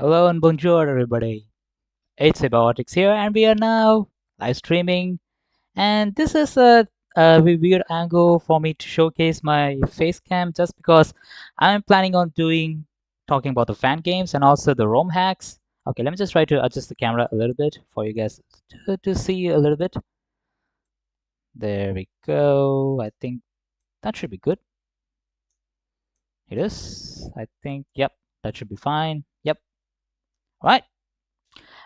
Hello and bonjour, everybody. It's About here, and we are now live streaming. And this is a weird angle for me to showcase my face cam just because I'm planning on talking about the fan games and also the ROM hacks. Okay, let me just try to adjust the camera a little bit for you guys to see a little bit. There we go. I think that should be good. It is. I think, yep, that should be fine. Yep. All right.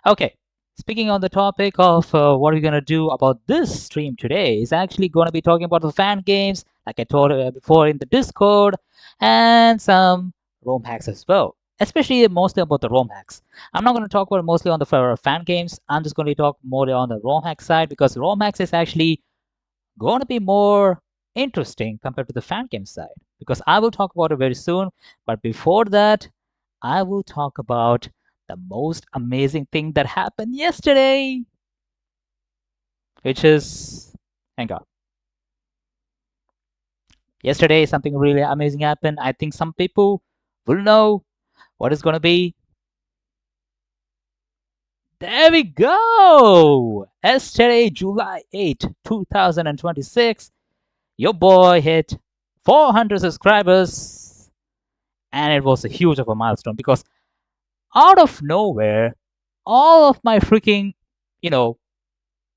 Okay, speaking on the topic of what we're going to do about this stream today is actually going to be talking about the fan games, like I told before in the Discord, and some ROM hacks as well. Especially mostly about the ROM hacks. I'm not going to talk about mostly on the for fan games. I'm just going to talk more on the ROM hack side because ROM hacks is actually going to be more interesting compared to the fan game side. Because I will talk about it very soon. But before that, I will talk about the most amazing thing that happened yesterday, which is, hang on. Yesterday, something really amazing happened. I think some people will know what it's going to be. There we go! Yesterday, July 8, 2026, your boy hit 400 subscribers, and it was a huge of a milestone because out of nowhere, all of my freaking, you know,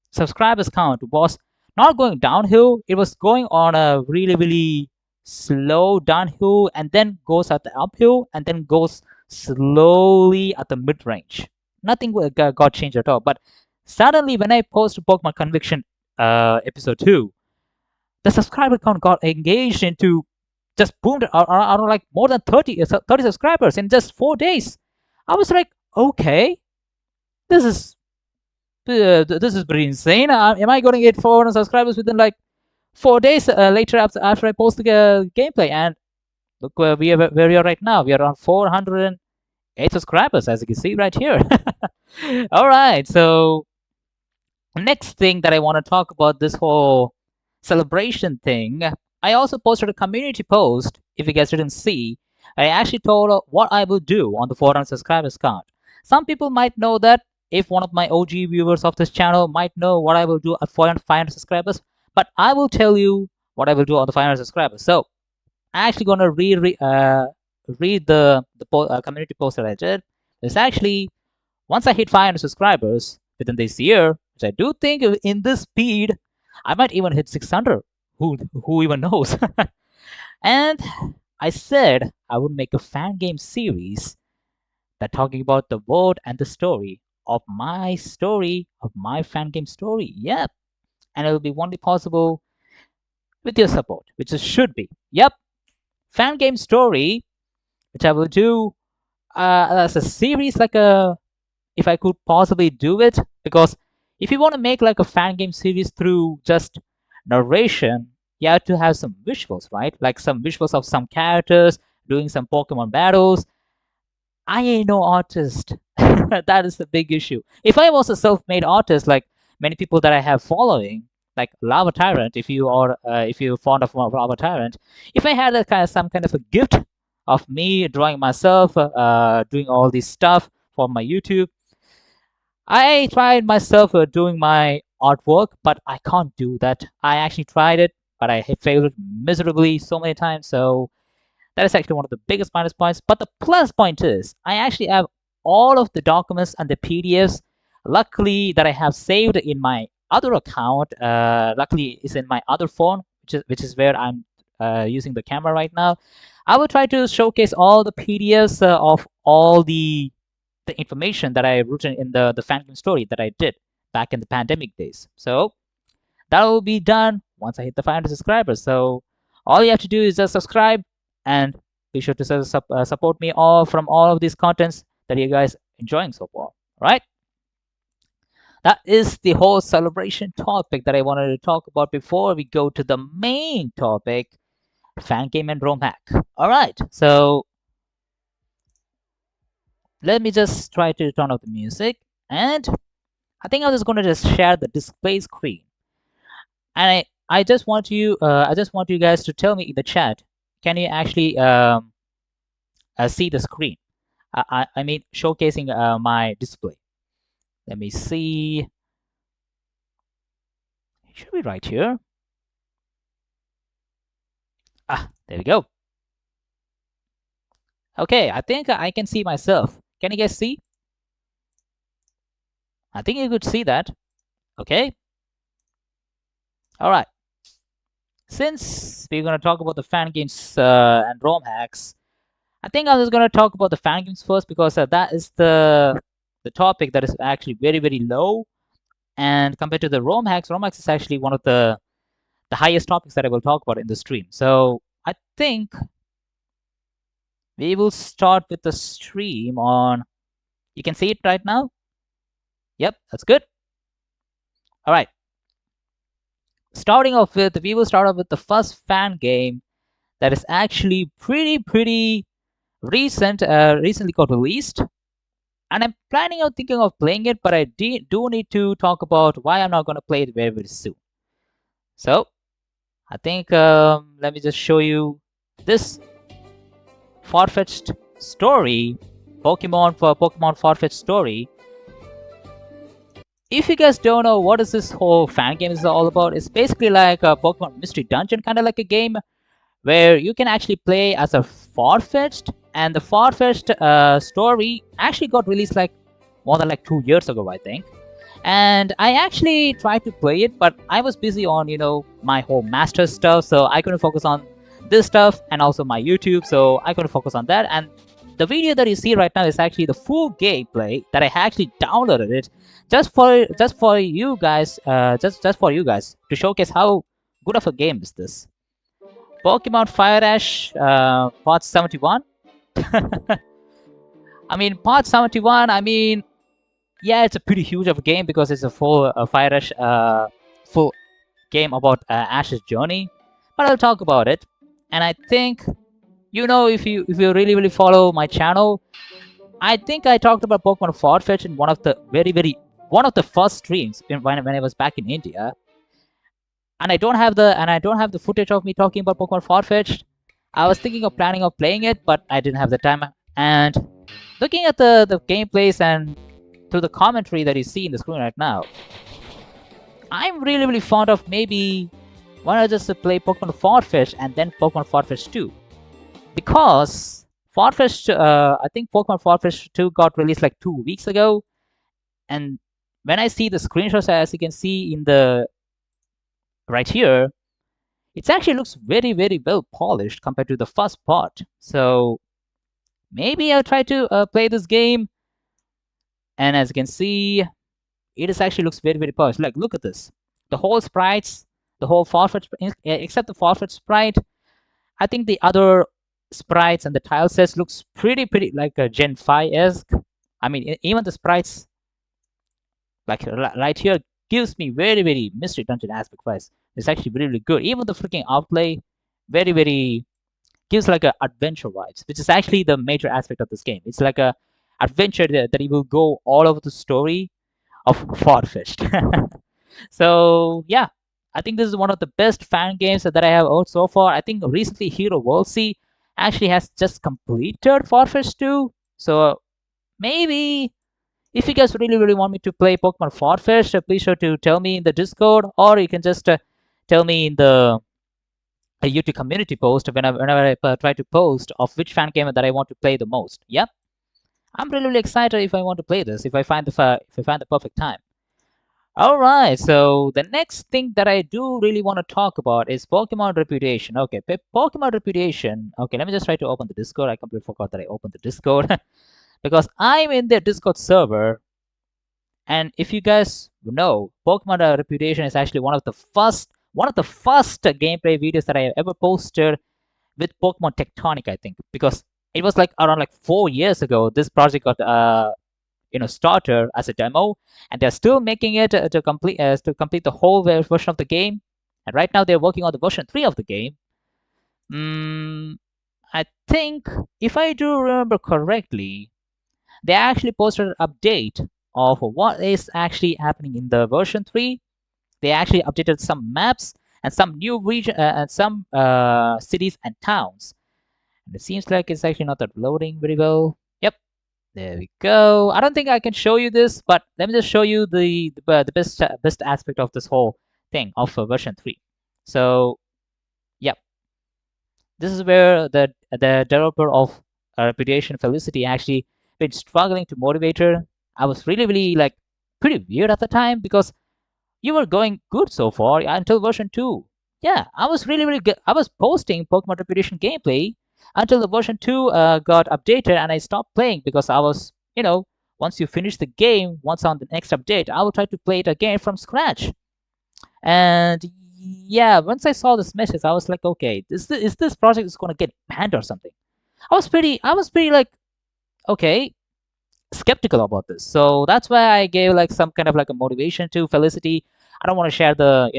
subscribers count was not going downhill. It was going on a really slow downhill and then goes at the uphill and then goes slowly at the mid range. Nothing got changed at all. But suddenly, when I posted Pokemon Conviction episode 2, the subscriber count got engaged into just boomed around like more than 30 subscribers in just 4 days. I was like, okay, this is this is pretty insane. Am I going to get 400 subscribers within like 4 days later after I post the gameplay? And look where we are right now. We are on 408 subscribers, as you can see right here. All right, so next thing that I want to talk about this whole celebration thing. I also posted a community post. If you guys didn't see, I actually told what I will do on the 400 subscribers count. Some people might know that. If one of my OG viewers of this channel might know what I will do at 500 subscribers, but I will tell you what I will do on the 500 subscribers. So I'm actually going to read the community post that I did. It's actually once I hit 500 subscribers within this year, which I do think in this speed, I might even hit 600. Who even knows? And I said I would make a fan game series that talking about the world and the story of my fan game story. Yep. And it will be only possible with your support, which it should be. Yep. Fan game story, which I will do as a series, like a if I could possibly do it, because if you want to make like a fan game series through just narration, you have to have some visuals, right? Like some visuals of some characters doing some Pokemon battles. I ain't no artist. That is the big issue. If I was a self-made artist, like many people that I have following, like Lava Tyrant, if you're fond of Lava Tyrant, if I had some kind of a gift of me drawing myself, doing all this stuff for my YouTube, I tried myself doing my artwork, but I can't do that. I actually tried it, but I failed miserably so many times. So that is actually one of the biggest minus points. But the plus point is I actually have all of the documents and the PDFs. Luckily, that I have saved in my other account. Luckily, is in my other phone, which is where I'm using the camera right now. I will try to showcase all the PDFs of all the information that I written in the Phantom story that I did back in the pandemic days. So that will be done once I hit the 500 subscribers. So all you have to do is just subscribe and be sure to support me all from all of these contents that you guys enjoying so far. All right. That is the whole celebration topic that I wanted to talk about before we go to the main topic, fan game and ROM hack. All right. So let me just try to turn off the music, and I think I'm just going to just share the display screen. And I just want you guys to tell me in the chat, can you actually see the screen? I mean, showcasing my display. Let me see. It should be right here. Ah, there we go. Okay, I think I can see myself. Can you guys see? I think you could see that. Okay. All right. Since we're going to talk about the fan games and ROM hacks, I think I'm just going to talk about the fan games first because that is the topic that is actually very, very low. And compared to the ROM hacks is actually one of the highest topics that I will talk about in the stream. So I think we will start with the stream on. You can see it right now. Yep, that's good. All right. We will start off with the first fan game that is actually pretty recent. Recently got released, and I'm planning on thinking of playing it, but I do need to talk about why I'm not going to play it very soon. So I think let me just show you this far-fetched story, Pokemon far-fetched story. If you guys don't know what is this whole fan game is all about, it's basically like a Pokemon Mystery Dungeon, kind of like a game where you can actually play as a far-fetched, and the far-fetched story actually got released like more than like 2 years ago, I think. And I actually tried to play it, but I was busy on, my whole master stuff, so I couldn't focus on this stuff, and also my YouTube, so I couldn't focus on that. And the video that you see right now is actually the full gameplay that I actually downloaded it just for you guys, just for you guys to showcase how good of a game is this. Pokemon Fire Ash, Part 71. I mean, Part 71. I mean, yeah, it's a pretty huge of a game because it's a full Fire Ash, full game about Ash's journey. But I'll talk about it, and I think, if you really follow my channel, I think I talked about Pokemon Farfetch in one of the one of the first streams when I was back in India. And I don't have the footage of me talking about Pokemon Farfetch'd. I was thinking of planning of playing it, but I didn't have the time. And looking at the gameplays and through the commentary that you see in the screen right now, I'm really fond of maybe why not just play Pokemon Farfetch and then Pokemon Farfetch 2. Because Farfetch, I think Pokemon Farfetch 2 got released like 2 weeks ago. And when I see the screenshots, as you can see in the right here, it actually looks very well polished compared to the first part. So maybe I'll try to play this game. And as you can see, it is actually looks very polished. Like, look at this. The whole sprites, the whole Farfetch, except the Farfetch sprite, I think the other sprites and the tile sets looks pretty like a Gen 5-esque. I mean, even the sprites, like right here, gives me very Mystery Dungeon aspect wise. It's actually really good. Even the freaking outlay, very gives like a adventure vibes, which is actually the major aspect of this game. It's like a adventure that you will go all over the story of Farfetch'd. So yeah, I think this is one of the best fan games that I have heard so far. I think recently Hero World C actually has just completed Farfetch'd 2. So maybe if you guys really want me to play Pokemon Farfetch'd, please sure to tell me in the Discord, or you can just tell me in the YouTube community post whenever I try to post of which fan game that I want to play the most. Yep, I'm really excited if I want to play this, if I find the perfect time. All right, so the next thing that I do really want to talk about is Pokemon Reputation. Okay, Pokemon Reputation. Okay, let me just try to open the Discord. I completely forgot that I opened the Discord because I'm in their Discord server. And if you guys know, Pokemon Reputation is actually one of the first gameplay videos that I have ever posted with Pokemon Tectonic, I think, because it was like around like 4 years ago. This project got started as a demo, and they're still making it to complete the whole version of the game. And right now they're working on the version 3 of the game. I think if I do remember correctly, they actually posted an update of what is actually happening in the version 3. They actually updated some maps and some new region and some cities and towns. And it seems like it's actually not that loading very well. Yep. There we go. I don't think I can show you this, but let me just show you the best aspect of this whole thing of version 3. So, yep, this is where the developer of Reputation Felicity actually been struggling to motivate her. I was really like pretty weird at the time because you were going good so far until version 2. Yeah, I was really good. I was posting Pokemon Reputation gameplay until the version 2 got updated and I stopped playing because I was, once you finish the game, once on the next update, I will try to play it again from scratch. And yeah, once I saw this message, I was like, okay, is this project is going to get banned or something? I was pretty like, okay, skeptical about this. So that's why I gave like some kind of like a motivation to Felicity. I don't want to share the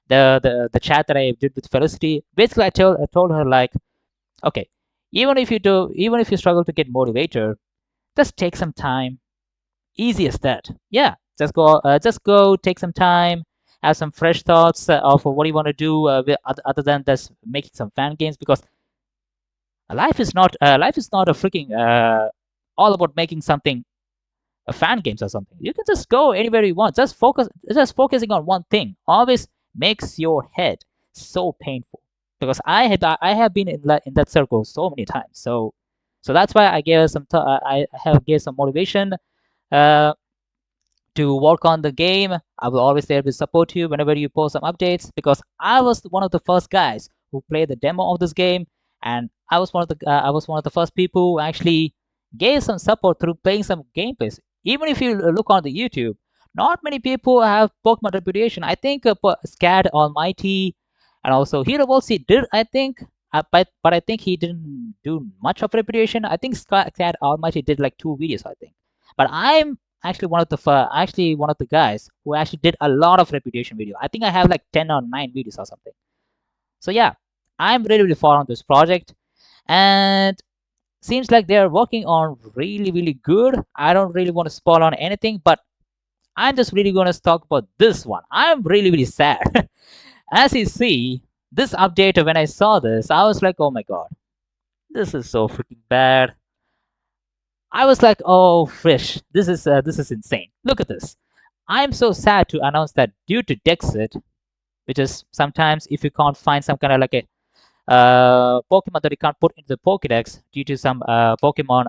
the chat that I did with Felicity. Basically, I told her like, okay, even if you struggle to get motivated, just take some time. Easy as that. Yeah, just go take some time, have some fresh thoughts of what you want to do other than just making some fan games because life is not a freaking all about making something fan games or something. You can just go anywhere you want. Just focusing on one thing always makes your head so painful. Because I have been in that circle so many times. So that's why I gave some I have gave some motivation uh, to work on the game. I will always there to support you whenever you post some updates because I was one of the first guys who played the demo of this game, and I was one of the first people who actually gave some support through playing some gameplays. Even if you look on the YouTube, not many people have Pokemon Reputation. I think Scad Almighty and also Hero Wolsey did. I think. But I think he didn't do much of Reputation. I think Scad Almighty did like 2 videos. I think, but I'm actually one of the guys who actually did a lot of Reputation video. I think I have like 10 or 9 videos or something. So yeah, I'm really far on this project, and seems like they're working on really good. I don't really want to spoil on anything, but I'm just really going to talk about this one. I'm really sad. As you see, this update, when I saw this, I was like, oh my god, this is so freaking bad. I was like, oh fish, this is insane. Look at this. I'm so sad to announce that due to Dexit, which is sometimes if you can't find some kind of like a Pokemon that you can't put into the Pokédex due to some Pokemon,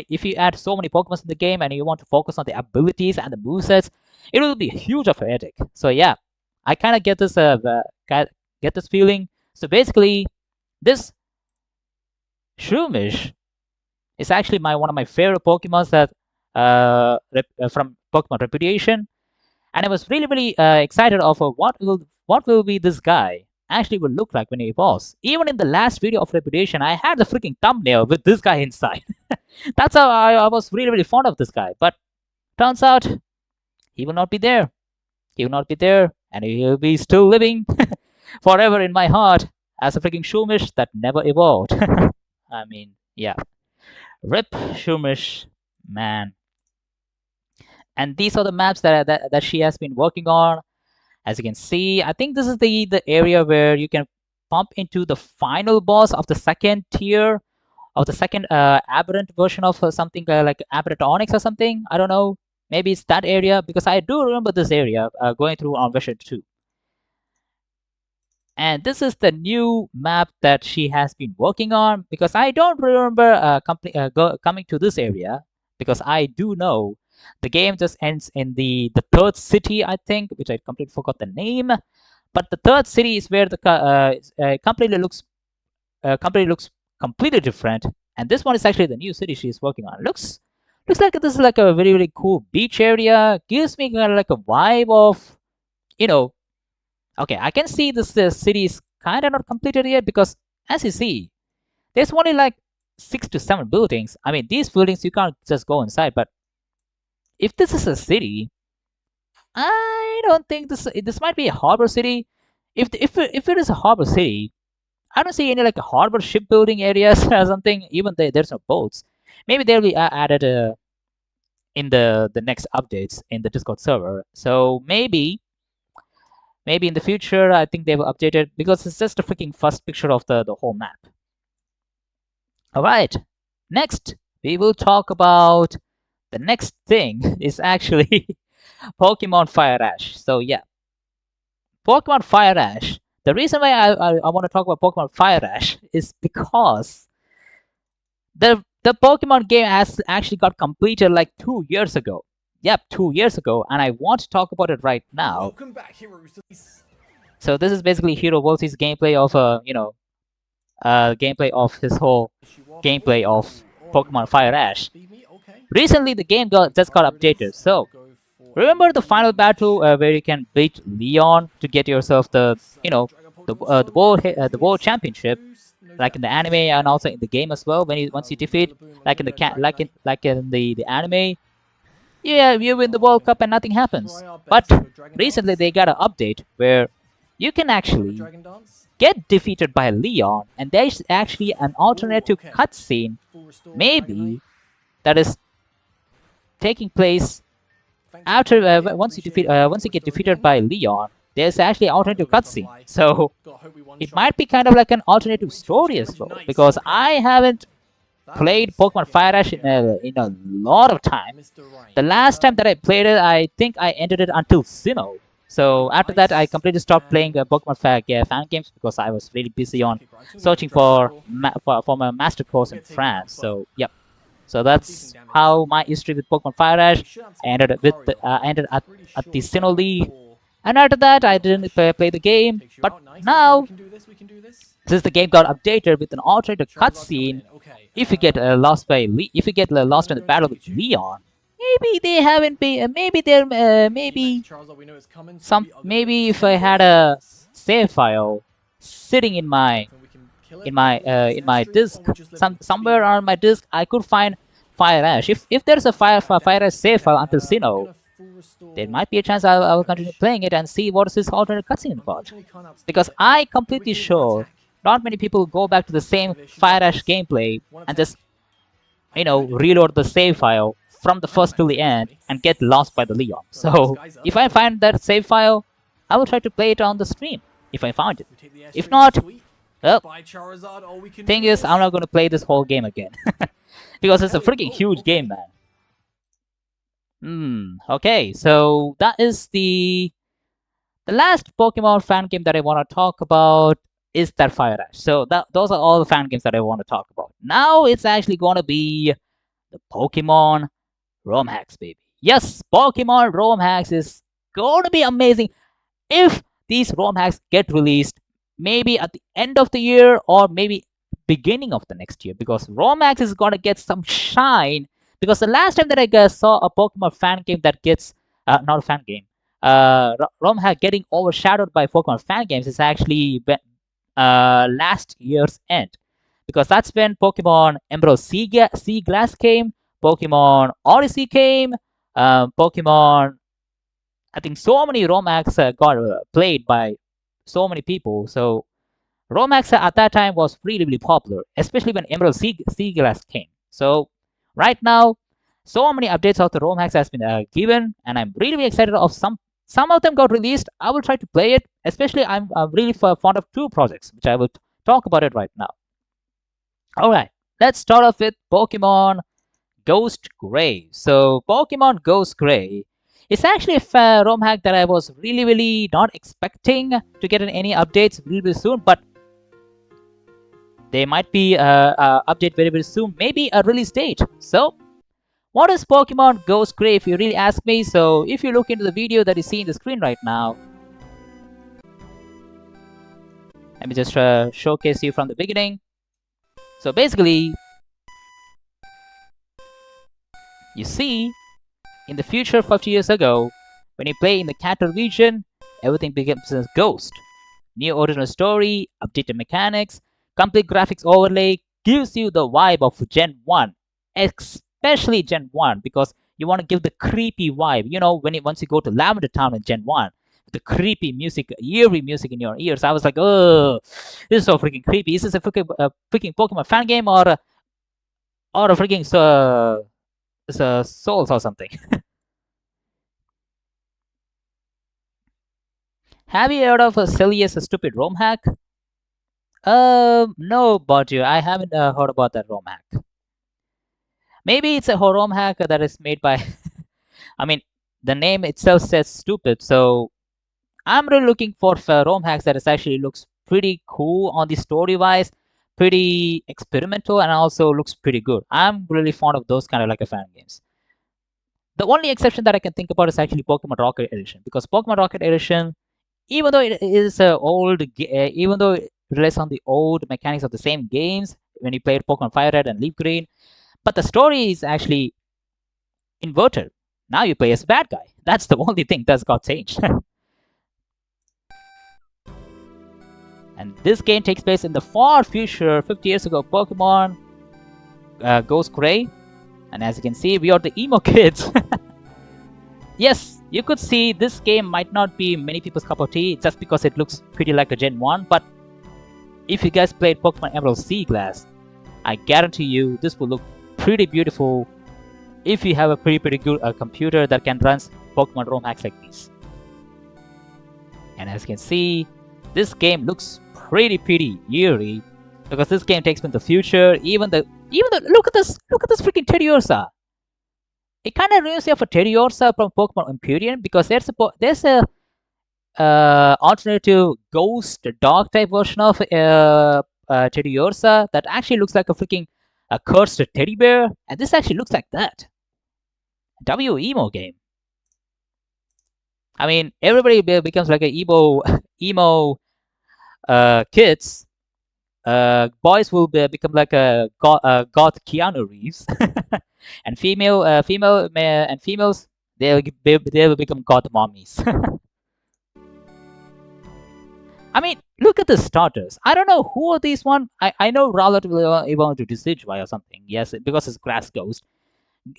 if you add so many Pokemon in the game and you want to focus on the abilities and the movesets, it will be huge of a headache. So yeah, I kind of get this feeling. So basically, this Shroomish is actually one of my favorite Pokemons that from Pokemon Reputation, and I was really excited of what will be this guy actually will look like when he evolves. Even in the last video of Reputation, I had the freaking thumbnail with this guy inside. That's how I was really fond of this guy. But turns out he will not be there. He will not be there, and he will be still living forever in my heart as a freaking Shroomish that never evolved. I mean, yeah. Rip Shroomish, man. And these are the maps that she has been working on. As you can see, I think this is the area where you can pump into the final boss of the second tier of the second aberrant version of something like aberrant onyx or something. I don't know. Maybe it's that area because I do remember this area going through on version 2. And this is the new map that she has been working on because I don't remember coming to this area because I do know the game just ends in the third city, I think, which I completely forgot the name. But the third city is where the company looks completely different, and this one is actually the new city she's working on. Looks like this is like a very cool beach area. Gives me kind of like a vibe of, you know, okay, I can see this city is kind of not completed yet because, as you see, there's only like 6 to 7 buildings. I mean, these buildings you can't just go inside. But if this is a city, I don't think this might be a harbor city. If it is a harbor city, I don't see any like harbor shipbuilding areas or something. Even there's no boats. Maybe they'll be added in the next updates in the Discord server. So maybe in the future, I think they've updated because it's just a freaking first picture of the whole map. All right, next we will talk about the next thing is actually Pokemon Fire Ash. So yeah, Pokemon Fire Ash. The reason why I want to talk about Pokemon Fire Ash is because the Pokemon game has actually got completed like 2 years ago. Yep, 2 years ago, and I want to talk about it right now. Welcome back, heroes. So this is basically Hero Wolfie's gameplay of gameplay of his whole gameplay of Pokemon Fire Ash. Recently, the game just got updated. So remember the final battle where you can beat Leon to get yourself the the world championship, like in the anime and also in the game as well. Once you defeat, like in the anime, yeah, you win the World Cup and nothing happens. But recently they got an update where you can actually get defeated by Leon, and there's actually an alternative cutscene, maybe, that is taking place after once you get defeated by Leon. There's actually an alternative cutscene, so it might be kind of like an alternative story as well. Because I haven't played Pokemon Fire Ash in a lot of time. The last time that I played it, I think I ended it until Sinnoh. So after that, I completely stopped playing Pokemon fan games because I was really busy on searching for my master course in France. So yep. So that's how my history with Pokemon Fire Ash. I ended at the Sinnoh League, and after that, I didn't play the game. But now, since the game got updated with an alternative cutscene, if you get lost in the battle with Leon, maybe they haven't been. Maybe there. Maybe if I had a save file sitting in my disk, somewhere on my disk, I could find Fire Ash. If there's a Fire Ash save file until Sinnoh, there might be a chance I will continue playing it and see what is this alternate cutscene about. Because I completely sure not many people go back to the same Fire Ash gameplay and just reload the save file from the first till the end and get lost by the Leon. So if I find that save file, I will try to play it on the stream if I found it. If not, well, thing is, I'm not going to play this whole game again. Because it's a freaking huge game, man. Okay, so that is the last Pokemon fan game that I want to talk about is that Fire Ash. So those are all the fan games that I want to talk about. Now it's actually going to be the Pokemon ROM hacks, baby. Yes, Pokemon ROM hacks is going to be amazing if these ROM hacks get released maybe at the end of the year or maybe beginning of the next year, because ROM hacks is going to get some shine. Because the last time that I saw a Pokemon fan game that gets not a fan game, ROM hack getting overshadowed by Pokemon fan games is actually last year's end, because that's when Pokemon Emerald Sea Glass came, Pokemon Odyssey came, Pokemon. I think so many ROM hacks got played by so many people. So ROM hacks at that time was really popular, especially when Emerald Sea Glass came. So right now, so many updates of the ROM hacks has been given, and I'm really excited of some. Some of them got released. I will try to play it. Especially, I'm really fond of two projects, which I will talk about it right now. All right, let's start off with Pokemon Ghost Gray. So Pokemon Ghost Gray is actually a ROM hack that I was really not expecting to get any updates really soon, but there might be a update very soon, maybe a release date. So what is Pokemon Ghost Gray, if you really ask me? So if you look into the video that you see in the screen right now, let me just showcase you from the beginning. So basically, you see, in the future 50 years ago, when you play in the Kanto region, everything becomes a ghost. New original story, updated mechanics, complete graphics overlay gives you the vibe of Gen 1. Especially Gen 1, because you want to give the creepy vibe. Once you go to Lavender Town in Gen 1, the creepy music, eerie music in your ears, I was like, oh, this is so freaking creepy. Is this a freaking Pokemon fan game or a freaking Souls or something? Have you heard of a silliest stupid ROM hack? No, Baju, I haven't heard about that ROM hack. Maybe it's a ROM hack that is made by. I mean, the name itself says stupid, so I'm really looking for ROM hacks that is actually looks pretty cool on the story wise, pretty experimental, and also looks pretty good. I'm really fond of those kind of like a fan games. The only exception that I can think about is actually Pokemon Rocket Edition, because Pokemon Rocket Edition, even though it is even though it relies on the old mechanics of the same games when you played Pokemon Fire Red and Leaf Green, but the story is actually inverted. Now you play as a bad guy. That's the only thing that's got changed. And this game takes place in the far future. 50 years ago, Pokemon goes gray. And as you can see, we are the emo kids. Yes, you could see this game might not be many people's cup of tea just because it looks pretty like a Gen 1. But if you guys played Pokemon Emerald Sea Glass, I guarantee you this will look pretty beautiful if you have a pretty good computer that can run Pokemon ROM hacks like these. And as you can see, this game looks pretty eerie because this game takes me in the future. Even the look at this freaking Teddiursa. It kind of reminds me of a Teddiursa from Pokemon Empyrean because there's a alternative ghost dog type version of Teddiursa that actually looks like a cursed teddy bear, and this actually looks like that. Emo game. I mean, everybody becomes like a emo kids. Boys will become like a goth Keanu Reeves, and females they will become goth mommies. I mean, look at the starters. I don't know who are these one. I know Rowlet will want to Decidueye or something. Yes, because it's Grass Ghost.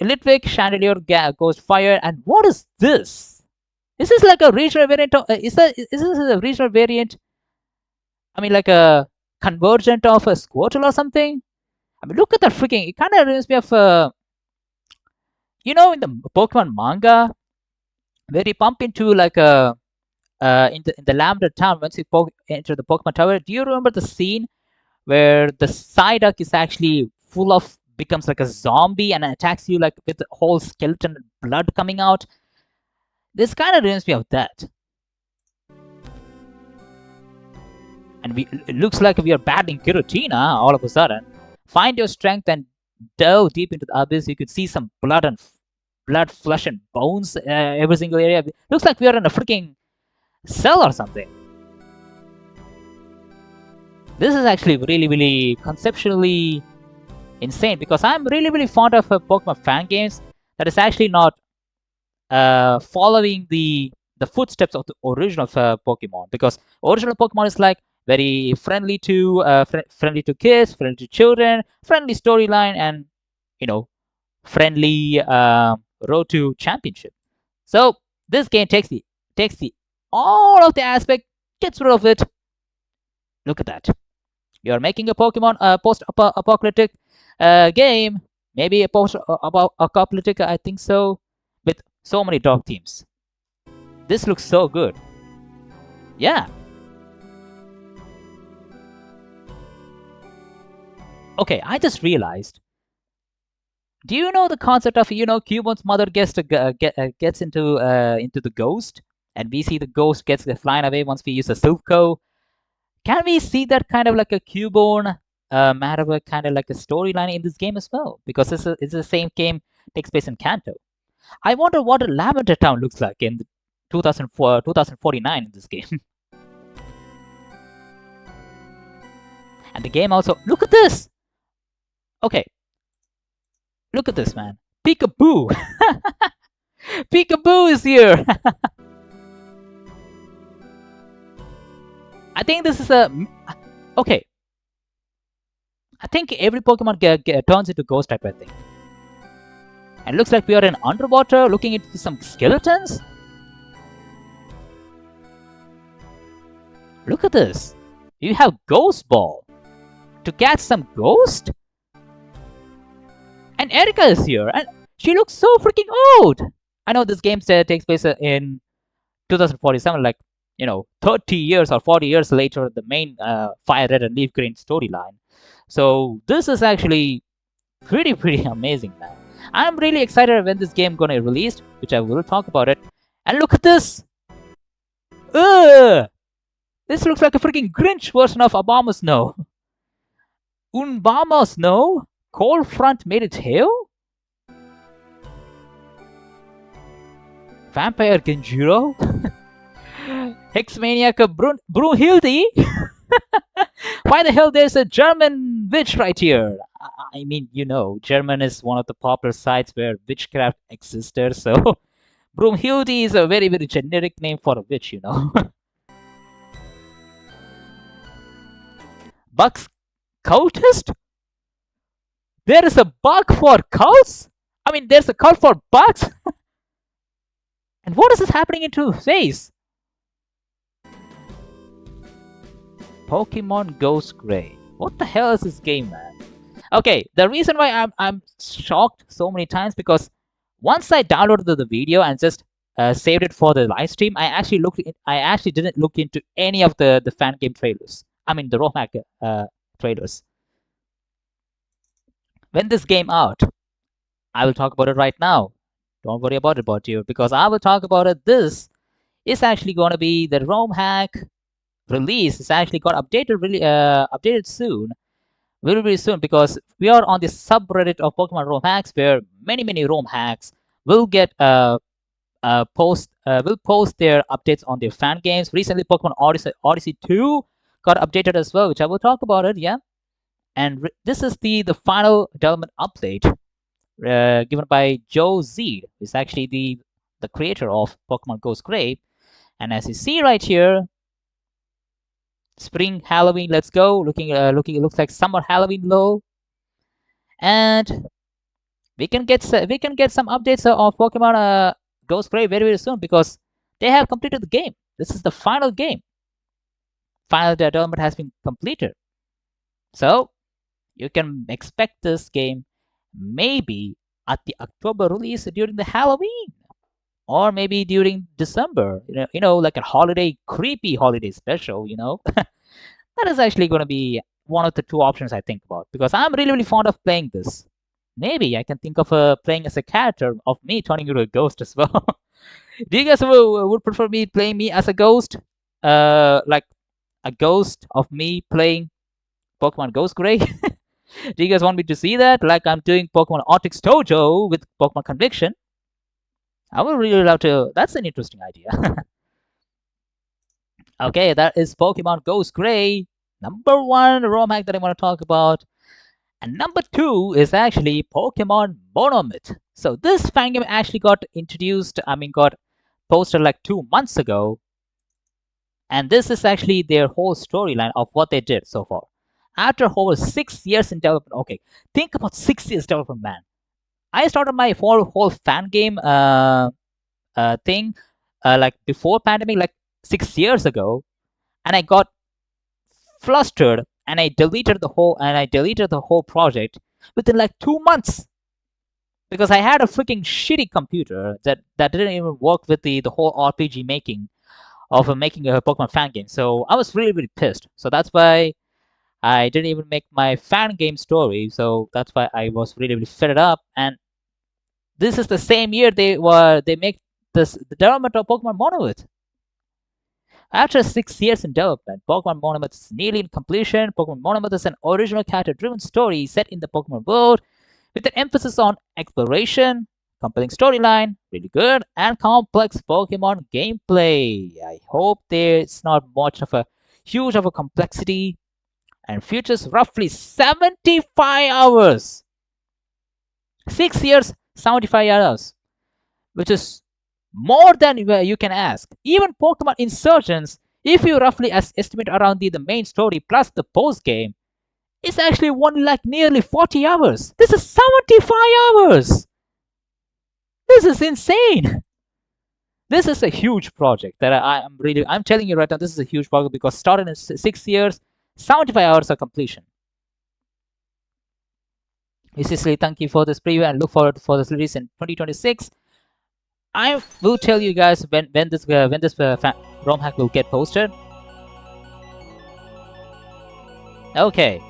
Litwick, Chandelier, Ghost Fire, and what is this? Is this like a regional variant? Is this a regional variant? I mean, like a convergent of a Squirtle or something? I mean, look at that freaking. It kind of reminds me of, you know, in the Pokemon manga, where you pump into like a in the Lambda town once you enter the Pokemon Tower. Do you remember the scene where the Psyduck is actually becomes like a zombie and attacks you like with the whole skeleton blood coming out? This kind of reminds me of that. And it looks like we are battling Giratina all of a sudden. Find your strength and delve deep into the abyss. You could see some blood, flesh, and bones every single area. Looks like we are in a freaking cell or something. This is actually really conceptually insane because I'm really fond of Pokemon fan games that is actually not following the footsteps of the original Pokemon, because original Pokemon is like very friendly to kids, friendly to children, friendly storyline, and you know, friendly road to championship. So this game takes the all of the aspect, gets rid of it. Look at that. You're making a Pokemon post-apocalyptic game, maybe a post-apocalyptic, I think so, with so many dog themes. This looks so good. Yeah. Okay, I just realized. Do you know the concept of, you know, Cubon's mother gets into the ghost, and we see the ghost gets flying away once we use a Silph. Can we see that kind of like a Cubone Maribel kind of like a storyline in this game as well? Because it's the same game, takes place in Kanto. I wonder what a Lavender Town looks like in 2049 in this game. And the game also, look at this! Okay. Look at this, man. Peekaboo! Peekaboo is here! I think this is a... Okay. I think every Pokemon turns into ghost type, I think. And looks like we are in underwater looking into some skeletons. Look at this. You have Ghost Ball. To catch some ghost? And Erika is here. And she looks so freaking old. I know this game takes place in 2047, like, you know, 30 years or 40 years later, the main Fire Red and Leaf Green storyline. So this is actually pretty amazing, man. I'm really excited when this game gonna release, which I will talk about it. And look at this! Ugh! This looks like a freaking Grinch version of Obama Snow. Unbama Snow? Cold front made its hail? Vampire Genjiro? Hexmaniac Brunhilde? Why the hell there's a German witch right here? I mean, you know, German is one of the popular sites where witchcraft existed, so Brunhilde is a very, very generic name for a witch, you know. Bugs cultist? There is a bug for cows? I mean, there's a cult for bugs? And what is this happening into his face? Pokemon Ghost Gray. What the hell is this game, man? Okay, the reason why I'm shocked so many times because once I downloaded the video and just saved it for the live stream, I actually didn't look into any of the Fangame trailers. I mean the ROM hack trailers. When this game out, I will talk about it right now. Don't worry about you because I will talk about it. This is actually going to be the ROM hack release. It's actually got updated updated soon. Very soon because we are on the subreddit of Pokemon ROM hacks where many ROM hacks will get post their updates on their fan games. Recently, Pokemon Odyssey 2 got updated as well, which I will talk about it. Yeah, and this is the final development update given by Joe Z. Who's actually the creator of Pokemon Ghost Gray, and as you see right here. Spring Halloween, let's go. Looking, it looks like summer Halloween low, and we can get some updates of Pokemon Ghost Gray very soon because they have completed the game. This is the final game. Final development has been completed, so you can expect this game maybe at the October release during the Halloween. Or maybe during December, you know, like a creepy holiday special, you know. That is actually going to be one of the two options I think about because I'm really fond of playing this. Maybe I can think of playing as a character of me turning into a ghost as well. Do you guys would prefer me playing me as a ghost? Like a ghost of me playing Pokemon Ghost Gray? Do you guys want me to see that? Like I'm doing Pokemon Otix Tojo with Pokemon Conviction? I would really love to. That's an interesting idea. Okay, that is Pokemon Ghost Gray. Number 1 ROM hack that I want to talk about. And number 2 is actually Pokemon Monomyth. So this fangame actually got posted like 2 months ago. And this is actually their whole storyline of what they did so far. After over 6 years in development. Okay, think about 6 years development, man. I started my whole fan game thing like before pandemic, like 6 years ago, and I got flustered and I deleted the whole project within like 2 months because I had a freaking shitty computer that didn't even work with the whole RPG making of making a Pokemon fan game. So I was really pissed. So that's why I didn't even make my fan game story. So that's why I was really fed up. And this is the same year they make the development of Pokemon Monomyth. After 6 years in development, Pokemon Monomyth is nearly in completion. Pokemon Monomyth is an original character-driven story set in the Pokemon world with an emphasis on exploration, compelling storyline, really good, and complex Pokemon gameplay. I hope there's not much of a huge of a complexity and features roughly 75 hours. 6 years, 75 hours, which is more than you can ask. Even Pokemon Insurgents, if you roughly estimate around the main story plus the post game, it's actually one like nearly 40 hours. This is 75 hours. This is insane. This is a huge project that I'm telling you right now. This is a huge project because started in 6 years, 75 hours of completion. Cecily, thank you for this preview and look forward for this release in 2026. I will tell you guys when this ROM hack will get posted. Okay.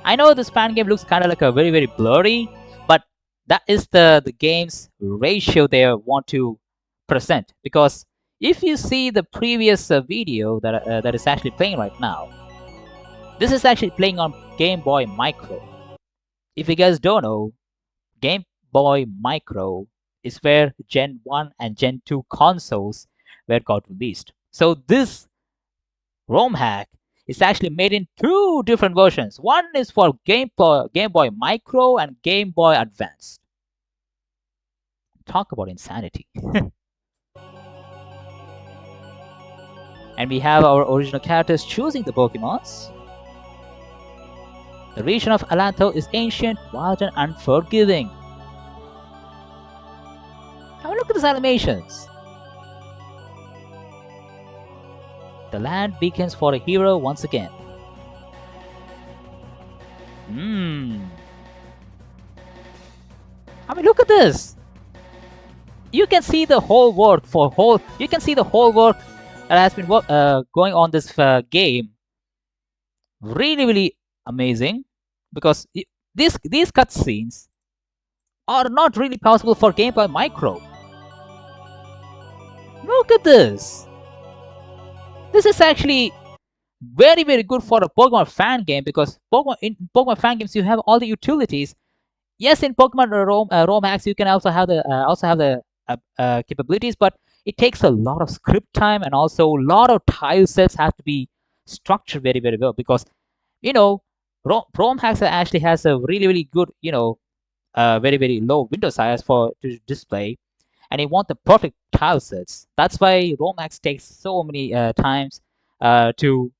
I know this fan game looks kind of like a very blurry, but that is the game's ratio they want to present. Because if you see the previous video that is actually playing right now, this is actually playing on Game Boy Micro. If you guys don't know, Game Boy Micro is where Gen 1 and Gen 2 consoles were got released. So this ROM hack is actually made in two different versions. One is for Game Boy Micro and Game Boy Advance. Talk about insanity. And we have our original characters choosing the Pokemons. The region of Alanto is ancient, wild, and unforgiving. Now look at these animations. The land beacons for a hero once again. I mean, look at this. You can see the whole work You can see the whole work that has been going on this game. Really amazing, because these cutscenes are not really possible for Game Boy Micro. Look at this. This is actually very good for a Pokemon fan game, because in Pokemon fan games you have all the utilities. Yes, in Pokemon ROM hacks you can also have the capabilities, but it takes a lot of script time, and also a lot of tile sets have to be structured very well, because ROM hacks actually has a really good very low window size to display, and you want the perfect tile sets. That's why ROM hacks takes so many times to do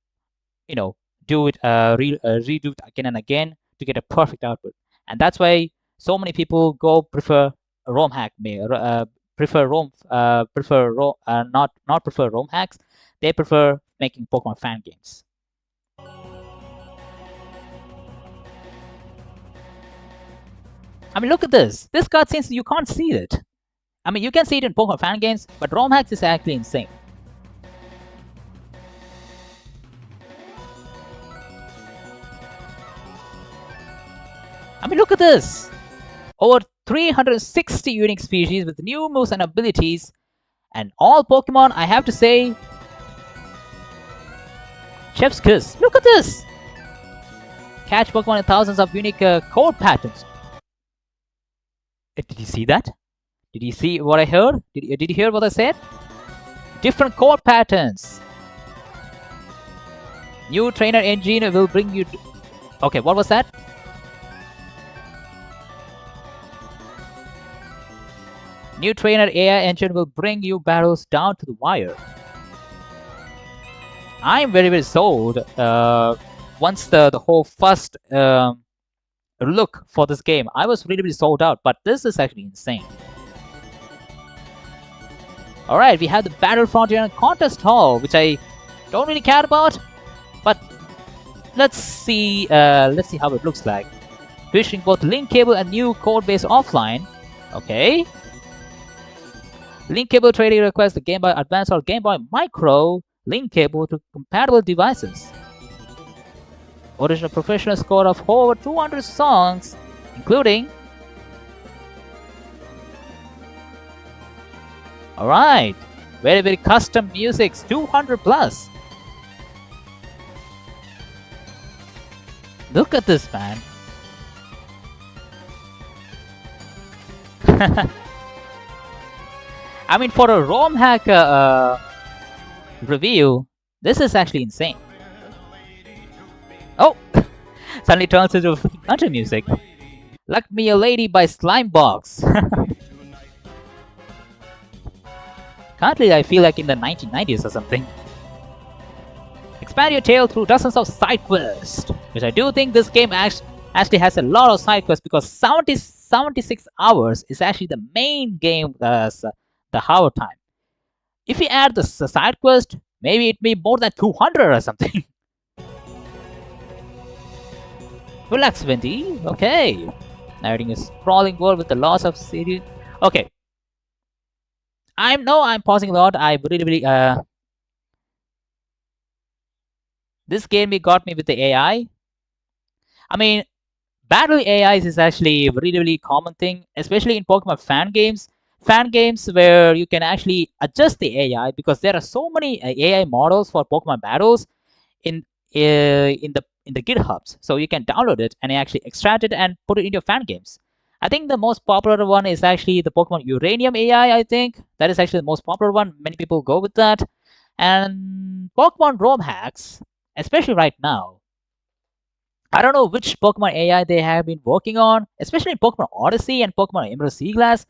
it redo it again and again to get a perfect output. And that's why so many people prefer ROM hack not prefer ROM hacks. They prefer making Pokemon fan games. I mean, look at this. This cutscenes, you can't see it. I mean, you can see it in Pokemon fan games, but ROM hacks is actually insane. I mean, look at this. Over 360 unique species with new moves and abilities, and all Pokemon, I have to say, chef's kiss. Look at this. Catch Pokemon in thousands of unique code patterns. Did you see that? Did you see what I heard? Did you hear what I said? Different code patterns. New trainer engine will bring you... Okay, what was that? New trainer AI engine will bring you battles down to the wire. I'm very sold. Once the whole first look for this game, I was really sold out, but this is actually insane. Alright, we have the Battle Frontier and Contest Hall, which I don't really care about, but let's see how it looks like. Featuring both link cable and new code base offline. Okay. Link cable trading requires the Game Boy Advance or Game Boy Micro link cable to compatible devices. Original professional score of over 200 songs, including... Alright, very custom music, 200 plus. Look at this, man. I mean, for a ROM hack review, this is actually insane. Oh! Suddenly turns into country music. Luck Me a Lady by Slimebox. Currently, I feel like in the 1990s or something. Expand your tale through dozens of side quests, which I do think this game actually has a lot of side quests, because 76 hours is actually the main game, the hour time. If you add the side quest, maybe it may be more than 200 or something. Relax, Wendy. Okay. Narrating a sprawling world with the loss of city. Okay. I'm pausing a lot. I really this game got me with the AI. I mean, battle AIs is actually a really, really common thing, especially in Pokemon fan games. Fan games where you can actually adjust the AI because there are so many AI models for Pokemon battles in in the GitHubs. So you can download it and actually extract it and put it in your fan games. I think the most popular one is actually the Pokemon Uranium AI. I think that is actually the most popular one. Many people go with that. And Pokemon ROM hacks, especially right now, I don't know which Pokemon AI they have been working on, especially in Pokemon Odyssey and Pokemon Emerald Sea Glass.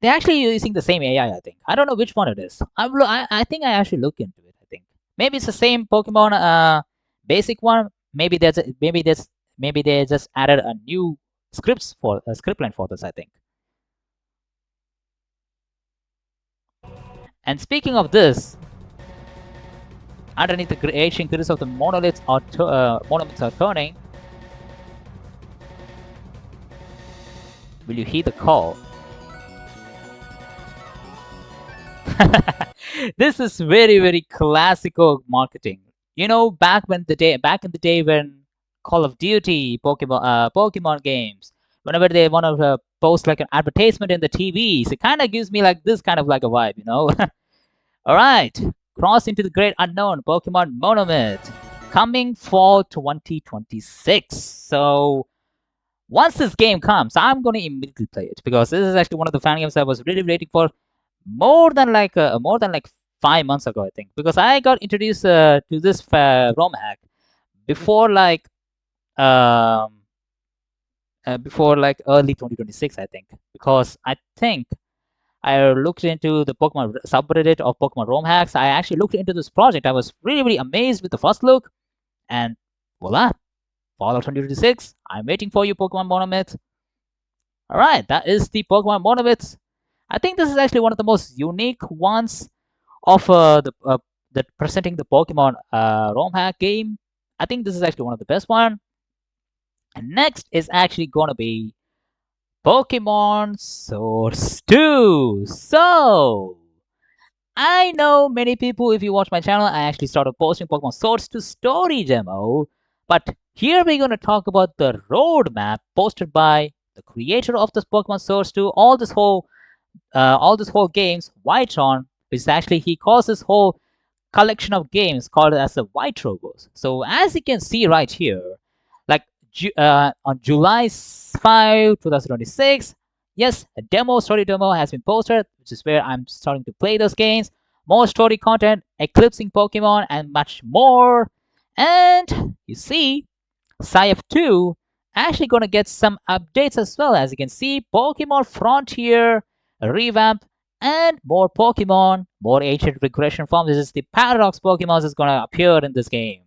They're actually using the same AI, I think. I don't know which one it is. I think I actually look into it, I think. Maybe it's the same Pokemon basic one. Maybe they just added a new script line for this, I think. And speaking of this, underneath the ancient grills of the monoliths are turning. Will you heed the call? This is very, very classical marketing. You know, back in the day when Call of Duty, Pokemon games, whenever they want to post like an advertisement in the TVs, it kind of gives me like this kind of like a vibe, you know. All right, cross into the great unknown, Pokemon Monomyth, coming fall 2026. So once this game comes, I'm going to immediately play it because this is actually one of the fan games I was really waiting for more than like 5 months ago, I think, because I got introduced to this ROM hack before like um, before like early 2026, I think, because I think I looked into the Pokemon subreddit of Pokemon ROM hacks. I actually looked into this project. I was really, really amazed with the first look, and voila, fall of 2026. I'm waiting for you, Pokemon Monomyth. All right, that is the Pokemon Monomyth. I think this is actually one of the most unique ones of the presenting the Pokemon ROM hack game. I think this is actually one of the best one. And next is actually gonna be Pokemon Source 2. So I know many people, if you watch my channel, I actually started posting Pokemon Source 2 story demo. But here we're gonna talk about the roadmap posted by the creator of this Pokemon Source 2. All this whole games, Whitron, which actually he calls this whole collection of games called as the White Robos. So as you can see right here, like on July 5, 2026, yes, a story demo has been posted, which is where I'm starting to play those games. More story content, eclipsing Pokemon, and much more. And you see, Sci 2 actually gonna get some updates as well. As you can see, Pokemon Frontier, a revamp, and more Pokemon, more ancient regression forms. This is the Paradox Pokemon is gonna appear in this game.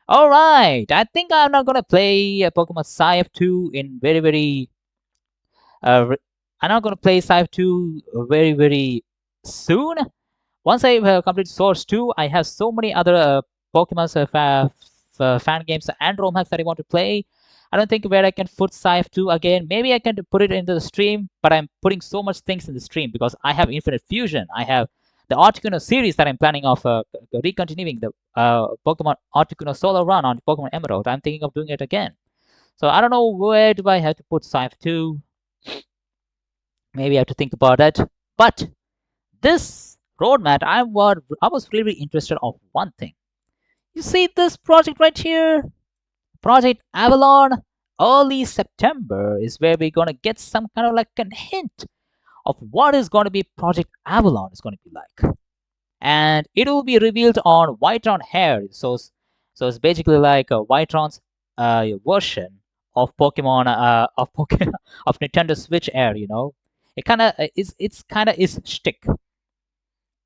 Alright, I think I'm not gonna play Pokemon Sci 2 in uh, I'm not gonna play Sci 2 very, very soon. Once I complete Source 2, I have so many other Pokemon fan games and ROM hacks that I want to play. I don't think where I can put Scythe 2 again. Maybe I can put it into the stream, but I'm putting so much things in the stream because I have Infinite Fusion. I have the Articuno series that I'm planning of recontinuing the Pokemon Articuno Solo Run on Pokemon Emerald. I'm thinking of doing it again. So I don't know where do I have to put Scythe 2. Maybe I have to think about that. But this roadmap, I was really interested of one thing. You see this project right here? Project Avalon. Early September is where we're gonna get some kind of like a hint of what is going to be Project Avalon is going to be like, and it will be revealed on Whitron Hair. So it's basically like a Whitron's version of Pokemon of Pokemon of Nintendo Switch Air. You know, it kind of it's kind of is shtick.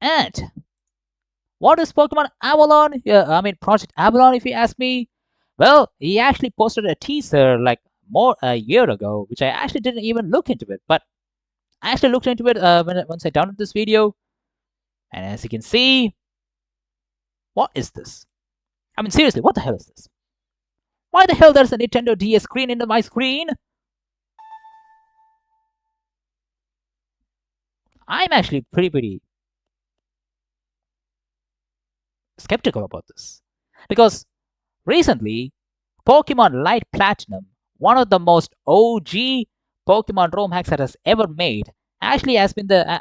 And what is Pokemon Avalon? I mean Project Avalon, if you ask me. Well, he actually posted a teaser like more a year ago, which I actually didn't even look into it. But I actually looked into it once I downloaded this video, and as you can see, what is this? I mean, seriously, what the hell is this? Why the hell there's a Nintendo DS screen in my screen? I'm actually pretty skeptical about this because recently Pokemon Light Platinum, one of the most OG Pokemon ROM hacks that has ever made, actually has been the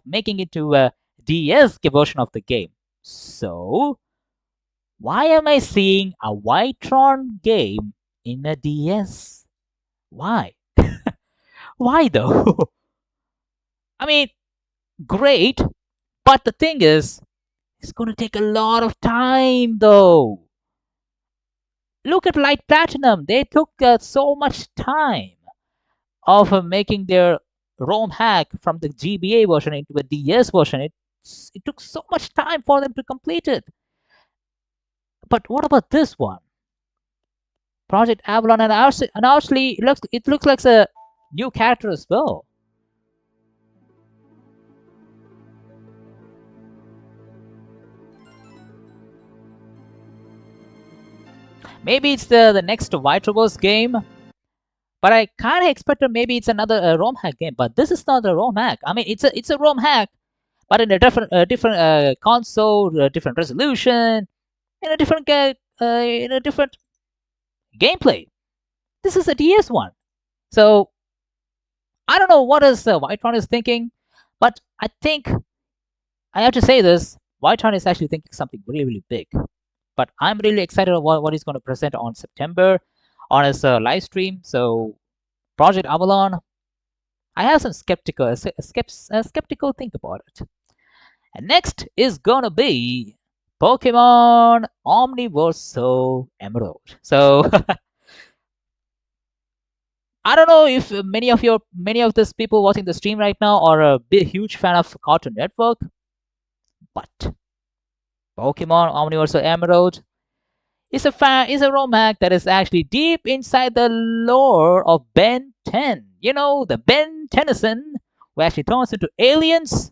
making it to a DS version of the game. So why am I seeing a Whitron game in a DS? Why? Why though? I mean, great, but the thing is, it's gonna take a lot of time though. Look at Light Platinum. They took so much time of making their ROM hack from the GBA version into a DS version. It took so much time for them to complete it. But what about this one? Project Avalon, and actually it looks like a new character as well. Maybe it's the next White Reverse game, but I kind of expected maybe it's another ROM hack game. But this is not a ROM hack. I mean, it's a ROM hack, but in a different console, different resolution, in a different gameplay. This is a DS one, so I don't know what is Whitron is thinking, but I think I have to say this: Whitron is actually thinking something really, really big. But I'm really excited about what he's going to present on September on his live stream. So, Project Avalon, I have some skeptical think about it. And next is gonna be Pokemon Omniversal Emerald. So, I don't know if many of these people watching the stream right now are a huge fan of Cartoon Network, but Pokemon Omniversal Emerald is a ROM hack that is actually deep inside the lore of Ben 10. You know, the Ben Tennyson who actually turns into aliens.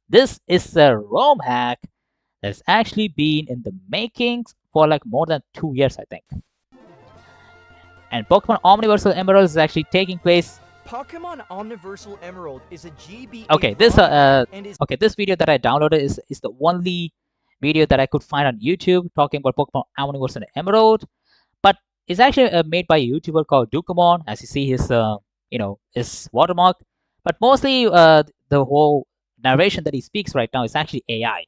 This is a ROM hack that's actually been in the making for like more than 2 years, I think. And Pokemon Omniversal Emerald is actually taking place. Pokemon Omniversal Emerald is a GBA. Okay, this video that I downloaded is the only video that I could find on YouTube talking about Pokemon Omniversal Emerald, but it's actually made by a YouTuber called Dukamon. As you see his his watermark, but mostly the whole narration that he speaks right now is actually AI.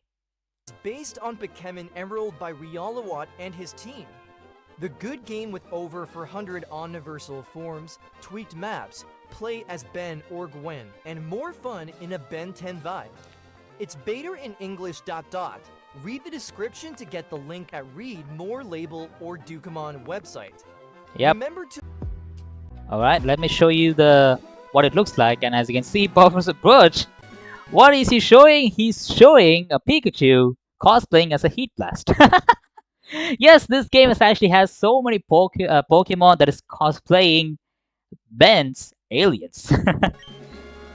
It's based on Pokemon Emerald by Rialawat and his team. The good game with over 400 Omniversal forms, tweaked maps, play as Ben or Gwen, and more fun in a Ben 10 vibe. It's beta in English ... Read the description to get the link at Read More Label or Dukamon website. Yep. Remember to... Alright, let me show you what it looks like. And as you can see, Professor Birch, what is he showing? He's showing a Pikachu cosplaying as a Heat Blast. Yes, this game actually has so many Pokemon that is cosplaying Ben's aliens.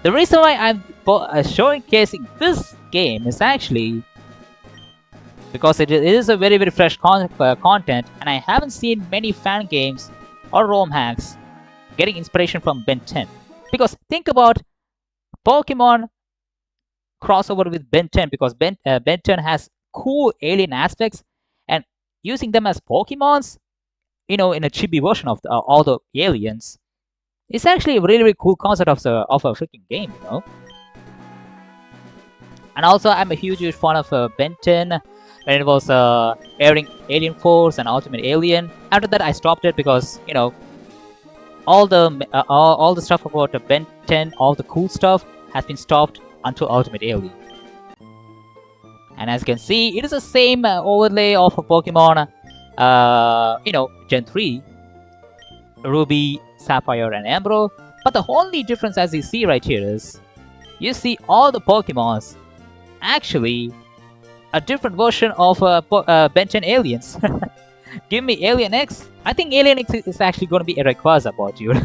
The reason why I'm showcasing this game is actually because it is a very, very fresh content, and I haven't seen many fan games or ROM hacks getting inspiration from Ben 10. Because think about Pokemon crossover with Ben 10, because Ben 10 has cool alien aspects, and using them as Pokemons, in a chibi version of all the aliens, it's actually a really, really cool concept of a freaking game, And also, I'm a huge fan of Ben 10. When it was airing Alien Force and Ultimate Alien. After that, I stopped it because all the stuff about Ben 10, all the cool stuff has been stopped until Ultimate Alien. And as you can see, it is the same overlay of Pokemon, Gen 3, Ruby, Sapphire, and Emerald. But the only difference, as you see right here, is you see all the Pokemons actually a different version of Ben 10 aliens. Give me Alien X. I think Alien X is actually going to be a Rayquaza bot, dude.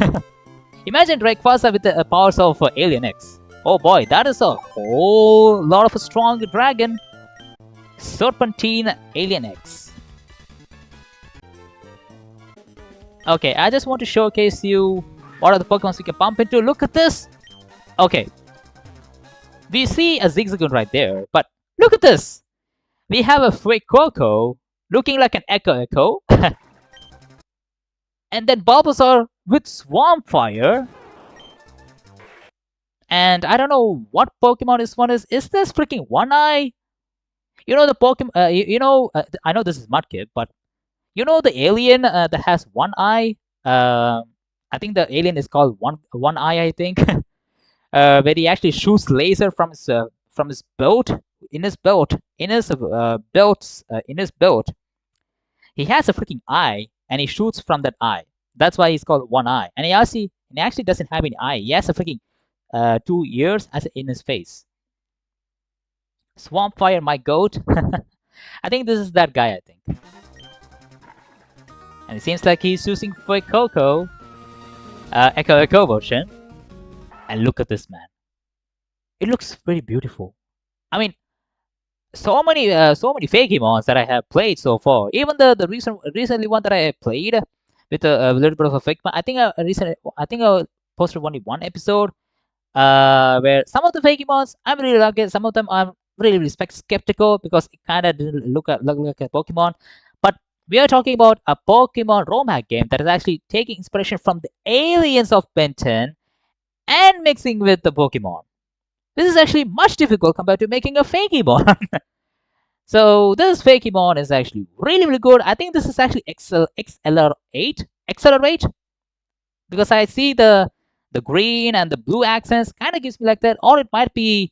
Imagine Rayquaza with the powers of Alien X. Oh boy, that is a whole lot of a strong dragon. Serpentine Alien X. Okay, I just want to showcase you what are the Pokemon we can bump into. Look at this. Okay. We see a Zigzagoon right there, but look at this. We have a Fuecoco looking like an Echo. And then Bulbasaur with Swampfire. And I don't know what Pokemon this one is. Is this freaking One Eye? You know the Pokemon. I know this is Mudkip, but you know the alien that has one eye. I think the alien is called One Eye. I think where he actually shoots laser from his belt in his belt in his belts in his belt. He has a freaking eye, and he shoots from that eye. That's why he's called One Eye. And he actually doesn't have any eye. He has a freaking 2 ears as in his face. Swampfire, my goat. I think this is that guy. I think, and it seems like he's using for Coco, Echo version. And look at this, man. It looks very beautiful. I mean, so many Fakemons that I have played so far. Even the recently one that I played with a little bit of a Fakemon. I think I posted only one episode where some of the Fakemons I'm really like it. Some of them I'm really skeptical because it kind of didn't look like a Pokemon. But we are talking about a Pokemon ROM hack game that is actually taking inspiration from the aliens of Ben 10 and mixing with the Pokemon. This is actually much difficult compared to making a Fakemon. So this Fakemon is actually really good. I think this is actually Accelerate, because I see the green and the blue accents kind of gives me like that, or it might be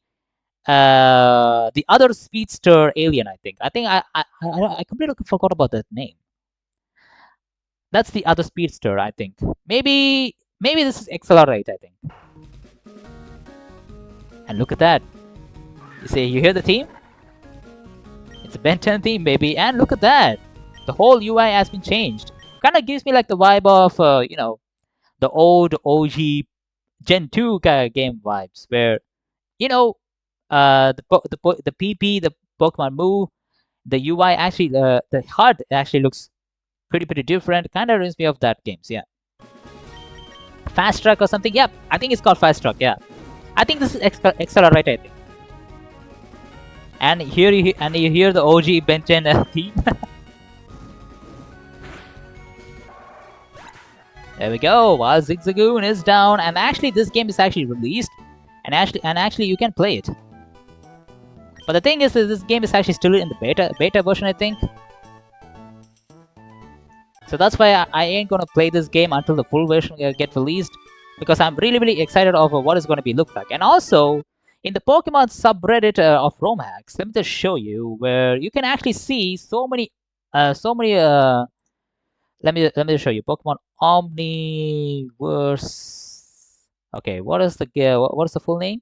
the other speedster alien. I completely forgot about that name. That's the other speedster. I think maybe this is Accelerate. I think. And look at that. You hear the theme? It's a Ben 10 theme, baby. And look at that. The whole UI has been changed. Kind of gives me like the vibe of, the old OG Gen 2 game vibes, where, the PP, the Pokemon Move, the UI actually, the HUD actually looks pretty different. Kind of reminds me of that games, yeah. Fast Track or something? Yep, I think it's called Fast Track, yeah. I think this is Accelerate, I think. And here you hear the OG Ben 10 theme. There we go. While Zigzagoon is down, and actually this game is actually released, and actually you can play it. But the thing is that this game is actually still in the beta version, I think. So that's why I ain't gonna play this game until the full version get released, because I'm really excited over what it's gonna be look like. And also, in the Pokemon subreddit of ROM hacks, let me just show you where you can actually see so many. Let me just show you Pokemon Omniverse. Okay, what is the full name?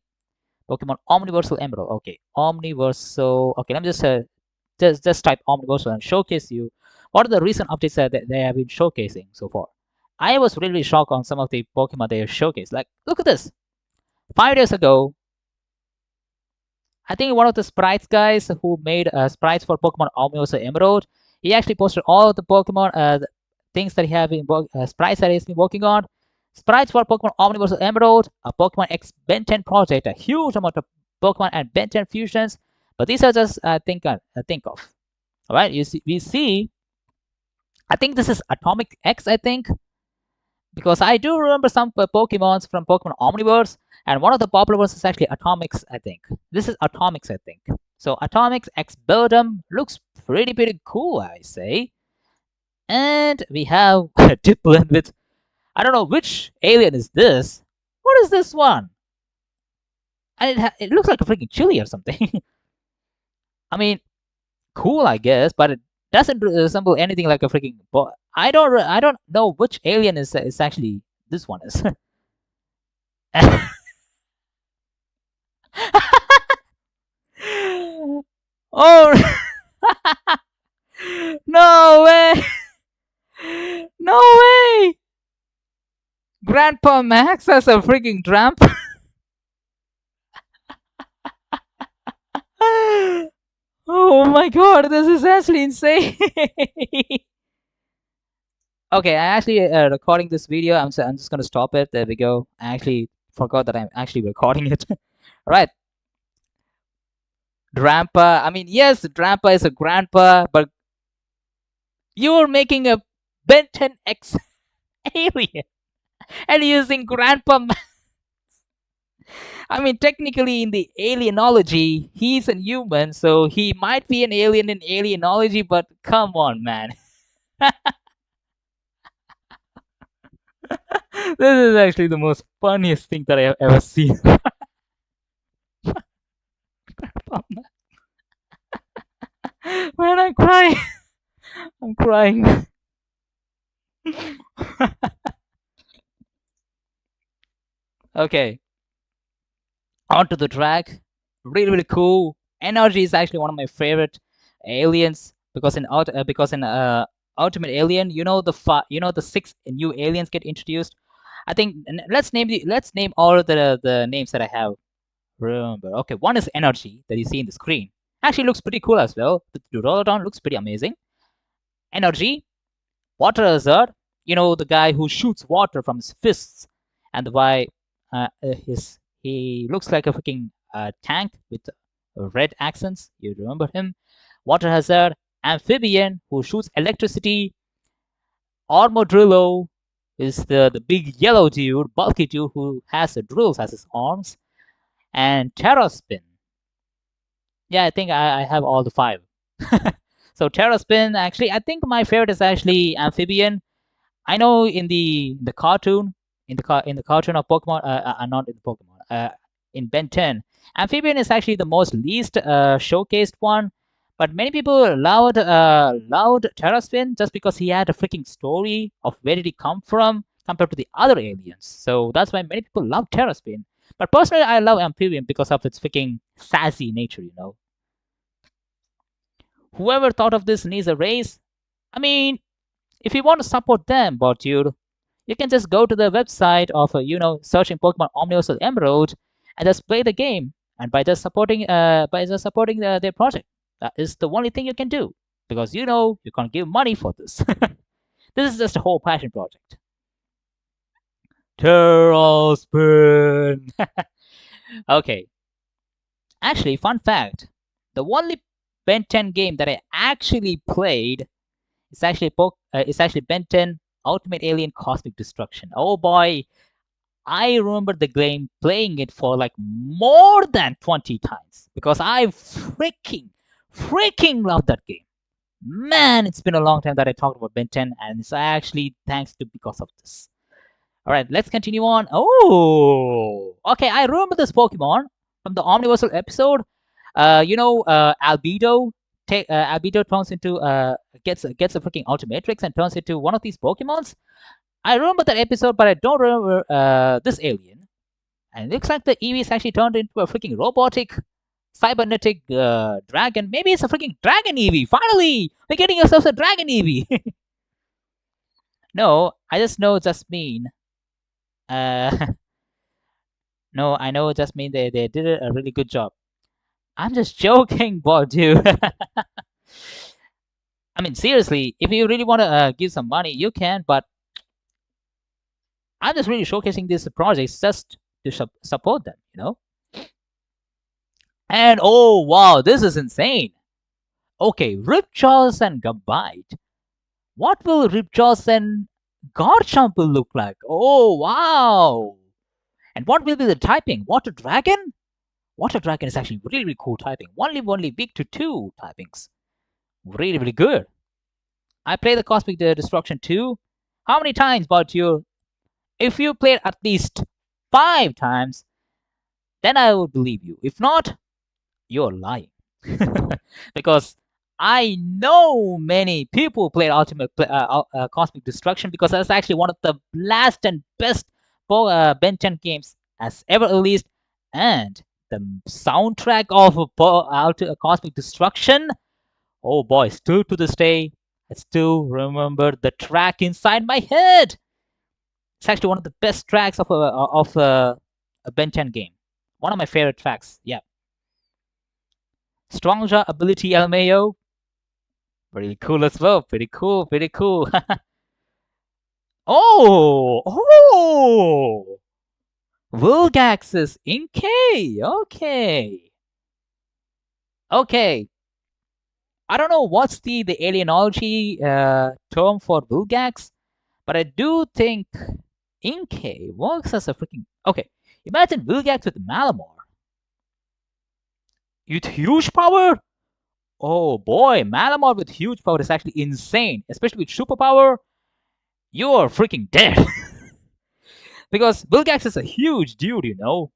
Pokemon Omniversal Emerald. Okay, Omniversal. Okay, let me just type Omniversal and showcase you what are the recent updates that they have been showcasing so far. I was really shocked on some of the Pokemon they have showcased. Like, look at this. 5 days ago, I think one of the sprites guys who made sprites for Pokemon Omniversal Emerald, he actually posted all of the Pokemon things that he have been sprites that he's been working on. Sprites for Pokemon Omniversal Emerald, a Pokemon X Ben 10 project, a huge amount of Pokemon and Ben 10 fusions. But these are just think of. All right, we see. I think this is Atomic X. I think, because I do remember some Pokemons from Pokemon Omniverse, and one of the popular ones is actually Atomics. I think this is Atomics. I think so. Atomics X Beldum looks pretty cool, I say. And we have Diplin with, I don't know which alien is this. What is this one? And it looks like a freaking chili or something. I mean, cool, I guess, but it doesn't resemble anything like a freaking. I don't know which alien is actually this one is. Oh no way! No way! Grandpa Max has a freaking tramp. Oh my god, this is actually insane. Okay, I actually recording this video. I'm just gonna stop it. There we go. I actually forgot that I'm actually recording it. Right. Grandpa. I mean, yes, Grandpa is a grandpa, but you're making a Ben 10X alien and using grandpa. I mean, technically, in the alienology, he's a human, so he might be an alien in alienology. But come on, man, this is actually the most funniest thing that I have ever seen. Man, I'm crying. I'm crying. Okay, onto the track. Really, really cool. Energy is actually one of my favorite aliens because in Ultimate Alien, you know the six new aliens get introduced. I think let's name all the names that I have. Remember, okay, one is Energy that you see in the screen. Actually, looks pretty cool as well. The Duraludon looks pretty amazing. Energy, Water Hazard, the guy who shoots water from his fists, and the guy, his he looks like a freaking tank with red accents. You remember him? Water Hazard, Amphibian who shoots electricity. Armadillo is the big yellow dude, bulky dude who has the drills as his arms, and Terraspin. Yeah, I think I have all the five. So Terraspin, actually, I think my favorite is actually Amphibian. I know in the cartoon, in the cartoon of Pokemon, not in Pokemon, in Ben 10, Amphibian is actually the most least showcased one. But many people loved Terraspin just because he had a freaking story of where did he come from compared to the other aliens. So that's why many people love Terraspin. But personally, I love Amphibian because of its freaking sassy nature. Whoever thought of this needs a raise. I mean, if you want to support them, but dude, you can just go to the website of searching Pokemon Omniversal Emerald and just play the game. And by just supporting their project, that is the only thing you can do because you can't give money for this. This is just a whole passion project. Terraspin. Okay, actually, fun fact: the only Ben 10 game that I actually played is actually Ben 10 Ultimate Alien Cosmic Destruction. Oh boy, I remember the game playing it for like more than 20 times because I freaking love that game. Man, it's been a long time that I talked about Ben 10, and it's actually thanks to because of this. All right, let's continue on. Oh, okay, I remember this Pokemon from the Omniversal episode. Albedo. Albedo turns into gets a freaking Ultimatrix and turns into one of these Pokemons. I remember that episode, but I don't remember this alien. And it looks like the Eevee is actually turned into a freaking robotic, cybernetic dragon. Maybe it's a freaking dragon Eevee. Finally, we're getting ourselves a dragon Eevee. No, I just know it just mean. No, I know it just mean they did a really good job. I'm just joking, boy, dude. I mean, seriously, if you really want to give some money, you can, but I'm just really showcasing these projects just to support them. And oh wow, this is insane. Okay, Ripjaws and Gabite. What will Ripjaws and Garchomp will look like? Oh wow! And what will be the typing? Water Dragon? Water Dragon is actually really, really cool typing. One live, only weak to 2 typings. Really, really good. I play the Cosmic Destruction too. How many times, but if you played at least 5 times, then I would believe you. If not, you're lying. Because I know many people played Cosmic Destruction because that's actually one of the last and best Ben 10 games as ever released. And the soundtrack of Cosmic Destruction, oh boy, still to this day, I still remember the track inside my head. It's actually one of the best tracks of a Ben 10 game. One of my favorite tracks, yeah. Stronger ability LMAO. Pretty cool as well. Pretty cool. Pretty cool. Oh! Vulgax is in K. Okay. Okay. I don't know what's the alienology term for Vulgax, But I do think Inkay works as a freaking. Okay, imagine Vilgax with Malamar. With huge power? Oh boy, Malamar with huge power is actually insane. Especially with superpower, you're freaking dead. Because Vilgax is a huge dude, you know.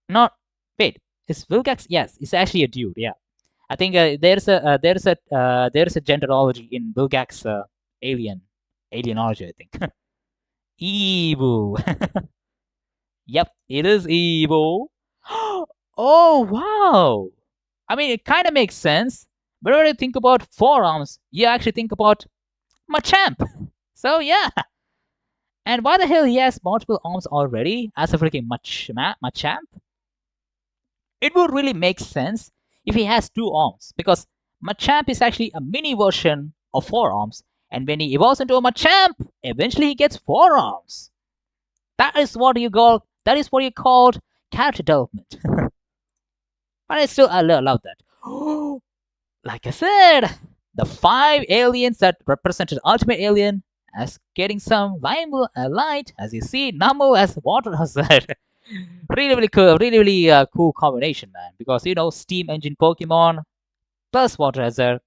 Not. Wait, is Vilgax? Yes, it's actually a dude, yeah. I think there's a genderology in Vilgax alienology, I think. Evil. Yep, it is evil. Oh wow! I mean, it kind of makes sense. But when you think about forearms, you actually think about Machamp. So yeah. And why the hell he has multiple arms already as a freaking Machamp? It would really make sense if he has two arms because Machamp is actually a mini version of four arms. And when he evolves into a Machamp, eventually he gets four arms. That is what you call character development. But I still love that. Like I said, the 5 aliens that represented Ultimate Alien as getting some light, as you see, Namu as Water Hazard. Really cool, really cool combination, man. Because you know, Steam Engine Pokemon plus Water Hazard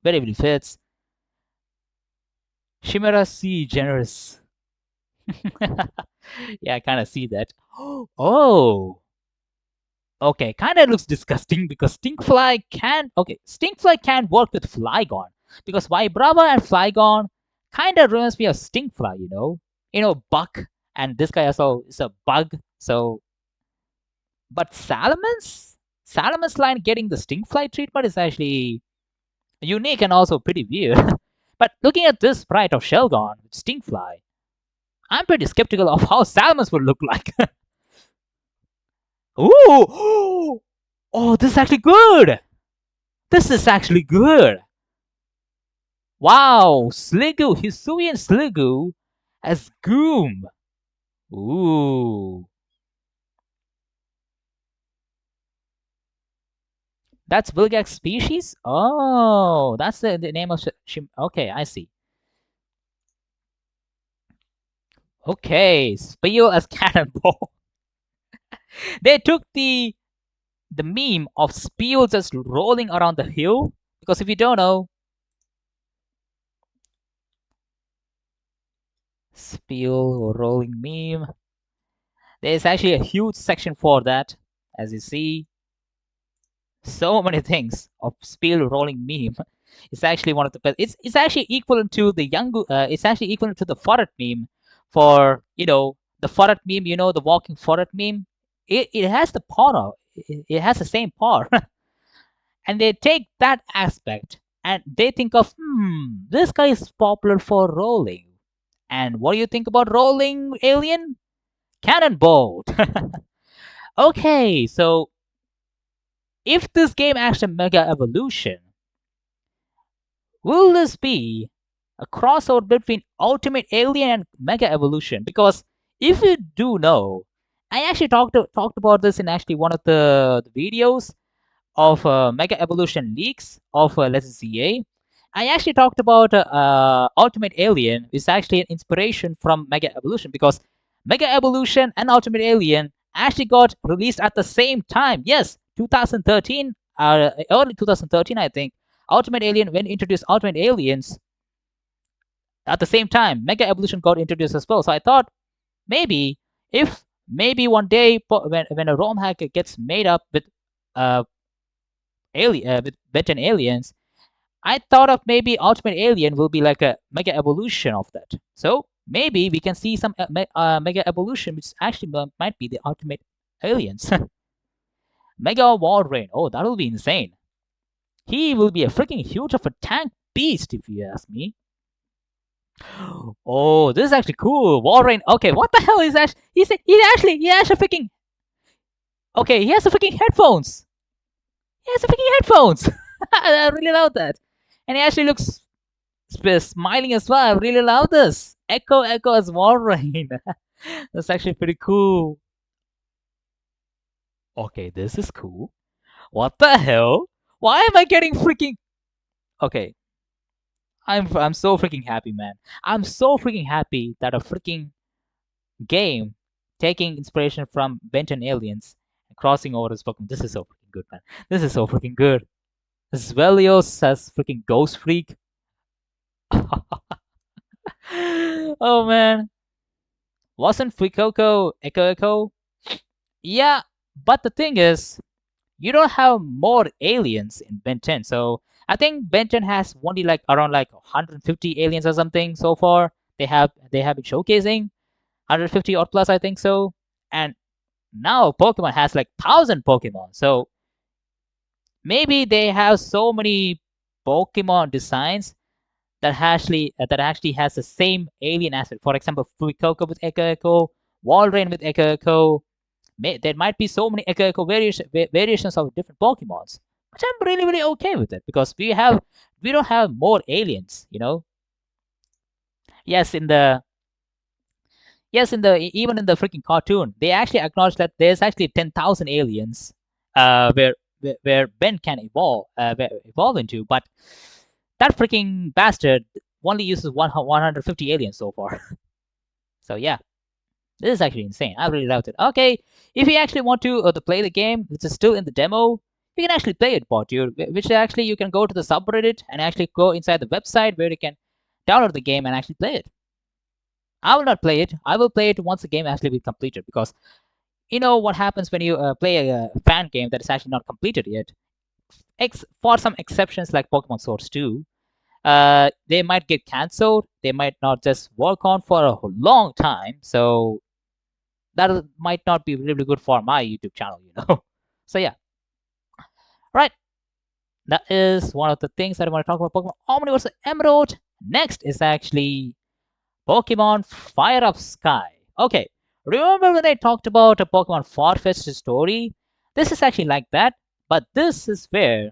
very fits. Chimera Sea Generous. Yeah, I kind of see that. Oh, okay, kind of looks disgusting because Stinkfly can work with Flygon because Vibrava and Flygon kind of reminds me of Stinkfly, you know, Buck, and this guy also is a bug. So, but Salaman's line getting the Stinkfly treatment is actually unique and also pretty weird. But looking at this sprite of Shelgon with Stinkfly, I'm pretty skeptical of how Salaman's would look like. Ooh! Oh, this is actually good! This is actually good! Wow! Sliggoo! Hisuian Sliggoo as Goom! Ooh. That's Vilgax species? Oh, that's the name of okay, I see. Okay, Spio as Cannonball. They took the meme of Spio just rolling around the hill. Because if you don't know, Spio rolling meme. There's actually a huge section for that, as you see. So many things of Spiel rolling meme. It's actually one of the best. It's actually equivalent to the it's actually equivalent to the Forest meme for the Forest meme. You know the walking Forest meme. It has the power. It has the same power, and they take that aspect and they think of this guy is popular for rolling. And what do you think about rolling alien? Cannonball. Okay, so if this game actually Mega Evolution, will this be a crossover between Ultimate Alien and Mega Evolution? Because if you do know, I actually talked about this in actually one of the videos of Mega Evolution leaks of Let's ZA. I actually talked about Ultimate Alien is actually an inspiration from Mega Evolution because Mega Evolution and Ultimate Alien actually got released at the same time. Yes, 2013, early 2013, I think. Ultimate Alien, when introduced Ultimate Aliens, at the same time, Mega Evolution got introduced as well. So I thought maybe if maybe one day when a ROM hack gets made up with uh, with better aliens, I thought of maybe Ultimate Alien will be like a Mega Evolution of that. So maybe we can see some Mega Evolution, which actually might be the Ultimate Aliens. Mega Walrein. Oh, that will be insane. He will be a freaking huge of a tank beast, if you ask me. Oh, this is actually cool. Walrein. Okay, what the hell is that? He has a freaking. Okay, he has a freaking headphones. He has a freaking headphones. I really love that. And he actually looks smiling as well. I really love this. Echo as Walrein. That's actually pretty cool. Okay, this is cool. What the hell? Why am I getting freaking... Okay. I'm so freaking happy, man. I'm so freaking happy that a freaking game taking inspiration from Benton aliens and crossing over his Pokemon. This is so freaking good, man. This is so freaking good. Svelios as freaking Ghost Freak. Oh man. Wasn't Fuecoco Echo Echo? Yeah, but the thing is, you don't have more aliens in Ben 10. So I think Ben 10 has only like around like 150 aliens or something so far. They have been showcasing 150 or plus, I think so. And now Pokemon has like 1,000 Pokemon. So maybe they have so many Pokemon designs that actually has the same alien aspect. For example, Fuecoco with Echo Echo, Walrein with Echo Echo. There might be so many Echo Echo variations of different Pokemons, which I'm really really okay with it because we don't have more aliens, you know. Yes, even in the freaking cartoon, they actually acknowledge that there's actually 10,000 aliens, where Ben can evolve into, but that freaking bastard only uses 150 aliens so far. So yeah, this is actually insane. I really loved it. Okay, if you actually want to play the game, which is still in the demo, you can actually play it, bot, dude. Which actually you can go to the subreddit and actually go inside the website where you can download the game and actually play it. I will not play it. I will play it once the game actually be completed because you know what happens when you play a fan game that is actually not completed yet. For some exceptions like Pokemon Swords 2, they might get cancelled. They might not just work on for a long time. So that might not be really good for my YouTube channel, you know. So yeah, right. That is one of the things that I want to talk about Pokemon Omniverse Emerald. Next is actually Pokemon Fire of Sky. Okay, remember when I talked about a Pokemon Farfetch'd story? This is actually like that, but this is where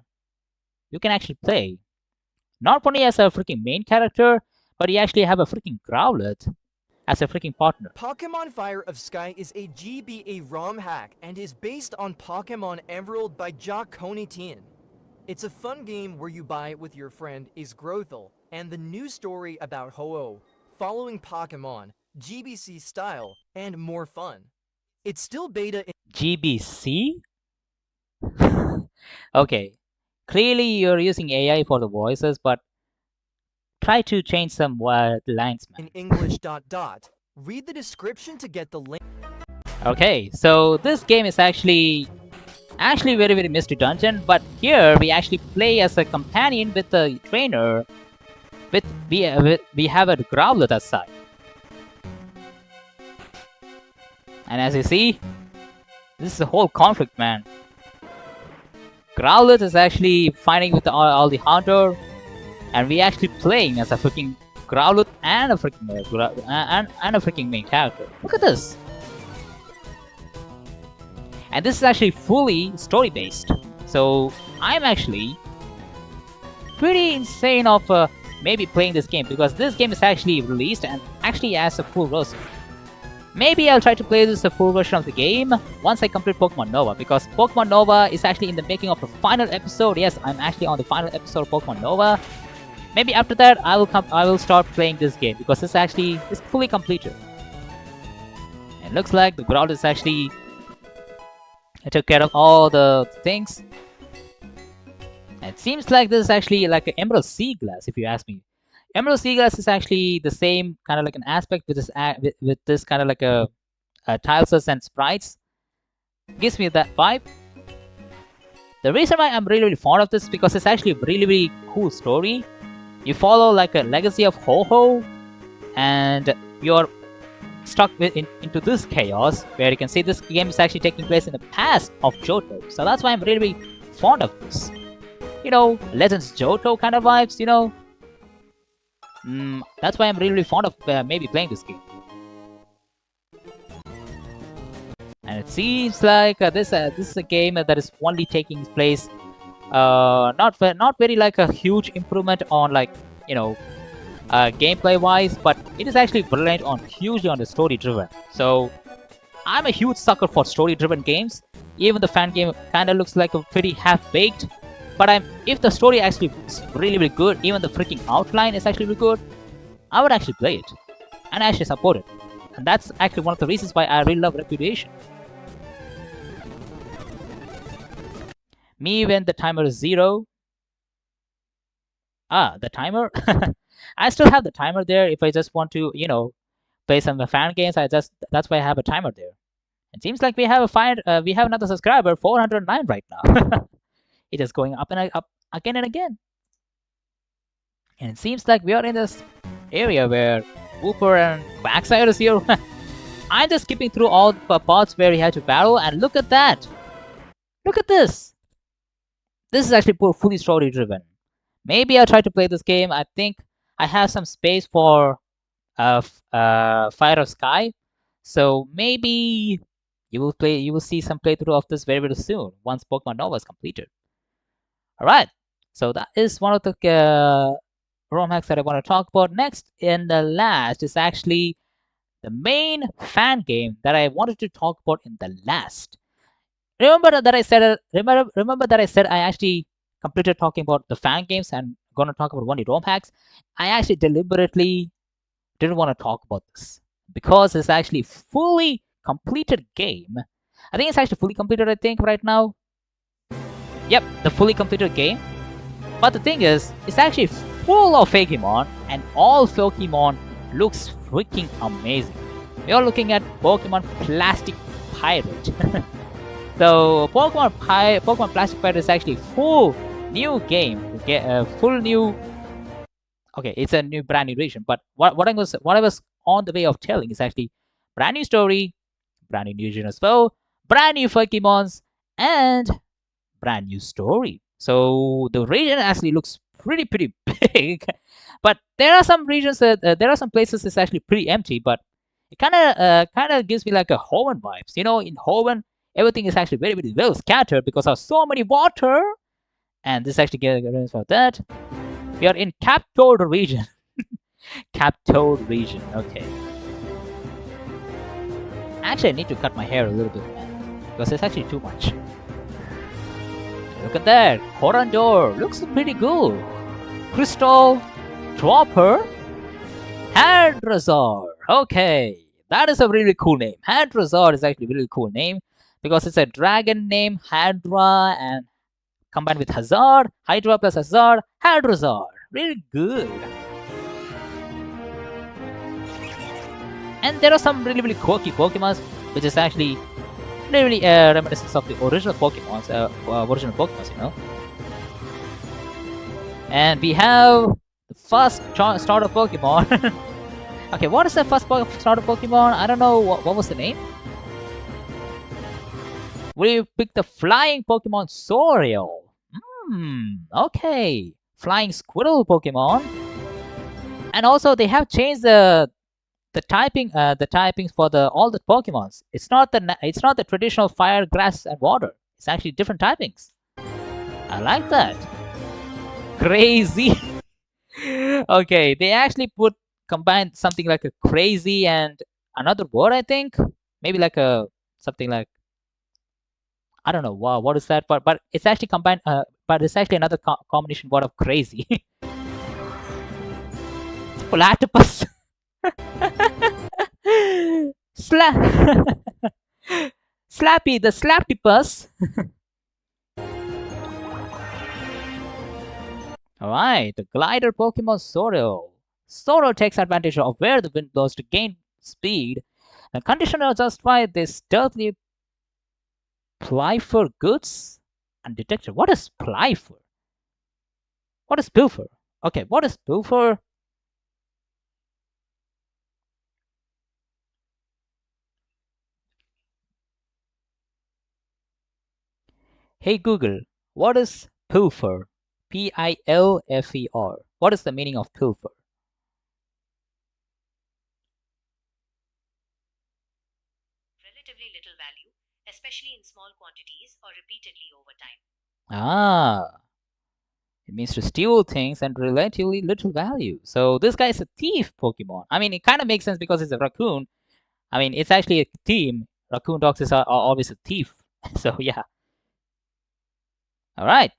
you can actually play not only as a freaking main character, but you actually have a freaking Growlithe as a freaking partner. Pokémon Fire of Sky is a GBA ROM hack and is based on Pokémon Emerald by Jock Konitien. It's a fun game where you buy with your friend is Grothel and the new story about Ho-Oh, following Pokémon, GBC style, and more fun. It's still beta in GBC? Okay, clearly you're using AI for the voices, but try to change some lines, man. English ... Read the description to get the link. Okay, so this game is actually very very mystery dungeon, but here we actually play as a companion with the trainer. We have a Growlithe aside, and as you see, this is a whole conflict, man. Growlithe is actually fighting with all the hunter, and we actually playing as a freaking Growlithe and a freaking and a freaking main character. Look at this. And this is actually fully story based. So I'm actually pretty insane of maybe playing this game because this game is actually released and actually as a full version. Maybe I'll try to play this a full version of the game once I complete Pokemon Nova because Pokemon Nova is actually in the making of the final episode. Yes, I'm actually on the final episode of Pokemon Nova. Maybe after that I will start playing this game because this actually is fully completed. And it looks like the Growl is actually took care of all the things. And it seems like this is actually like an Emerald Sea Glass, if you ask me. Emerald Sea Glass is actually the same kind of like an aspect with this kind of like a tiles and sprites. Gives me that vibe. The reason why I'm really really fond of this is because it's actually a really really cool story. You follow like a legacy of Ho-Oh, and you're stuck into this chaos where you can see this game is actually taking place in the past of Johto. So that's why I'm really, really fond of this. You know, Legends Johto kind of vibes, you know. That's why I'm really, really fond of maybe playing this game. And it seems like this is a game that is only taking place not very like a huge improvement on like, you know, gameplay wise, but it is actually brilliant on hugely on the story driven. So I'm a huge sucker for story driven games. Even the fan game kind of looks like a pretty half baked, But if the story actually is really, really good, even the freaking outline is actually really good, I would actually play it and actually support it. And that's actually one of the reasons why I really love Repudiation. Me when the timer is 0. The timer? I still have the timer there if I just want to, play some fan games. That's why I have a timer there. It seems like we have another subscriber, 409 right now. It is going up and up again and again. And it seems like we are in this area where Wooper and Quagsire is here. I'm just skipping through all the parts where we had to battle, and look at that! Look at this! This is actually fully story driven. Maybe I'll try to play this game. I think I have some space for Fire of Sky. So maybe you will see some playthrough of this very, very soon once Pokemon Nova is completed. Alright, so that is one of the ROM hacks that I want to talk about. Next and the last is actually the main fan game that I wanted to talk about in the last. Remember that I said I actually completed talking about the fan games and gonna talk about only ROM hacks. I actually deliberately didn't want to talk about this because it's actually fully completed game. I think it's actually fully completed, I think, right now. Yep, the fully completed game. But the thing is, it's actually full of Pokemon, and all Pokemon looks freaking amazing. We are looking at Pokemon Plastic Pirate. So Pokemon Plastic Pirate is actually full new game. Full new. Okay, it's a brand new region. But what I was on the way of telling is actually brand new story, brand new region as well, brand new Pokemons, and brand new story. So the region actually looks pretty big, but there are some regions there are some places it's actually pretty empty, but it kind of gives me like a Hoenn vibes. In Hoenn, everything is actually very, very well scattered because of so many water, and this actually gets for that. We are in Captoad region. Captoad region. Okay. Actually, I need to cut my hair a little bit, man, because it's actually too much. Look at that! Corandor looks pretty good. Crystal, Dropper, Hadrazor. Okay, that is a really cool name. Hadrazor is actually a really cool name because it's a dragon name, Hadra, and combined with Hazard, Hydra plus Hazard, Hadrazor. Really good. And there are some really, really quirky Pokemon, which is actually really reminiscent of the original Pokemon, And we have the first starter Pokemon. Okay, what is the first starter Pokemon? I don't know. What was the name? We picked the flying Pokemon Soriel. Okay. Flying Squirrel Pokemon. And also they have changed the typings for all the Pokemons. It's not the traditional fire, grass, and water. It's actually different typings. I like that. Crazy. Okay, they actually combined something like a crazy and another word, I think. Maybe like something like, I don't know. Wow, what is that? But it's actually combined. But it's actually another combination word of crazy. Platypus. Slappy, the Slaptipus. Alright, the glider Pokemon Sorrel. Sorrel takes advantage of where the wind blows to gain speed. The condition are just right, they stealthily ply for goods undetected. What is ply for? What is pilfer? Okay, what is pilfer? Hey Google, what is pilfer? Pilfer. What is the meaning of pilfer? Relatively little value, especially in small quantities or repeatedly over time. Ah, it means to steal things and relatively little value. So this guy is a thief Pokemon. I mean, it kind of makes sense because it's a raccoon. I mean, it's actually a theme. Raccoon dogs are always a thief. So yeah. All right.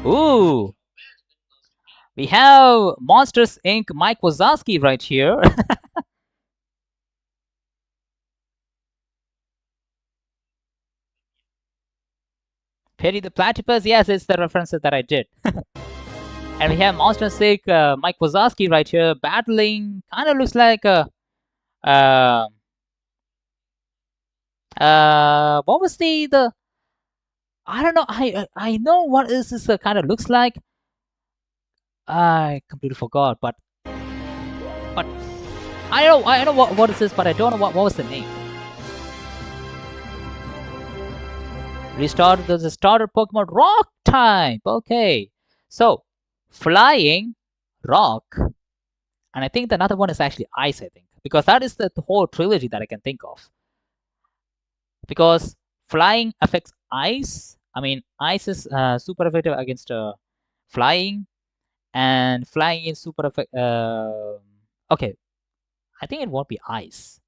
Ooh, we have Monsters Inc. Mike Wazowski right here. Perry the Platypus, yes, it's the references that I did. And we have Monsters Inc. Mike Wazowski right here battling. Kind of looks like uh, what was the I don't know. I know what is this kind of looks like. I completely forgot, but I know what is this, but I don't know what was the name. Restart the starter Pokemon Rock type. Okay, so flying, rock, and I think the another one is actually ice. I think because that is the whole trilogy that I can think of. Because flying affects ice. I mean, ice is super effective against flying, and flying is super effective. Okay, I think it won't be ice.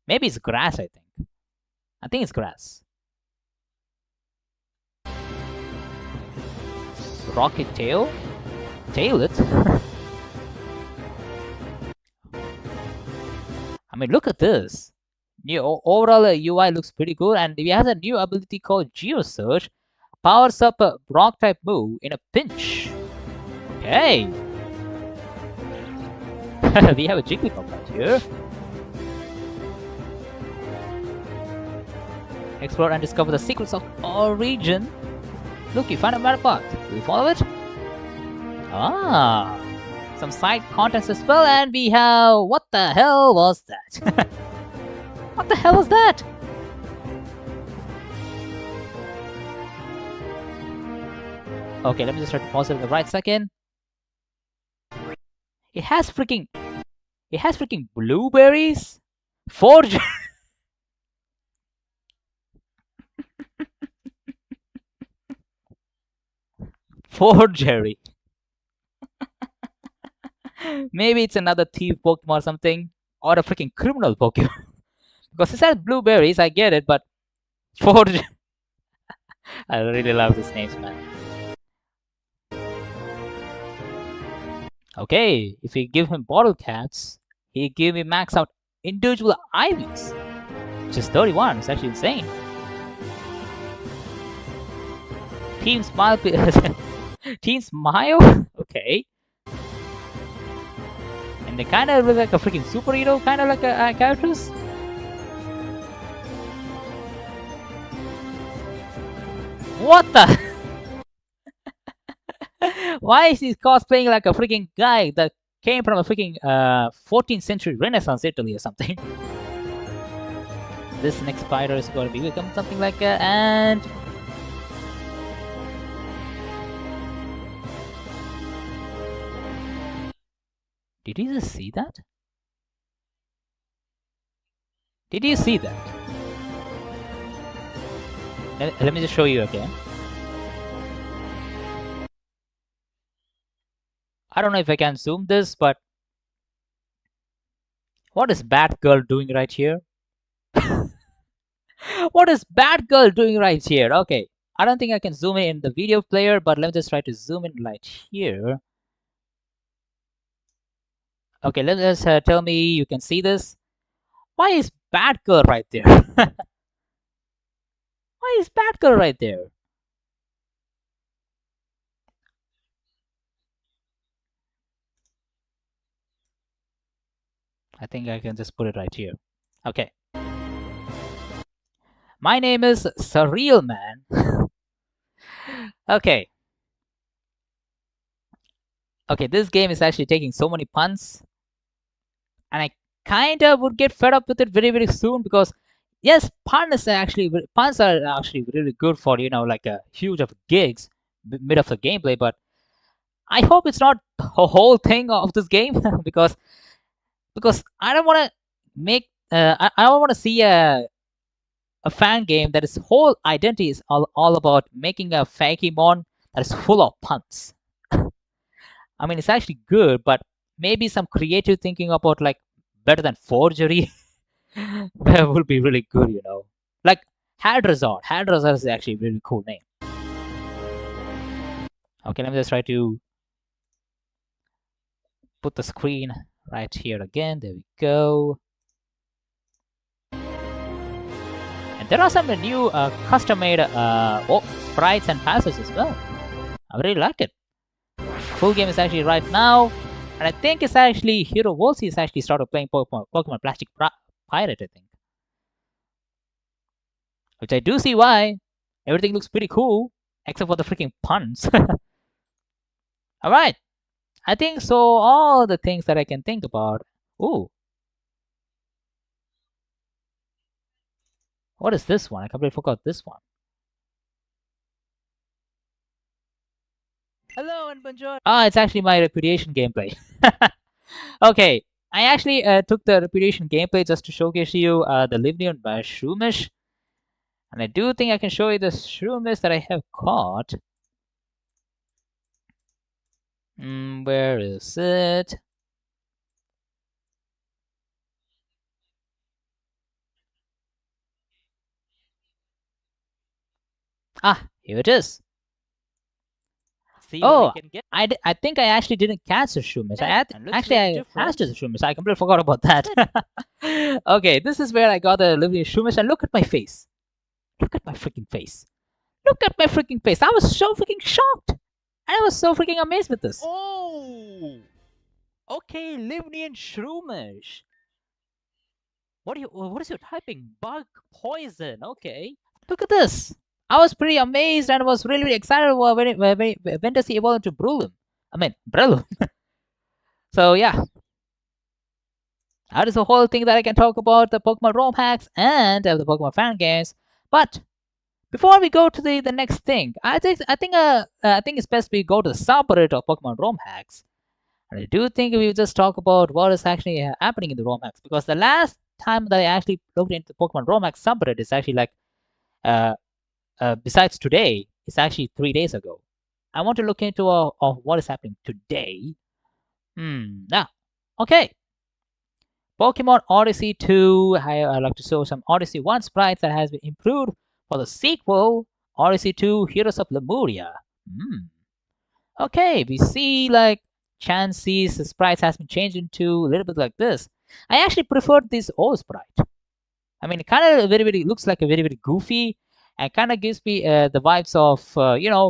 Maybe it's grass. I think it's grass. Rocket tail, tail it. I mean, look at this. New overall UI looks pretty good, and we have a new ability called Geo Search. Powers up a rock type move in a pinch. Okay. We have a Jigglypuff right here. Explore and discover the secrets of our region. Look, you find a map path. Will you follow it? Ah, some side contents as well, and we have... What the hell was that? What the hell was that? Okay, let me just try to pause it at the right second. It has freaking blueberries? Forge... Forgery. Maybe it's another thief Pokemon or something. Or a freaking criminal Pokemon. Because it says blueberries, I get it, but Forge... I really love these names, man. Okay, if we give him bottle caps, he give me max out individual IVs. Which is 31, it's actually insane. Team Smile... Team Smile? Okay. And they kind of look like a freaking superhero, kind of like characters. What the? Why is he cosplaying like a freaking guy that came from a freaking 14th century Renaissance Italy or something? This next spider is going to become something like and... Did you just see that? Did you see that? Let me just show you again. I don't know if I can zoom this, but what is Batgirl doing right here? What is Batgirl doing right here? Okay, I don't think I can zoom in the video player, but let me just try to zoom in right here. Okay, let's tell me you can see this. Why is Batgirl right there? Why is Batgirl right there? I think I can just put it right here. Okay. My name is Surreal Man. Okay. Okay, this game is actually taking so many puns. And I kind of would get fed up with it very, very soon because, yes, puns are actually really good for, you know, like a huge of gigs mid of the gameplay, but I hope it's not the whole thing of this game because I don't want to make I don't want to see a fan game that its whole identity is all about making a Fakemon that is full of puns. I mean, it's actually good, but maybe some creative thinking about like better than forgery would be really good, you know. Like Hadrazar. Hadrazar is actually a really cool name. Okay, let me just try to put the screen right here again. There we go. And there are some new custom-made sprites and passes as well. I really like it. Full game is actually right now, and I think it's actually Hero Wolsey is actually started playing Pokemon Plastic Pirate, I think. Which I do see why. Everything looks pretty cool, except for the freaking puns. Alright, I think so. All the things that I can think about. Ooh, what is this one? I completely forgot this one. Hello and bonjour. Ah, it's actually my Reputation gameplay. Okay, I actually took the Reputation gameplay just to showcase you the Livnian by Shroomish. And I do think I can show you the Shroomish that I have caught. Where is it? Ah, here it is. Oh, I think I actually didn't catch the Shroomish. I hatched the Shroomish. I completely forgot about that. Okay, this is where I got the Livnian Shroomish. And look at my face. Look at my freaking face. Look at my freaking face. I was so freaking shocked. I was so freaking amazed with this. Oh! Okay, Livnian Shroomish. What is your typing? Bug poison. Okay. Look at this. I was pretty amazed and was really, really excited when does he evolve into Breloom? I mean, Breloom. So yeah. That is the whole thing that I can talk about the Pokemon ROM hacks and the Pokemon fan games. But before we go to the next thing, I think it's best we go to the subreddit of Pokemon ROM hacks. And I do think we just talk about what is actually happening in the ROM hacks, because the last time that I actually looked into the Pokemon ROM hacks subreddit is actually like besides today, it's actually 3 days ago. I want to look into what is happening today. Now, okay. Pokemon Odyssey 2. I'd like to show some Odyssey 1 sprites that has been improved for the sequel, Odyssey 2 Heroes of Lemuria. Okay, we see like Chansey's sprites has been changed into a little bit like this. I actually preferred this old sprite. I mean, it kind of looks like a very, very goofy, and kind of gives me the vibes of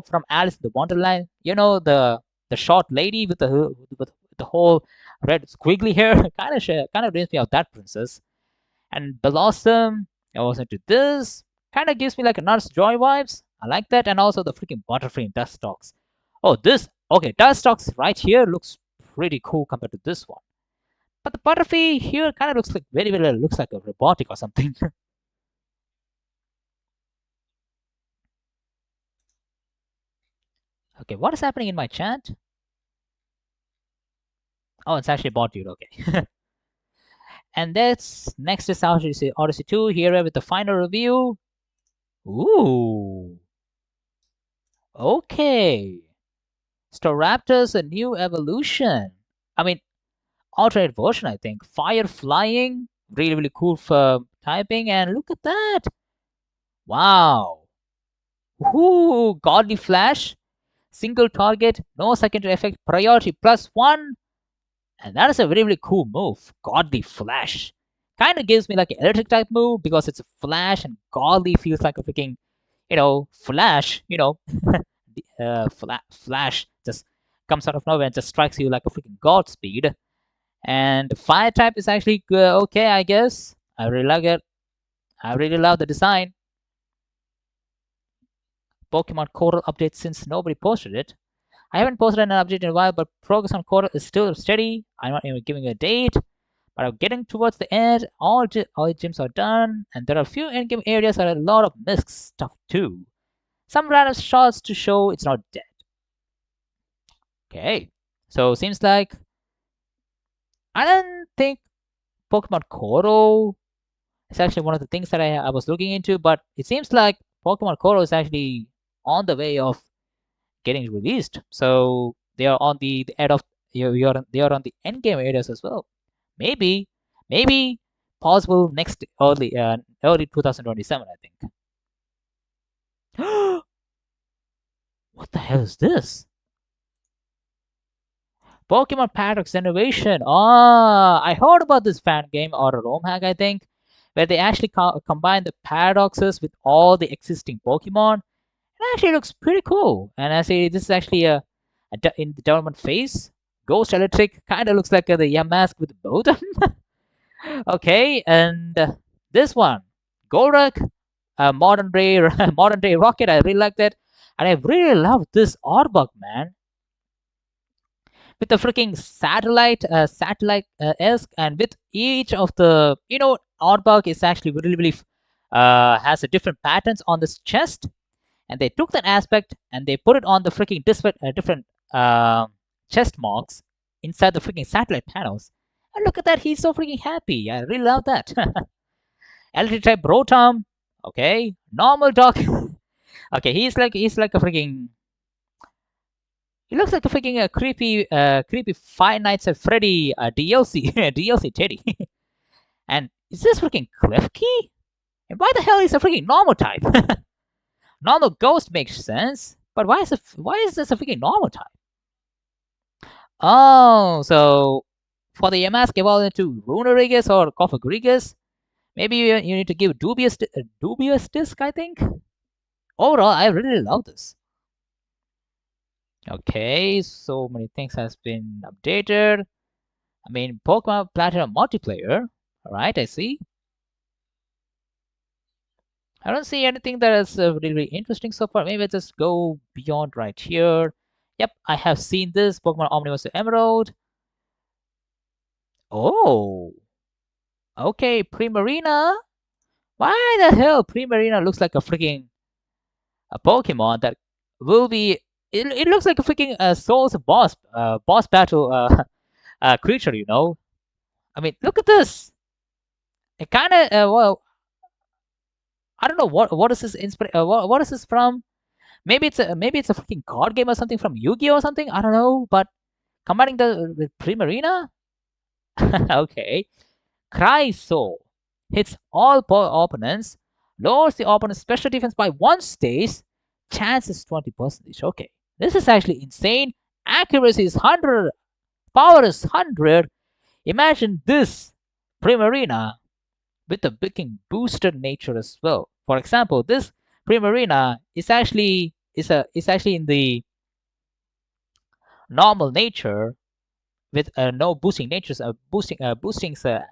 from Alice in the Wonderland. The short lady with the whole red squiggly hair. kind of reminds me of that princess. And Blossom, I was into this. Kind of gives me like a Nurse Joy vibes. I like that, and also the freaking Butterfree and Dustox. Oh, this okay. Dustox right here looks pretty cool compared to this one. But the Butterfree here kind of looks like very, very looks like a robotic or something. Okay, what is happening in my chat? Oh, it's actually bot dude. Okay. And that's next is Odyssey 2 here with the final review. Ooh. Okay. Staraptor's a new evolution. I mean, alternate version, I think. Fire flying. Really, really cool for typing. And look at that. Wow. Ooh, godly flash. Single target, no secondary effect, priority +1. And that is a very, very cool move. Godly Flash. Kind of gives me like an electric type move because it's a flash, and Godly feels like a freaking, flash, flash just comes out of nowhere and just strikes you like a freaking god speed. And fire type is actually okay, I guess. I really like it. I really love the design. Pokemon Coral update since nobody posted it. I haven't posted an update in a while, but progress on Coral is still steady. I'm not even giving a date, but I'm getting towards the end. All gyms are done, and there are a few in-game areas that are a lot of missed stuff too. Some random shots to show it's not dead. Okay, so seems like I don't think Pokemon Coral is actually one of the things that I was looking into, but it seems like Pokemon Coral is actually on the way of getting released. So they are on the end of they are on the end game areas as well. Maybe possible next early 2027, I think. What the hell is this? Pokemon Paradox Innovation. Ah, I heard about this fan game or a ROM hack, I think, where they actually combine the paradoxes with all the existing Pokemon. It actually looks pretty cool. And I say this is actually in the development phase. Ghost Electric kind of looks like the Yamask with both. Okay, and this one, Gorak, modern day modern day rocket. I really like that, and I really love this Arbok, man, with the freaking satellite esque, and with each of the Arbok is actually really has a different patterns on this chest, and they took that aspect and they put it on the freaking different chest marks inside the freaking satellite panels. And look at that, he's so freaking happy. I really love that. Electric type Rotom. Okay. Normal dog. Okay, he's like a freaking. He looks like a freaking creepy Five Nights at Freddy DLC DLC Teddy. And is this freaking Klefki? And why the hell is a freaking normal type? Normal ghost makes sense, but why is this a freaking normal type? Oh, so for the Yamask evolve into Runerigus or Cofagrigus, maybe you need to give dubious disc, I think. Overall, I really love this. Okay, so many things has been updated. I mean, Pokemon Platinum multiplayer. All right, I see. I don't see anything that is really interesting so far. Maybe let's just go beyond right here. Yep, I have seen this Pokemon Omnivore Emerald. Oh, okay, Primarina. Why the hell Primarina looks like a Pokemon that will be? It looks like a freaking Souls boss battle creature. I mean, look at this. It kind of well, I don't know what is this what is this from? Maybe it's a freaking card game or something from Yu-Gi-Oh or something. I don't know, but combining the with Primarina. Okay, Cry Soul hits all opponents, lowers the opponent's special defense by 1 stage, chance is 20%. Okay, this is actually insane. Accuracy is 100, power is 100. Imagine this Primarina with a freaking boosted nature as well. For example, this Primarina is actually in the normal nature with no boosting natures, boosting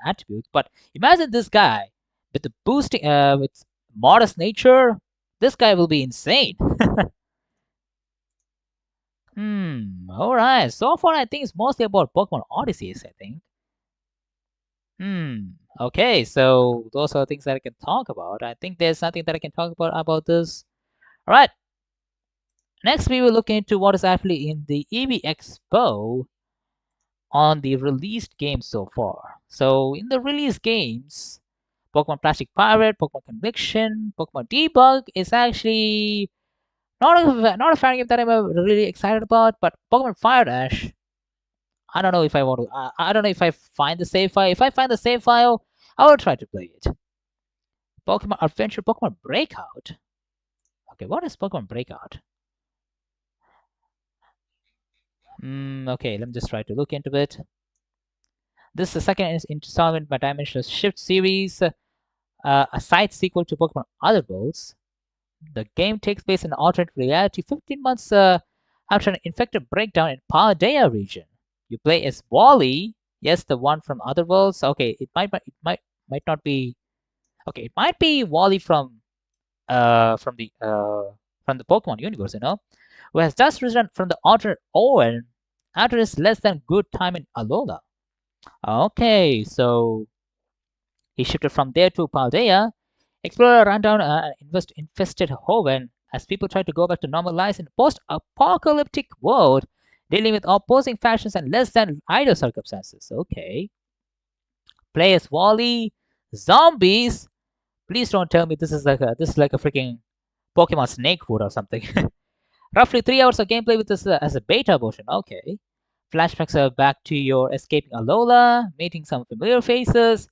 attributes. But imagine this guy with the boosting with modest nature. This guy will be insane. All right. So far, I think it's mostly about Pokemon Odysseys. I think. Okay. So those are things that I can talk about. I think there's nothing that I can talk about this. All right. Next, we will look into what is actually in the EV Expo on the released games so far. So in the released games, Pokemon Plastic Pirate, Pokemon Conviction, Pokemon Debug is actually not a fan game that I'm really excited about. But Pokemon Fire Dash, I don't know if I want to. I don't know if I find the save file. If I find the save file, I will try to play it. Pokemon Adventure, Pokemon Breakout. Okay, what is Pokemon Breakout? Okay, let me just try to look into it. This is the second installment by Dimensional Shift series, a side sequel to Pokemon Other Worlds. The game takes place in an alternate reality 15 months after an infected breakdown in Paldea region. You play as Wally, yes, the one from Other Worlds. Okay, it might not be. Okay, it might be Wally from the Pokemon universe, who has just risen from the alternate Owen after his less than good time in Alola. Okay, so he shifted from there to Paldea, explore a rundown infested Hoenn as people try to go back to normal lives in a post-apocalyptic world, dealing with opposing factions and less than ideal circumstances. Okay. Play as Wally, zombies. Please don't tell me this is like a freaking Pokemon Snakewood or something. Roughly 3 hours of gameplay with this as a beta version. Okay. Flashbacks are back to your escaping Alola, meeting some familiar faces.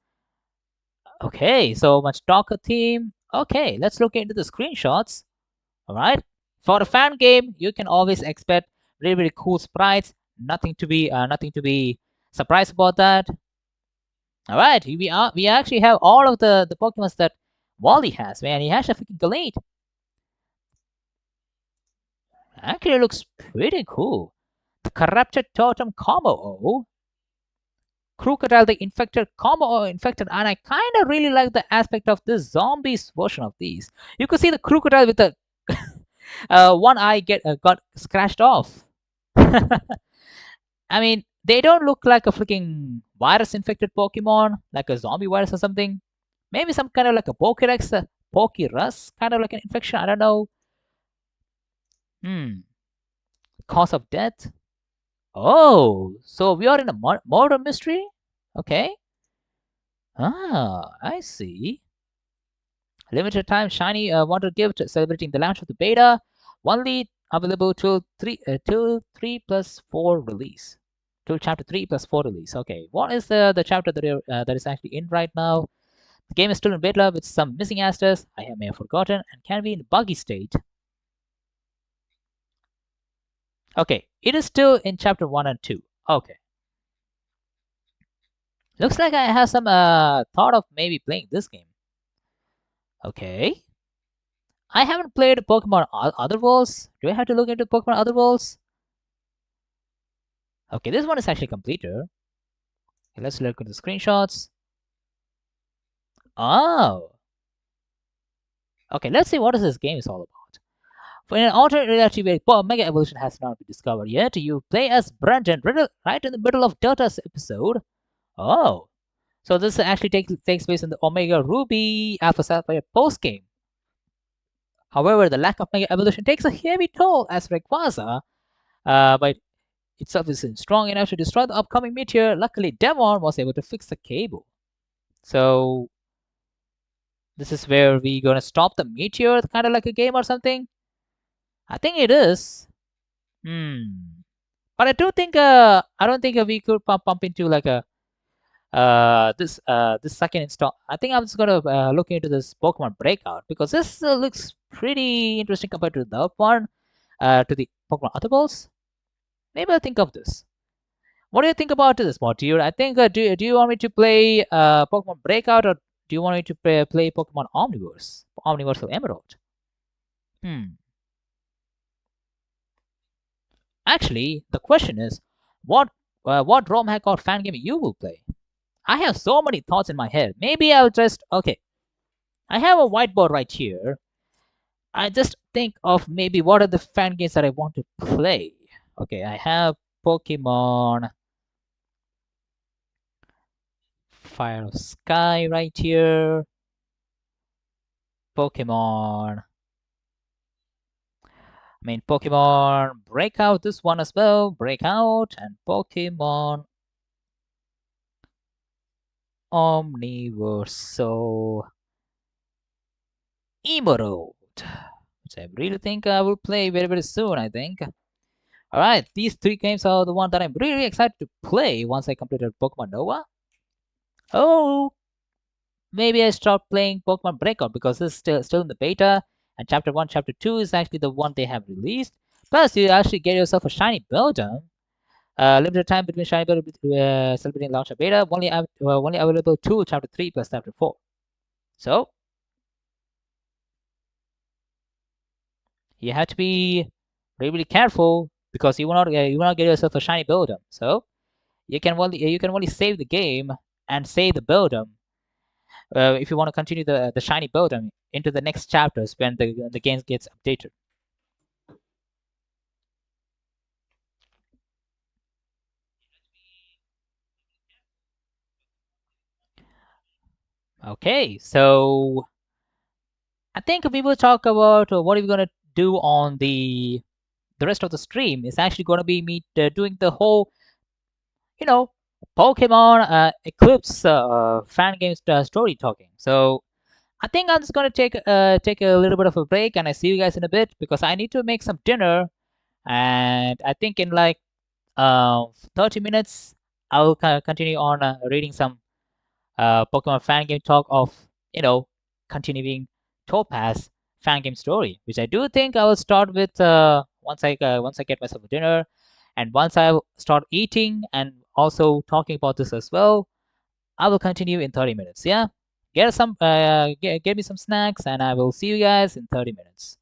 Okay, so much Talker theme. Okay, let's look into the screenshots. Alright. For a fan game, you can always expect really cool sprites, nothing to be surprised about that. All right, we actually have all of the Pokemons that Wally has, man. He has a freaking Galate. Actually, looks pretty cool. The Corrupted Totem combo. Crocodile the Infected combo infected, and I kind of really like the aspect of this zombies version of these. You could see the crocodile with the one eye got scratched off. I mean, they don't look like a freaking virus infected Pokemon, like a zombie virus or something. Maybe some kind of like a Pokédex, Pokérus, kind of like an infection. I don't know. Hmm. Cause of death. Oh, so we are in a murder mystery. Okay. Ah, I see. Limited time shiny wonder gift celebrating the launch of the beta. Only available till 3 plus 4 release. Till chapter 3 plus 4 release. Okay, what is the chapter that is actually in right now? The game is still in beta with some missing aspects may have forgotten and can be in buggy state. Okay, it is still in chapter 1 and 2. Okay. Looks like I have some thought of maybe playing this game. Okay. I haven't played Pokemon Other Worlds. Do I have to look into Pokemon Other Worlds? Okay, this one is actually completed. Okay, let's look at the screenshots. Oh. Okay, let's see what this game is all about. For an alternate reality where Mega Evolution has not been discovered yet, you play as Brenton right in the middle of Delta's episode. Oh. So this actually takes place in the Omega Ruby Alpha Sapphire post game. However, the lack of Mega Evolution takes a heavy toll as Rayquaza, but itself is strong enough to destroy the upcoming meteor. Luckily, Devon was able to fix the cable. So this is where we're gonna stop the meteor, kind of like a game or something. I think it is. But I do think I don't think we could pump into like a this second install. I think I'm just gonna look into this Pokemon Breakout because this looks pretty interesting compared to the one to the Pokemon Other Balls. Maybe I'll think of this. What do you think about this, Mortier? I think do you want me to play Pokemon Breakout or do you want me to play Pokemon Omniverse, Omniversal Emerald? Actually, the question is, what ROM hack or fan game you will play? I have so many thoughts in my head. Maybe I'll just okay. I have a whiteboard right here. I just think of maybe what are the fan games that I want to play. Okay, I have Pokemon Fire of Sky right here. Pokemon Breakout, this one as well, Breakout, and Pokemon Omniversal Emerald, which I really think I will play very, very soon, I think. Alright, these three games are the one that I'm really excited to play once I completed Pokemon Nova. Oh, maybe I start playing Pokemon Breakout because this is still in the beta, and Chapter 1, Chapter 2 is actually the one they have released. Plus, you actually get yourself a shiny Beldum. Limited time between shiny Beldum celebrating launch of beta. Only available to Chapter 3 plus Chapter 4. So, you have to be really careful because you will not get yourself a shiny Beldum. So, you can only save the game and save the Beldum if you want to continue the shiny Beldum into the next chapters when the game gets updated. Okay, so I think we will talk about what are we gonna do on the rest of the stream. Is actually gonna be me doing the whole, Pokemon Eclipse fan game story talking. So I think I'm just gonna take a little bit of a break, and I see you guys in a bit because I need to make some dinner, and I think in like 30 minutes I will continue on reading some Pokemon fan game talk of continuing Topaz fan game story, which I do think I will start with once I get myself a dinner, And once I start eating and also talking about this as well, I will continue in 30 minutes. Yeah, get me some snacks, and I will see you guys in 30 minutes.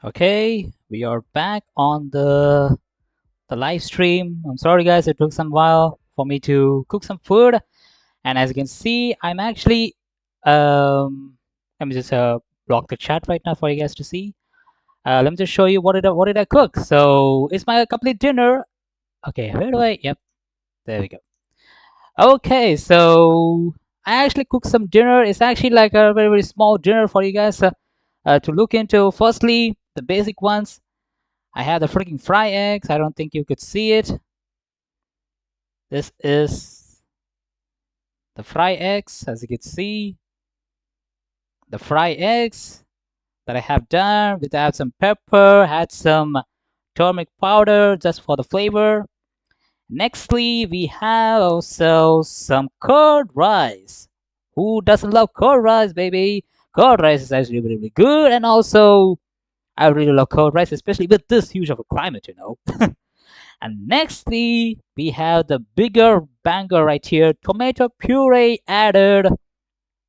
Okay, we are back on the live stream. I'm sorry guys, it took some while for me to cook some food, and as you can see, I'm actually let me just block the chat right now for you guys to see. Let me just show you what did I cook. So it's my complete dinner. Okay, where do I? Yep, there we go. Okay, so I actually cooked some dinner. It's actually like a very very small dinner for you guys to look into. Firstly, the basic ones. I have the freaking fry eggs. I don't think you could see it. This is the fry eggs, as you can see. The fry eggs that I have done with add some pepper, had some turmeric powder just for the flavor. Nextly, we have also some curd rice. Who doesn't love curd rice, baby? Curd rice is actually really, really good, and also I really love curd rice, especially with this huge of a climate, you know. And nextly, we have the bigger banger right here, tomato puree added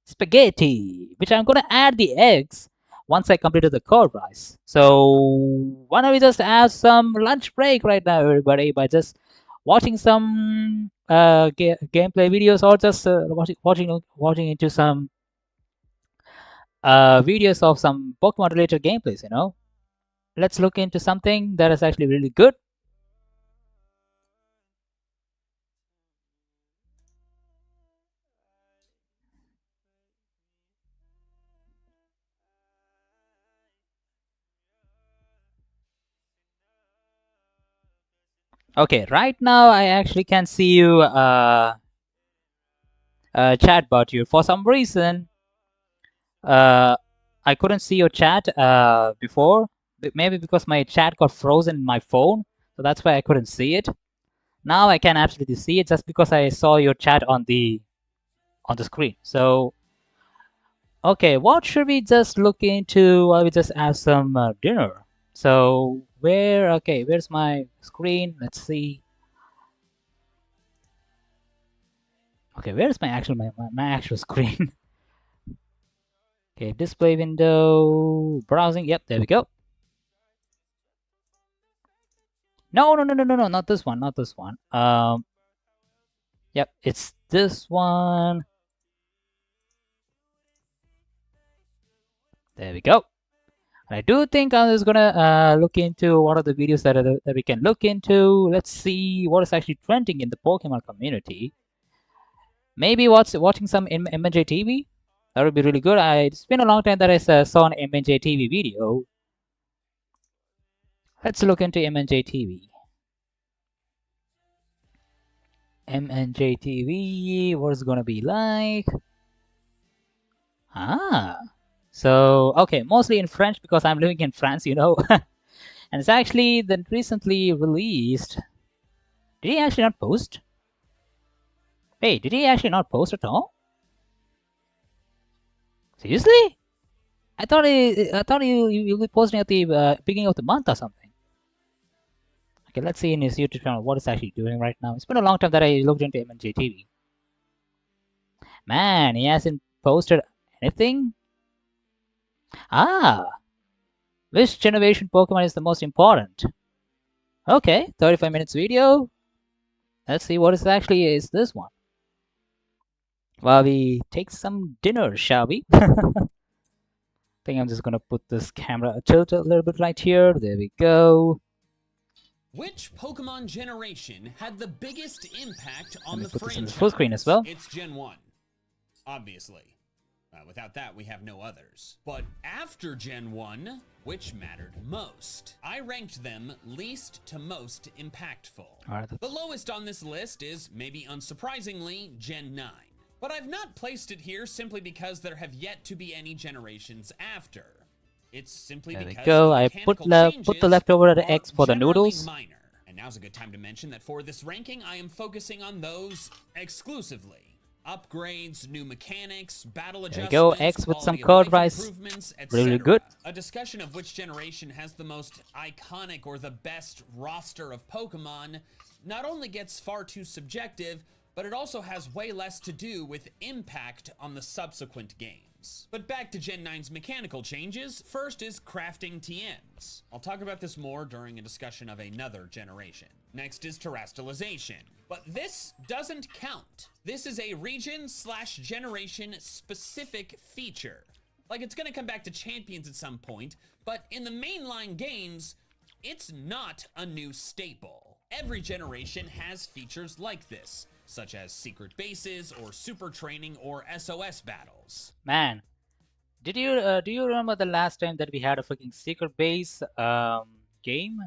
spaghetti, which I'm gonna add the eggs once I completed the curd rice. So why don't we just have some lunch break right now, everybody, by just watching some gameplay videos or just watching into some videos of some Pokemon related gameplays. You know, let's look into something that is actually really good. Okay, right now I actually can see you chatbot you. For some reason, uh, I couldn't see your chat before. Maybe because my chat got frozen in my phone, so that's why I couldn't see it. Now I can absolutely see it just because I saw your chat on the screen. So okay, what should we just look into while we just have some dinner? So where's my screen? Let's see. Okay, where's my actual screen? Okay, display window, browsing. Yep, there we go. No, not this one, not this one. Yep, it's this one. There we go. And I do think I'm just gonna look into what are the videos that we can look into. Let's see what is actually trending in the Pokemon community. Maybe watching some MNJ TV. That would be really good. It's been a long time that I saw an MNJ TV video. Let's look into MNJ TV. MNJ TV, what is it gonna be like? Ah, so okay, mostly in French because I'm living in France, you know. And it's actually then recently released. Did he actually not post? Hey, did he actually not post at all? Seriously? I thought you'll be posting at the beginning of the month or something. Okay, let's see in his YouTube channel what it's actually doing right now. It's been a long time that I looked into MNJ TV. Man, he hasn't posted anything. Ah, which generation Pokemon is the most important? Okay, 35 minutes video. Let's see what is actually is this one. While we take some dinner, shall we? I think I'm just gonna put this camera tilt a little bit right here. There we go. Which Pokemon generation had the biggest impact on the Let me put franchise? this in the full screen as well. It's Gen 1, obviously. Without that, we have no others. But after Gen 1, which mattered most? I ranked them least to most impactful. Alright. The lowest on this list is, maybe unsurprisingly, Gen 9. But I've not placed it here simply because there have yet to be any generations after. It's simply There we because go. the I put the mechanical leftover changes X for the are generally noodles. minor. And now's a good time to mention that for this ranking, I am focusing on those exclusively. Upgrades, new mechanics, battle There we adjustments, go. X with some quality of curd life rice. improvements, Really etc. good. A discussion of which generation has the most iconic or the best roster of Pokemon not only gets far too subjective, but it also has way less to do with impact on the subsequent games. But back to Gen 9's mechanical changes, first is crafting TMs. I'll talk about this more during a discussion of another generation. Next is terrestrialization, but this doesn't count. This is a region/generation specific feature. Like, it's gonna come back to champions at some point, but in the mainline games, it's not a new staple. Every generation has features like this, such as secret bases or super training or SOS battles. Man, do you remember the last time that we had a fucking secret base game?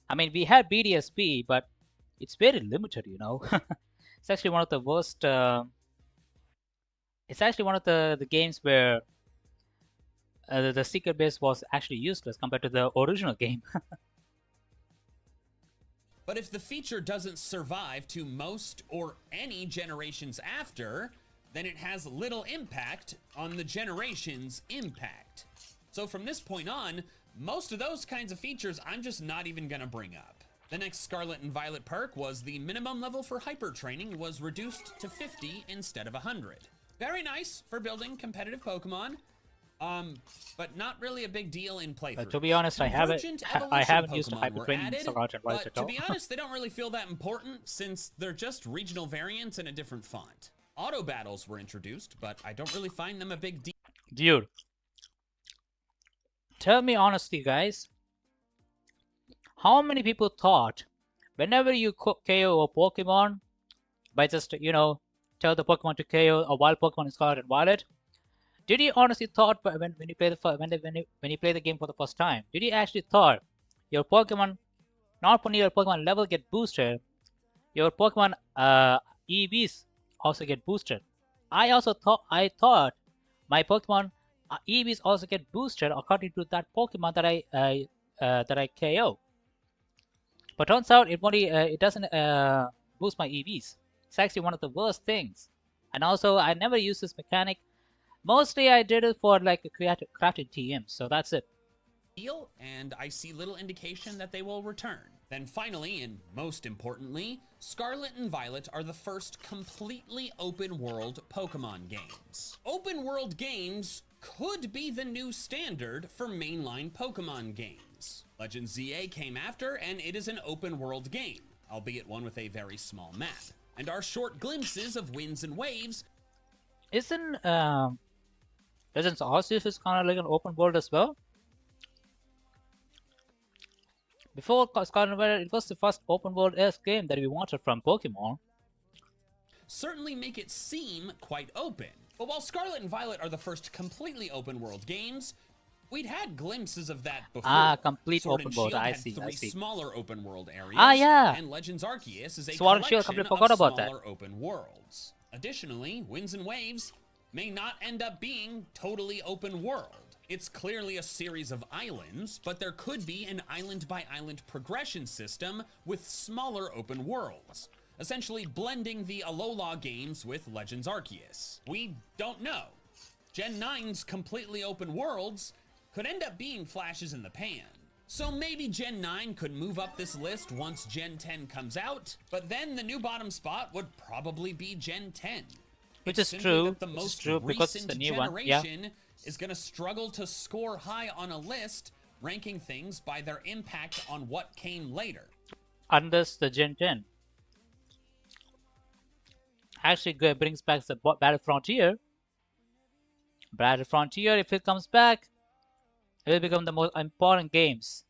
I mean, we had BDSP, but it's very limited, you know. It's actually one of the worst. It's actually one of the games where the secret base was actually useless compared to the original game. But if the feature doesn't survive to most or any generations after, then it has little impact on the generation's impact. So from this point on, most of those kinds of features I'm just not even gonna bring up. The next Scarlet and Violet perk was the minimum level for hyper training was reduced to 50 instead of 100. Very nice for building competitive Pokemon, but not really a big deal in playthroughs. To be honest, I haven't used Pokemon hyper were training added, Scarlet and Violet but at to all. be honest, they don't really feel that important since they're just regional variants in a different font. Auto battles were introduced, but I don't really find them a big deal. Dude, tell me honestly, guys, how many people thought whenever you KO a Pokemon by just, you know, tell the Pokemon to KO a wild Pokemon in Scarlet and Violet, did you honestly thought when you play when you play the game for the first time, did you actually thought your Pokemon, not only your Pokemon level get boosted, your Pokemon EVs also get boosted? I thought my Pokemon EVs also get boosted according to that Pokemon that I KO. But turns out it doesn't boost my EVs. It's actually one of the worst things. And also, I never use this mechanic. Mostly, I did it for like a crafted TM. So that's it. And I see little indication that they will return. Then finally, and most importantly, Scarlet and Violet are the first completely open world Pokemon games. Open world games could be the new standard for mainline Pokemon games. Legend ZA came after, and it is an open world game, albeit one with a very small map. And our short glimpses of winds and waves Isn't Legends Arceus is kind of like an open world as well? Before Scarlet and Violet, it was the first open world-esque game that we wanted from Pokemon. certainly make it seem quite open. But while Scarlet and Violet are the first completely open world games, we'd had glimpses of that before. Complete Sword open and world, Shield I had see, three I see. smaller open world areas. Yeah. And Legends Arceus is a Sword and Shield, collection completely forgot of about that. smaller open worlds. Additionally, Winds and Waves may not end up being totally open world. It's clearly a series of islands, but there could be an island-by-island progression system with smaller open worlds, essentially blending the Alola games with Legends Arceus. We don't know. Gen 9's completely open worlds could end up being flashes in the pan. So maybe Gen 9 could move up this list once Gen 10 comes out, but then the new bottom spot would probably be Gen 10. Which It's is simply true. that the Which most is true because it's recent the new one. Yeah. generation is going to struggle to score high on a list, ranking things by their impact on what came later. Unless the Gen 10 actually brings back the Battle Frontier. Battle Frontier, if it comes back, it will become the most important games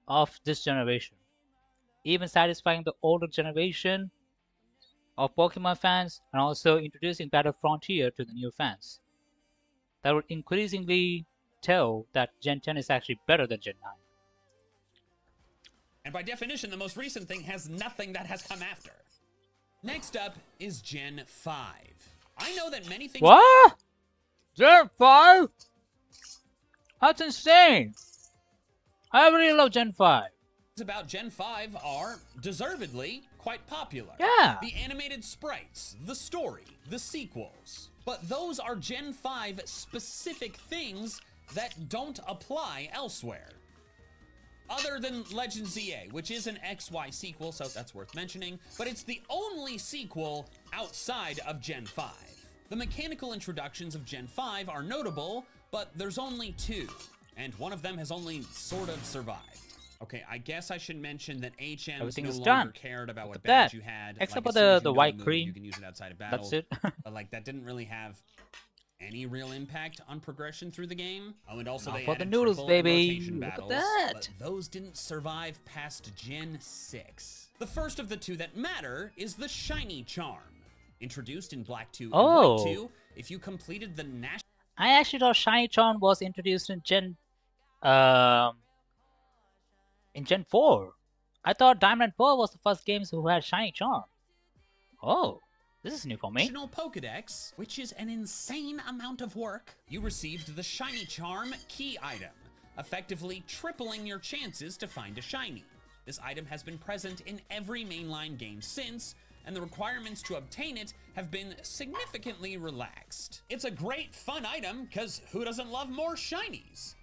of this generation. Even satisfying the older generation of Pokemon fans and also introducing Battle Frontier to the new fans. That would increasingly tell that Gen 10 is actually better than Gen 9. And by definition, the most recent thing has nothing that has come after. Next up is Gen 5. I know that many things... What? Gen 5? That's insane! I really love Gen 5. about Gen 5 are, deservedly, quite popular. Yeah. The animated sprites, the story, the sequels. But those are Gen 5 specific things that don't apply elsewhere. other than Legends ZA, which is an XY sequel, so that's worth mentioning, but it's the only sequel outside of Gen 5. The mechanical introductions of Gen 5 are notable, but there's only 2, and one of them has only sort of survived. Okay, I guess I should mention that HMs Everything no is longer done. cared about Look what at that. badge you had. Except Like, for as soon as the you know white a move, cream. you can use it outside of battle. That's it. But like that didn't really have any real impact on progression through the game. Oh, and also Now they for the added noodles, triple and baby. rotation Look at battles, that. but those didn't survive past Gen 6. The first of the 2 that matter is the Shiny Charm. Introduced in Black 2 and Oh. White 2, if you completed the national... I actually thought Shiny Charm was introduced in Gen 4. I thought Diamond and Pearl was the first games who had Shiny Charm. Oh, this is new for me. National Pokedex, which is an insane amount of work, you received the Shiny Charm key item, effectively tripling your chances to find a shiny. This item has been present in every mainline game since, and the requirements to obtain it have been significantly relaxed. It's a great fun item, because who doesn't love more shinies?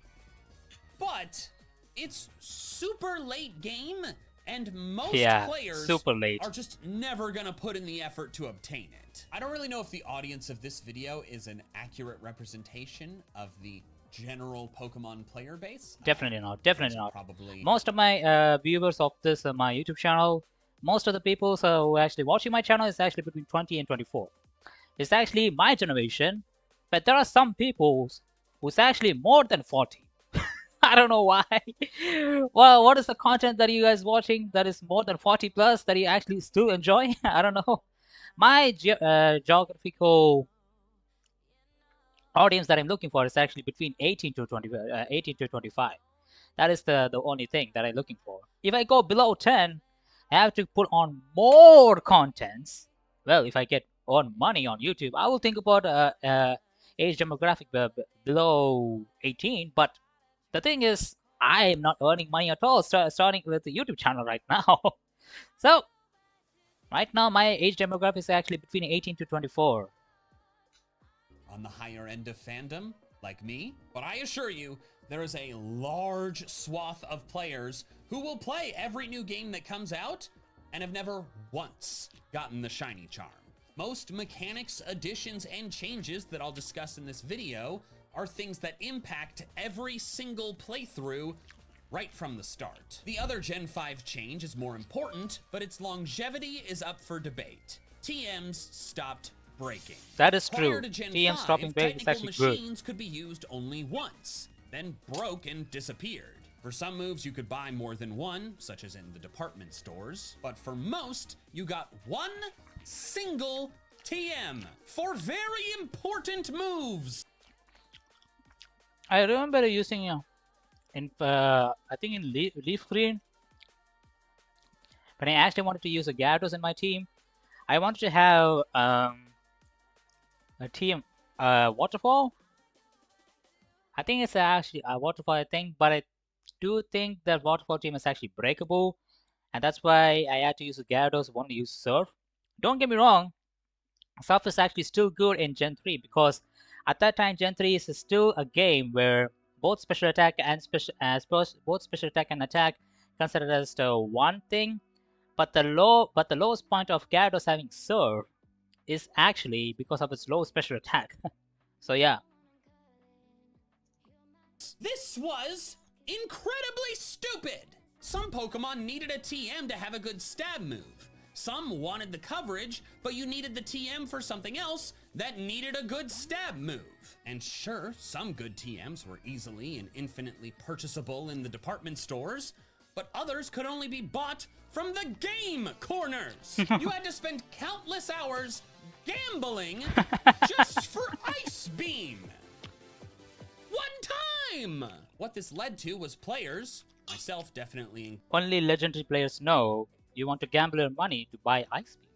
But it's super late game, and most players super late. are just never gonna put in the effort to obtain it. I don't really know if the audience of this video is an accurate representation of the general Pokemon player base. Definitely not. Definitely not. Probably. Most of my viewers of this my YouTube channel, most of the people who are actually watching my channel is actually between 20 and 24. It's actually my generation, but there are some people who's actually more than 40. I don't know why. Well, what is the content that you guys watching that is more than 40 plus that you actually still enjoy? I don't know. My geographical audience that I'm looking for is actually between 18 to 25. That is the only thing that I'm looking for. If I go below 10, I have to put on more contents. Well, if I get earn money on YouTube, I will think about age demographic below 18. But the thing is, I am not earning money at all starting with the YouTube channel right now. So, right now my age demographic is actually between 18 to 24. On the higher end of fandom, like me, but I assure you, there is a large swath of players who will play every new game that comes out and have never once gotten the Shiny Charm. Most mechanics, additions, and changes that I'll discuss in this video are things that impact every single playthrough right from the start. The other Gen 5 change is more important, but its longevity is up for debate. TMs stopped breaking. That is true. Prior to Gen TM 5, stopping break is technical actually good. machines could be used only once, then broke and disappeared. For some moves, you could buy more than one, such as in the department stores, but for most, you got one single TM for very important moves. I remember using I think in Leaf Green, when I actually wanted to use a Gyarados in my team, I wanted to have a team Waterfall. I think it's actually a Waterfall, I think, but I do think that Waterfall team is actually breakable, and that's why I had to use a Gyarados, want to use Surf. Don't get me wrong, Surf is actually still good in Gen 3 because at that time Gen 3 is still a game where both special attack and attack considered as the one thing, but the lowest point of Gyarados having Surf is actually because of its low special attack. So yeah. This was incredibly stupid. Some Pokemon needed a TM to have a good stab move. Some wanted the coverage, but you needed the TM for something else that needed a good stab move. And sure, some good TMs were easily and infinitely purchasable in the department stores, but others could only be bought from the game corners. You had to spend countless hours gambling just for Ice Beam. One time! What this led to was players, myself definitely Only legendary players know you want to gamble your money to buy Ice Beam.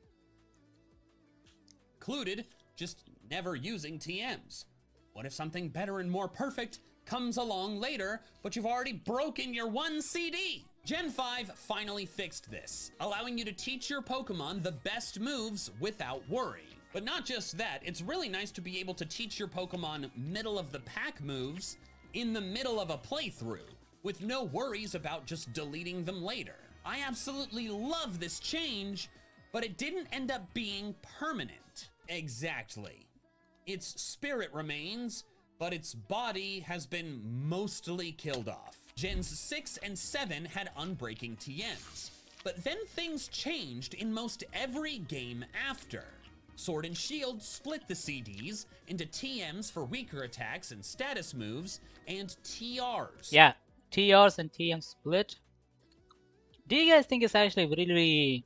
included, just never using TMs. What if something better and more perfect comes along later, but you've already broken your one CD? Gen 5 finally fixed this, allowing you to teach your Pokemon the best moves without worry. But not just that, it's really nice to be able to teach your Pokemon middle of the pack moves in the middle of a playthrough. with no worries about just deleting them later. I absolutely love this change, but it didn't end up being permanent. Exactly. Its spirit remains, but its body has been mostly killed off. Gens 6 and 7 had unbreaking TMs, but then things changed in most every game after. Sword and Shield split the CDs into TMs for weaker attacks and status moves, and TRs. Yeah, TRs and TM split. Do you guys think it's actually a really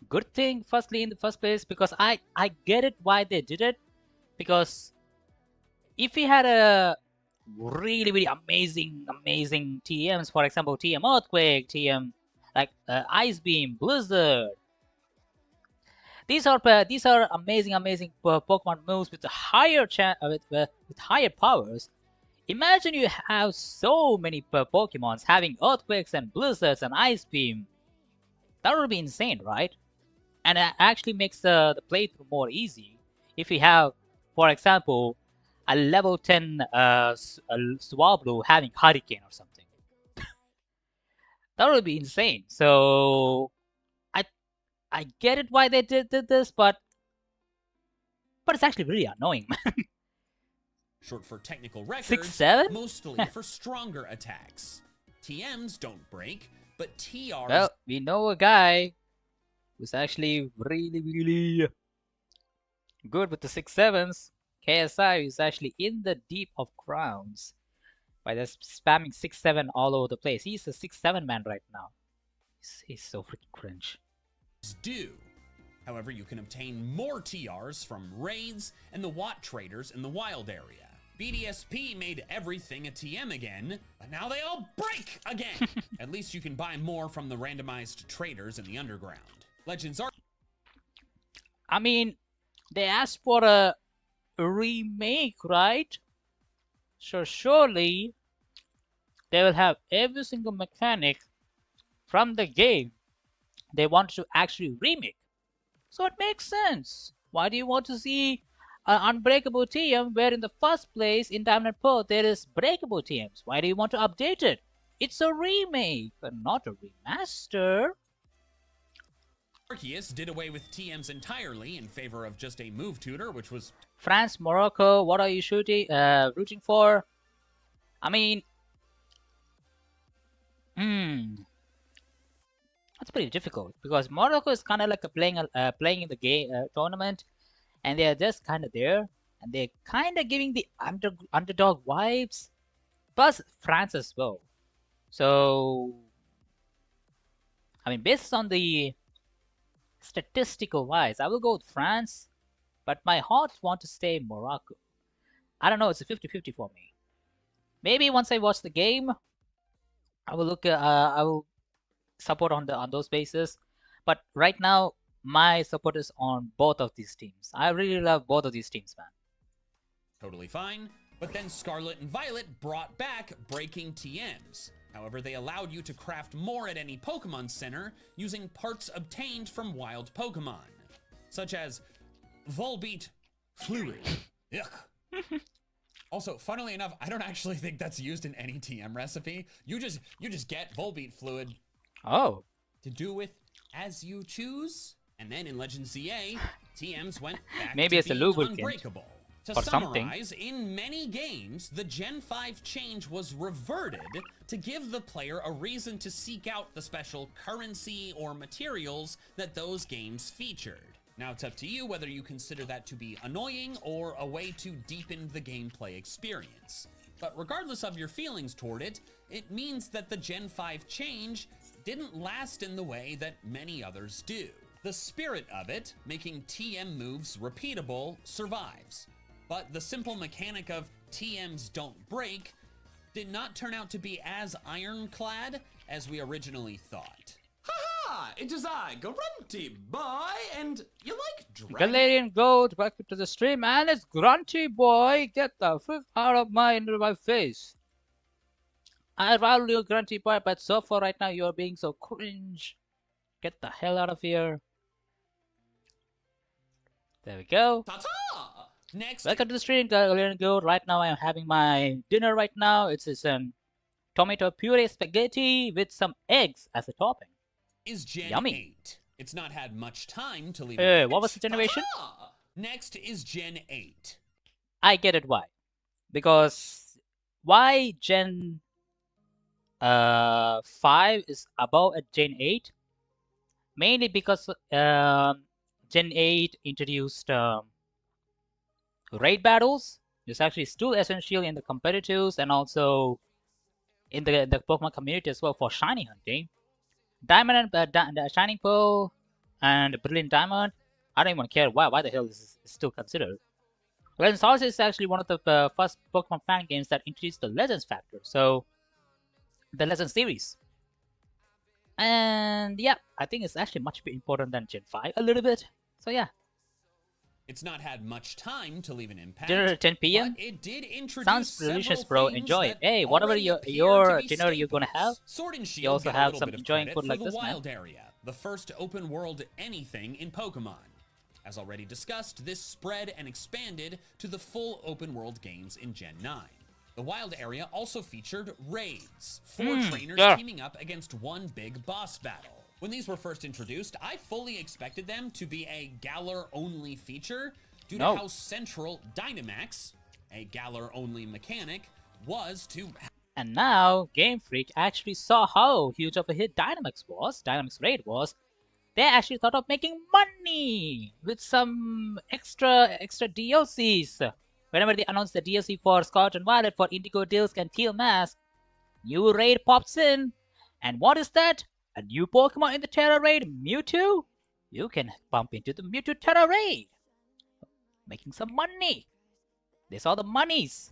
good thing, firstly, in the first place? Because I get it why they did it. Because if we had a really amazing TMs, for example, TM Earthquake, TM like Ice Beam, Blizzard, these are amazing Pokemon moves with a higher with higher powers. Imagine you have so many Pokemons having Earthquakes and Blizzards and Ice Beam. That would be insane, right? And it actually makes the playthrough more easy if we have, for example, a level 10 Swablu having Hurricane or something. That would be insane. So I get it why they did this, but it's actually really annoying, man. Short for technical records, 6-7? mostly for stronger attacks. TMs don't break, but TRs... Well, we know a guy who's actually really good with the 6-7s. KSI is actually in the deep of crowns by just spamming 6-7 all over the place. He's a 6-7 man right now. He's so freaking cringe. Do. However, you can obtain more TRs from raids and the Watt traders in the wild area. BDSP made everything a TM again, but now they all break again! At least you can buy more from the randomized traders in the underground. Legends are... I mean, they asked for a remake, right? So surely they will have every single mechanic from the game they want to actually remake. So it makes sense. Why do you want to see an unbreakable TM where in the first place in Diamond and Pearl there is breakable TMs? Why do you want to update it? It's a remake and not a remaster. Arceus did away with TMs entirely in favor of just a move tutor, which was... France, Morocco, what are you rooting for? I mean... That's pretty difficult because Morocco is kind of like playing in the game tournament, and they are just kind of there, and they're kind of giving the underdog vibes. Plus France as well. So, I mean, based on the statistical wise, I will go with France, but my heart want to stay Morocco. I don't know. It's a 50-50 for me. Maybe once I watch the game, I will look. I will support on those bases, but right now my support is on both of these teams. I really love both of these teams, man. Totally fine, but then Scarlet and Violet brought back breaking TMs. However, they allowed you to craft more at any Pokemon Center using parts obtained from wild Pokemon, such as Volbeat Fluid. Yuck. Also, funnily enough, I don't actually think that's used in any TM recipe. You just get Volbeat Fluid. Oh. To do with as you choose. And then in Legend ZA, TMs went back maybe to it's a being lubricant unbreakable. To or summarize, something. in many games, the Gen 5 change was reverted to give the player a reason to seek out the special currency or materials that those games featured. Now it's up to you whether you consider that to be annoying or a way to deepen the gameplay experience. But regardless of your feelings toward it, it means that the Gen 5 change didn't last in the way that many others do. The spirit of it, making TM moves repeatable, survives. But the simple mechanic of TMs don't break did not turn out to be as ironclad as we originally thought. Haha! It is I, Grunty Boy, and you like dragon? Galarian Gold, welcome to the stream, and it's Grunty Boy. Get the fuck out of my face. I rather you, Grunty Boy, but so far right now you are being so cringe. Get the hell out of here. There we go. Ta-ta! Next, Welcome to the stream, Galarian Gold. Right now I am having my dinner right now. It's an tomato puree spaghetti with some eggs as a topping. Is Gen Yummy. 8. It's not had much time to leave What was the generation? Next is Gen 8. I get it why. Because why Gen 5 is above at Gen 8? Mainly because Gen 8 introduced raid battles. It's actually still essential in the competitives and also in the Pokemon community as well for shiny hunting. Diamond and Shining Pearl and Brilliant Diamond. I don't even care why the hell this is still considered. Legends Arceus is actually one of the first Pokemon fan games that introduced the Legends factor. So the Legends series. And yeah, I think it's actually much more important than Gen 5 a little bit. So yeah. It's not had much time to leave an impact. Dinner at 10 p.m. But it did introduce Sounds delicious, bro. things Enjoy it. that Hey, whatever already your appear to be dinner you're gonna have, staples. Sword and Shield you also get a have little some bit of enjoying credit food for like the this, man. Wild Area, the first open world anything in Pokemon. As already discussed, this spread and expanded to the full open world games in Gen 9. The Wild Area also featured raids, 4 trainers teaming up against one big boss battle. When these were first introduced, I fully expected them to be a Galar-only feature due to how central Dynamax, a Galar-only mechanic, was to... And now, Game Freak actually saw how huge of a hit Dynamax Raid was. They actually thought of making money with some extra DLCs. Whenever they announce the DLC for Scarlet and Violet for Indigo Disc and Teal Mask, new raid pops in. And what is that? A new Pokemon in the Terra Raid, Mewtwo? You can bump into the Mewtwo Terra Raid. Making some money. They saw the monies.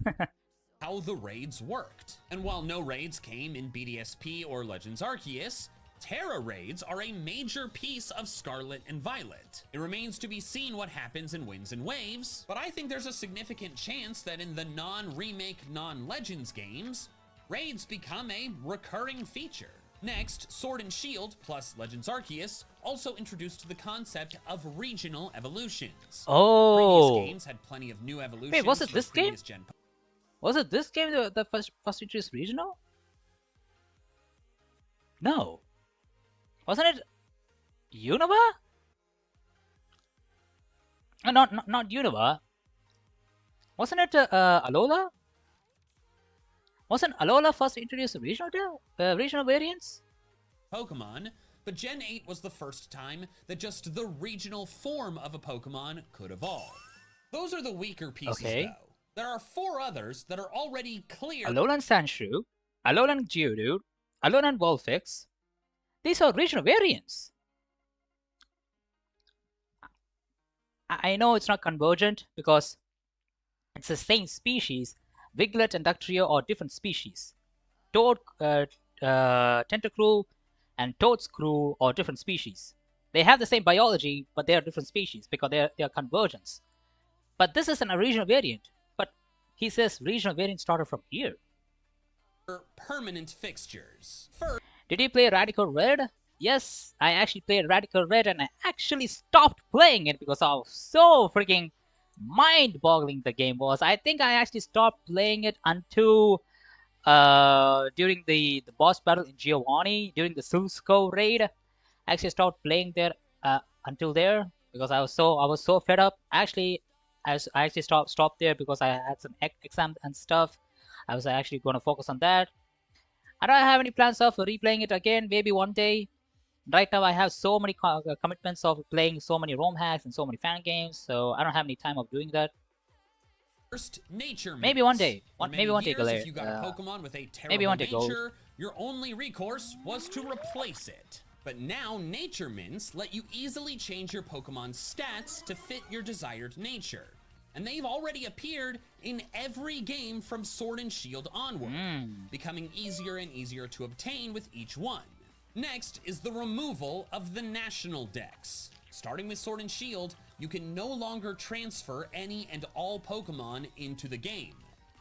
how the raids worked. And while no raids came in BDSP or Legends Arceus, Terra raids are a major piece of Scarlet and Violet. It remains to be seen what happens in Winds and Waves, but I think there's a significant chance that in the non-remake, non-Legends games, raids become a recurring feature. Next, Sword and Shield plus Legends Arceus also introduced the concept of regional evolutions. Oh. Previous games had plenty of new evolutions. Wait, was it this game? Gen Was it this game the first introduced regional? No. Wasn't it Unova? Not Unova. Wasn't it Alola? Wasn't Alola first introduced regional variants? Pokemon, but Gen 8 was the first time that just the regional form of a Pokemon could evolve. Those are the weaker pieces, though. There are 4 others that are already clear. Alolan Sandshrew, Alolan Geodude, Alolan Vulpix. These are regional variants. I know it's not convergent because it's the same species. Wiglet and Ductrio are different species. Toad, Tentacruel, and Toadscrew are different species. They have the same biology, but they are different species because they are convergence. But this is a regional variant. But he says regional variant started from here. Permanent fixtures. Did you play Radical Red? Yes, I actually played Radical Red and I actually stopped playing it because of so freaking mind-boggling the game was. I think I actually stopped playing it until during the boss battle in Giovanni, during the Sulsco raid. I actually stopped playing there until there because I was so fed up. Actually, I actually stopped there because I had some exams and stuff. I was actually going to focus on that. I don't have any plans of replaying it again, maybe one day. Right now I have so many commitments of playing so many ROM hacks and so many fan games, so I don't have any time of doing that. First, nature maybe one day. Maybe one day, Galera. If you got a Pokemon with a terrible maybe one day, nature, your only recourse was to replace it. But now Nature Mints let you easily change your Pokemon's stats to fit your desired nature. And they've already appeared in every game from Sword and Shield onward, becoming easier and easier to obtain with each one. Next is the removal of the national dex. Starting with Sword and Shield, you can no longer transfer any and all Pokemon into the game,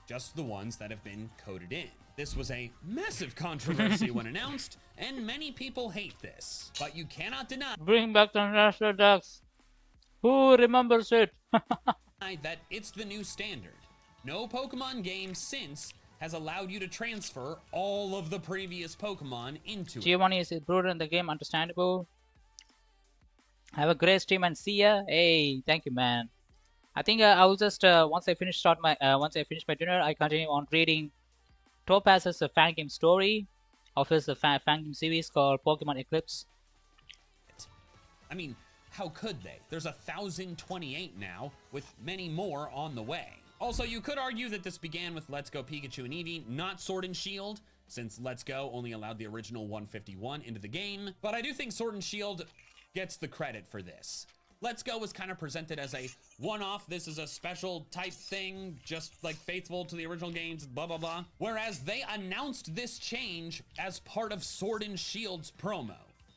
just the ones that have been coded in. This was a massive controversy when announced, and many people hate this, but you cannot deny Bring back the national dex. Who remembers it? that it's the new standard. No Pokemon game since has allowed you to transfer all of the previous Pokemon into it. Giovanni is brutal in the game, understandable. Have a great stream and see ya. Hey, thank you, man. I think I will just once I finish my dinner, I continue on reading Topaz's Fangame story of his Fangame series called Pokemon Eclipse. I mean, how could they? There's 1,028 now, with many more on the way. Also, you could argue that this began with Let's Go Pikachu and Eevee, not Sword and Shield, since Let's Go only allowed the original 151 into the game. But I do think Sword and Shield gets the credit for this. Let's Go was kind of presented as a one-off, this is a special type thing, just like faithful to the original games, blah, blah, blah. Whereas they announced this change as part of Sword and Shield's promo,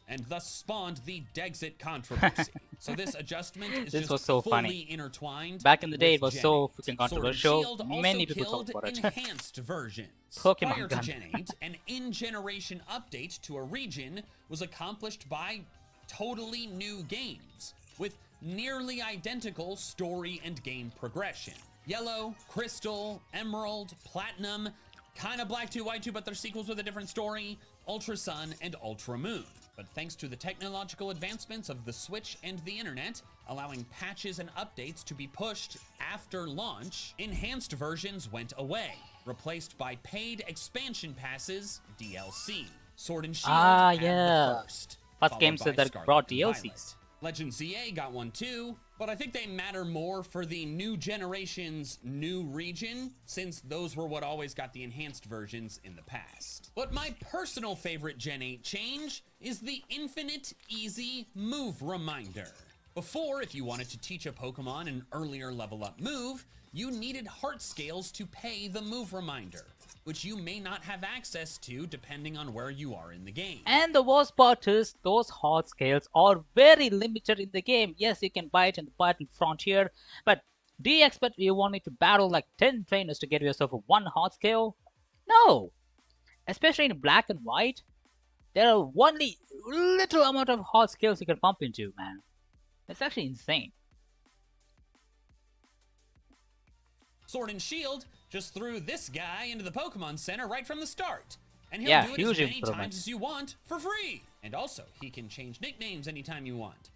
and thus spawned the Dexit controversy. So this adjustment is This just was so fully funny. intertwined. Back in the day, it with was Gen so 8. freaking Sword and controversial. Shield also Many people killed talk about it. enhanced versions. Pokemon Prior to Gun. Gen 8, an in-generation update to a region was accomplished by totally new games, with nearly identical story and game progression. Yellow, Crystal, Emerald, Platinum, kinda Black 2, White 2, but they're sequels with a different story, Ultra Sun, and Ultra Moon. But thanks to the technological advancements of the Switch and the internet, allowing patches and updates to be pushed after launch, enhanced versions went away, replaced by paid expansion passes, DLC. Sword and Shield had the first games followed that by Scarlet brought and DLCs. Violet. Legend ZA got one too, but I think they matter more for the new generation's new region, since those were what always got the enhanced versions in the past. But my personal favorite Gen 8 change is the Infinite Easy Move Reminder. Before, if you wanted to teach a Pokemon an earlier level up move, you needed heart scales to pay the move reminder, which you may not have access to depending on where you are in the game. And the worst part is, those heart scales are very limited in the game. Yes, you can buy it in the Battle Frontier, but do you expect you want me to battle like 10 trainers to get yourself a 1 heart scale? No! Especially in Black and White, there are only little amount of heart scales you can pump into, man. It's actually insane. Sword and Shield just threw this guy into the Pokemon Center right from the start. And he'll Yeah, do it huge as many improvement. times as you want for free. And also, he can change nicknames anytime you want.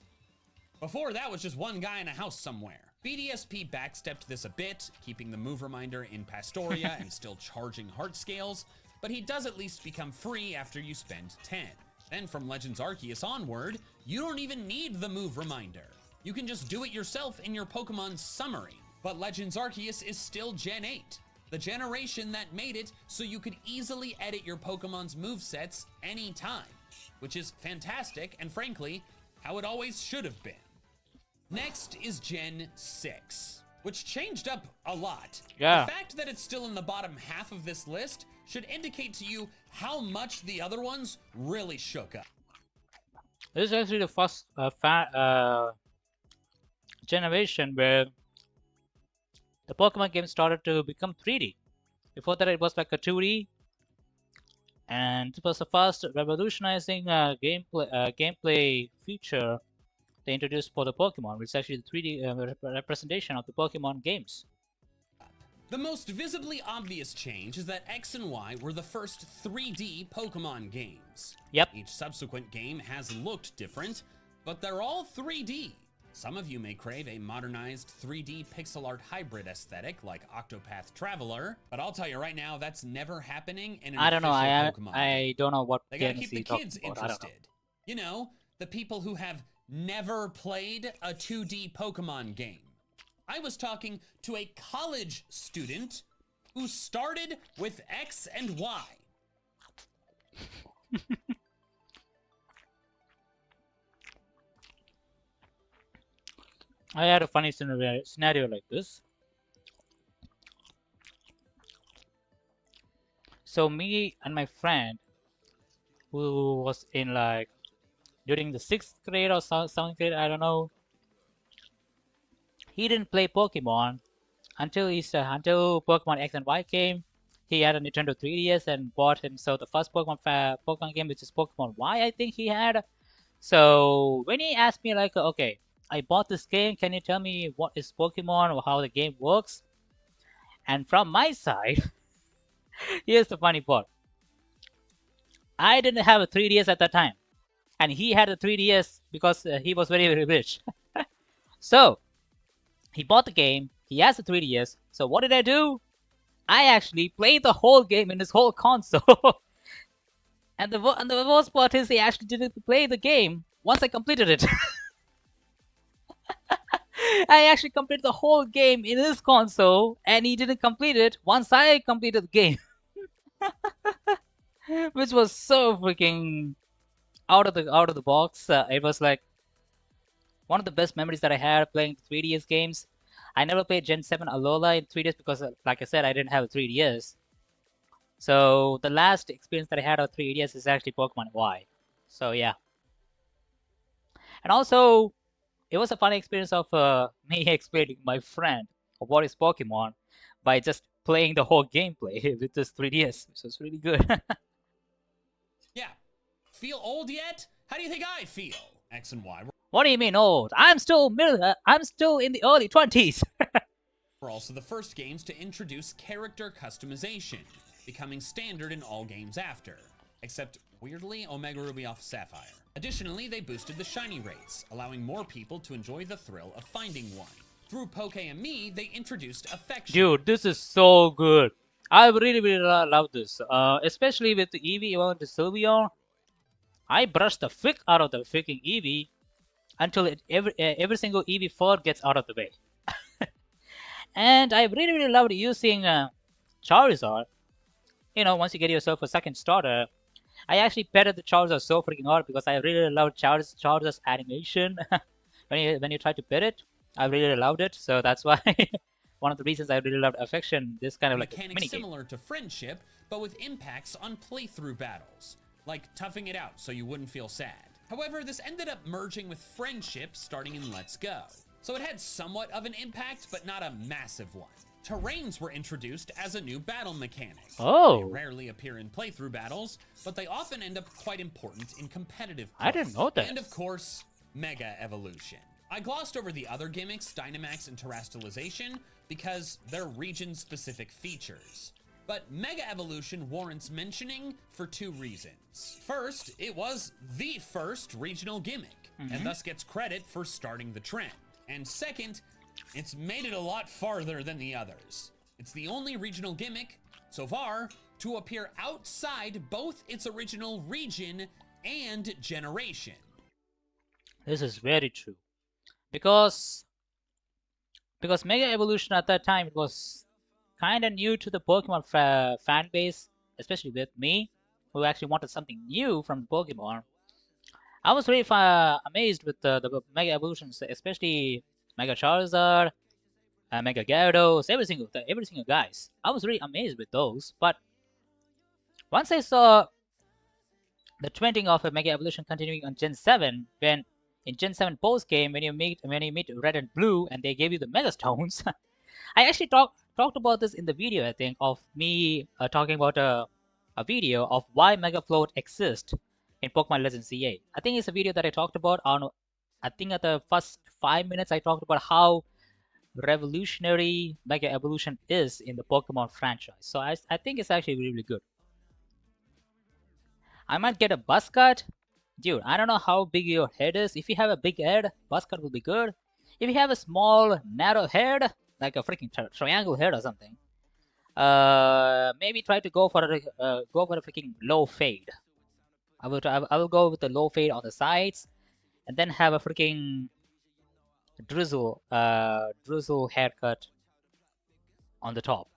Before, that was just one guy in a house somewhere. BDSP backstepped this a bit, keeping the move reminder in Pastoria and still charging heart scales, but he does at least become free after you spend 10. Then from Legends Arceus onward, you don't even need the move reminder. You can just do it yourself in your Pokemon's summary. But Legends Arceus is still Gen 8, the generation that made it so you could easily edit your Pokemon's movesets anytime, which is fantastic and frankly, how it always should have been. Next is Gen 6, which changed up a lot. Yeah. The fact that it's still in the bottom half of this list should indicate to you how much the other ones really shook up. This is actually the first generation where the Pokemon game started to become 3D. Before that, it was like a 2D, and it was the first revolutionizing gameplay feature they introduced for the Pokemon, which is actually the 3D representation of the Pokemon games. The most visibly obvious change is that X and Y were the first 3D Pokemon games. Yep. Each subsequent game has looked different, but they're all 3D. Some of you may crave a modernized 3D pixel art hybrid aesthetic like Octopath Traveler, but I'll tell you right now, that's never happening in an I don't know. official Pokemon game. I don't know what They gotta games keep the he's talking kids about. I don't know. interested. You know, the people who have never played a 2D Pokemon game. I was talking to a college student who started with X and Y. I had a funny scenario like this. So me and my friend, who was in like during the 6th grade or 7th grade, I don't know. He didn't play Pokemon until until Pokemon X and Y came. He had a Nintendo 3DS and bought himself the first Pokemon game, which is Pokemon Y, I think he had. So when he asked me like, okay, I bought this game, can you tell me what is Pokemon or how the game works? And from my side, Here's the funny part. I didn't have a 3DS at that time, and he had a 3DS because he was very, very rich. So he bought the game. He has a 3DS. So what did I do? I actually played the whole game in his whole console. And the worst part is he actually didn't play the game once I completed it. I actually completed the whole game in his console, and he didn't complete it once I completed the game. Which was so freaking out of the box. It was like one of the best memories that I had playing 3DS games. I never played Gen 7 Alola in 3DS because, like I said, I didn't have a 3DS. So the last experience that I had on 3DS is actually Pokemon Y. So yeah. And also, it was a funny experience of me explaining my friend what is Pokemon by just playing the whole gameplay with this 3DS, which was really good. Yeah. Feel old yet? How do you think I feel? X and Y. What do you mean old? I'm still in the early 20s. Were also the first games to introduce character customization, becoming standard in all games after, except weirdly Omega Ruby Alpha Sapphire. Additionally, they boosted the shiny rates, allowing more people to enjoy the thrill of finding one. Through Poke and Me, they introduced affection. Dude, this is so good. I really, really love this. Especially with the Eevee evolving to Sylveon. I brushed the frick out of the freaking Eevee until every single Eevee fur gets out of the way. And I really, really loved using Charizard. You know, once you get yourself a second starter, I actually petted the Charizard so freaking hard because I really loved Charizard's animation. when you try to pet it, I really loved it. So that's why one of the reasons I really loved Affection, this kind of like mechanic mini similar to Friendship, but with impacts on playthrough battles, like toughing it out so you wouldn't feel sad. However, this ended up merging with Friendship starting in Let's Go. So it had somewhat of an impact, but not a massive one. Terrains were introduced as a new battle mechanic. Oh. They rarely appear in playthrough battles, but they often end up quite important in competitive play. I didn't know that. And of course, Mega Evolution. I glossed over the other gimmicks, Dynamax and Terastallization, because they're region-specific features. But Mega Evolution warrants mentioning for two reasons. First, it was the first regional gimmick, and thus gets credit for starting the trend. And second, it's made it a lot farther than the others. It's the only regional gimmick, so far, to appear outside both its original region and generation. This is very true. Because Mega Evolution at that time, it was kind of new to the Pokemon fan base, especially with me, who actually wanted something new from Pokemon. I was really amazed with the Mega Evolutions, especially Mega Charizard, Mega Gyarados, every single guys. I was really amazed with those. But once I saw the trending of a Mega Evolution continuing on Gen 7, when in Gen 7 post game, when you meet Red and Blue, and they gave you the Mega Stones, I actually talked about this in the video. I think of me talking about a video of why Mega Float exists in Pokemon Legends CA. I think it's a video that I talked about on. I think at the first 5 minutes I talked about how revolutionary Mega Evolution is in the Pokemon franchise. So I think it's actually really good. I might get a buzz cut. Dude, I don't know how big your head is. If you have a big head, buzz cut will be good. If you have a small, narrow head, like a freaking triangle head or something, maybe try to go for a freaking low fade. I will go with the low fade on the sides, and then have a freaking drizzle haircut on the top.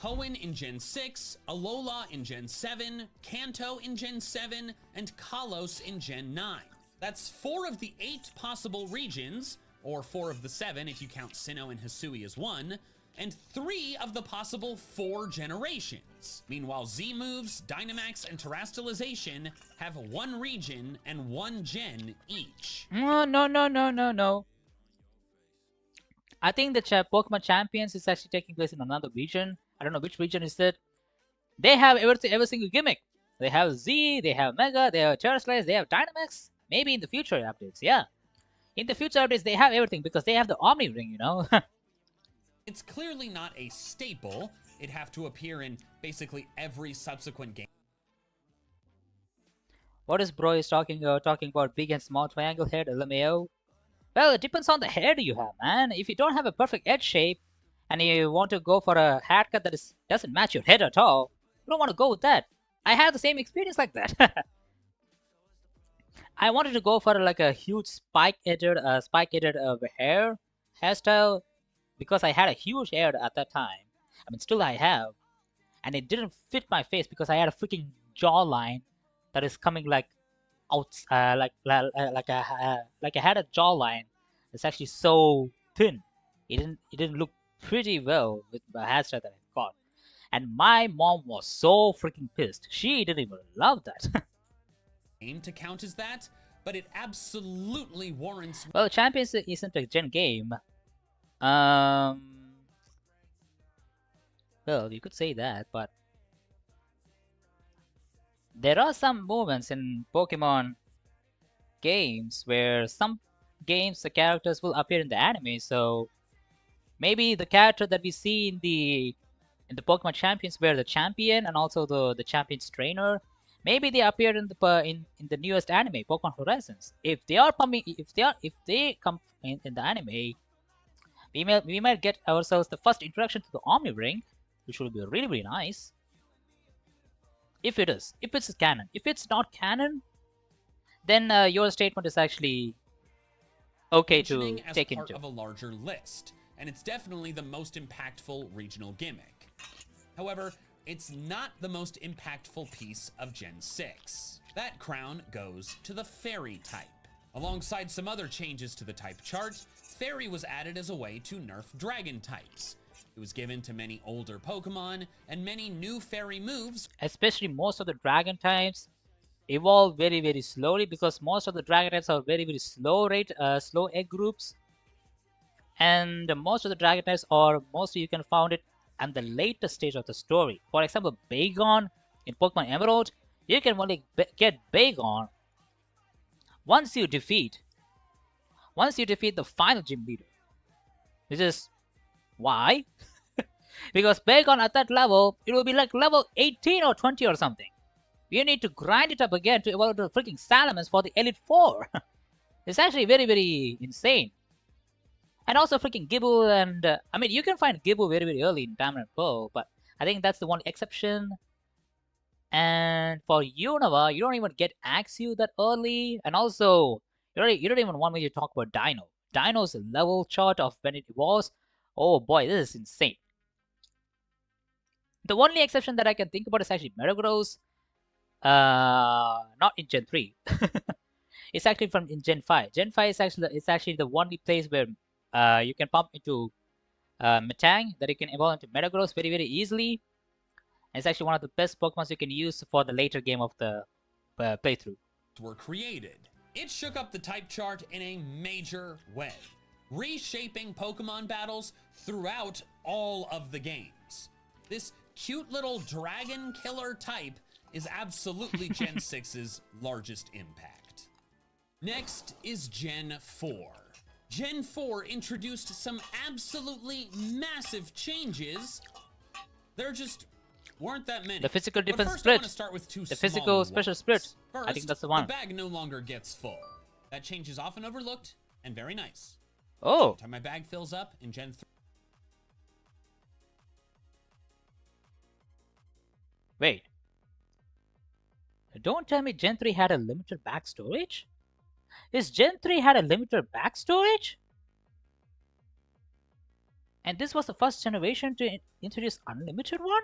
Hoenn in Gen 6, Alola in Gen 7, Kanto in Gen 7, and Kalos in Gen 9. That's 4 of the 8 possible regions, or 4 of the 7 if you count Sinnoh and Hisui as one, and 3 of the possible 4 generations. Meanwhile, Z-moves, Dynamax, and Terastallization have 1 region and 1 gen each. No. I think the Pokemon Champions is actually taking place in another region. I don't know which region is it. They have every single gimmick. They have Z, they have Mega, they have Terastallize, they have Dynamax. Maybe in the future updates, yeah. In the future updates, they have everything because they have the Omni Ring, you know. It's clearly not a staple. it'd have to appear in basically every subsequent game. What is bro is talking about big and small triangle head, LMAO? Well, it depends on the head you have, man. If you don't have a perfect head shape and you want to go for a haircut that doesn't match your head at all, you don't want to go with that. I had the same experience like that. I wanted to go for like a huge spike-headed hairstyle because I had a huge hair at that time. I mean, still I have, and it didn't fit my face because I had a freaking jawline that is coming like out, like I had a jawline. It's actually so thin. It didn't look pretty well with the hairstyle that I got. And my mom was so freaking pissed. She didn't even love that. Game to count as that, but it absolutely warrants. Well, Champions isn't a gen game. Well, you could say that, but there are some moments in Pokemon games where some games the characters will appear in the anime. So maybe the character that we see in the Pokemon Champions were the champion and also the champion's trainer. Maybe they appeared in the newest anime, Pokemon Horizons. If they come in the anime, we might get ourselves the first introduction to the Omni Ring, which will be really, really nice. If it is, if it's canon. If it's not canon, then your statement is actually okay to take into. Of a larger list, and it's definitely the most impactful regional gimmick. However, it's not the most impactful piece of Gen 6. That crown goes to the Fairy type. Alongside some other changes to the type chart, Fairy was added as a way to nerf Dragon types. It was given to many older Pokemon, and many new Fairy moves. Especially most of the Dragon types evolve very, very slowly because most of the Dragon types are very, very slow egg groups. And most of the Dragon types are mostly you can find it and the later stage of the story. For example, Bagon in Pokemon Emerald, you can only get Bagon once you defeat the final gym leader. Which is why? Because Bagon at that level, it will be like level 18 or 20 or something. You need to grind it up again to evolve the freaking Salamence for the Elite Four. It's actually very, very insane. And also freaking Gible and... I mean, you can find Gible very, very early in Diamond and Pearl, but I think that's the one exception. And for Unova, you don't even get Axew that early. And also, you don't even want me to talk about Dino. Dino's level chart of when it evolves. Oh boy, this is insane. The only exception that I can think about is actually Metagross. Not in Gen 3. It's actually from in Gen 5. Gen 5 is actually the only place where you can pump into Metang, that you can evolve into Metagross very, very easily. And it's actually one of the best Pokemon you can use for the later game of the playthrough. Were created. It shook up the type chart in a major way, reshaping Pokemon battles throughout all of the games. This cute little dragon killer type is absolutely Gen 6's largest impact. Next is Gen 4. Gen 4 introduced some absolutely massive changes. There just weren't that many. The physical But defense first, split. I want to start with two The smaller physical special ones. split. First, I think that's the one. The bag no longer gets full. That change is often overlooked and very nice. Oh. Every time my bag fills up in Gen 3. Wait. Don't tell me Gen 3 had a limited back storage? Is Gen 3 had a limited back storage? And this was the first generation to introduce unlimited one?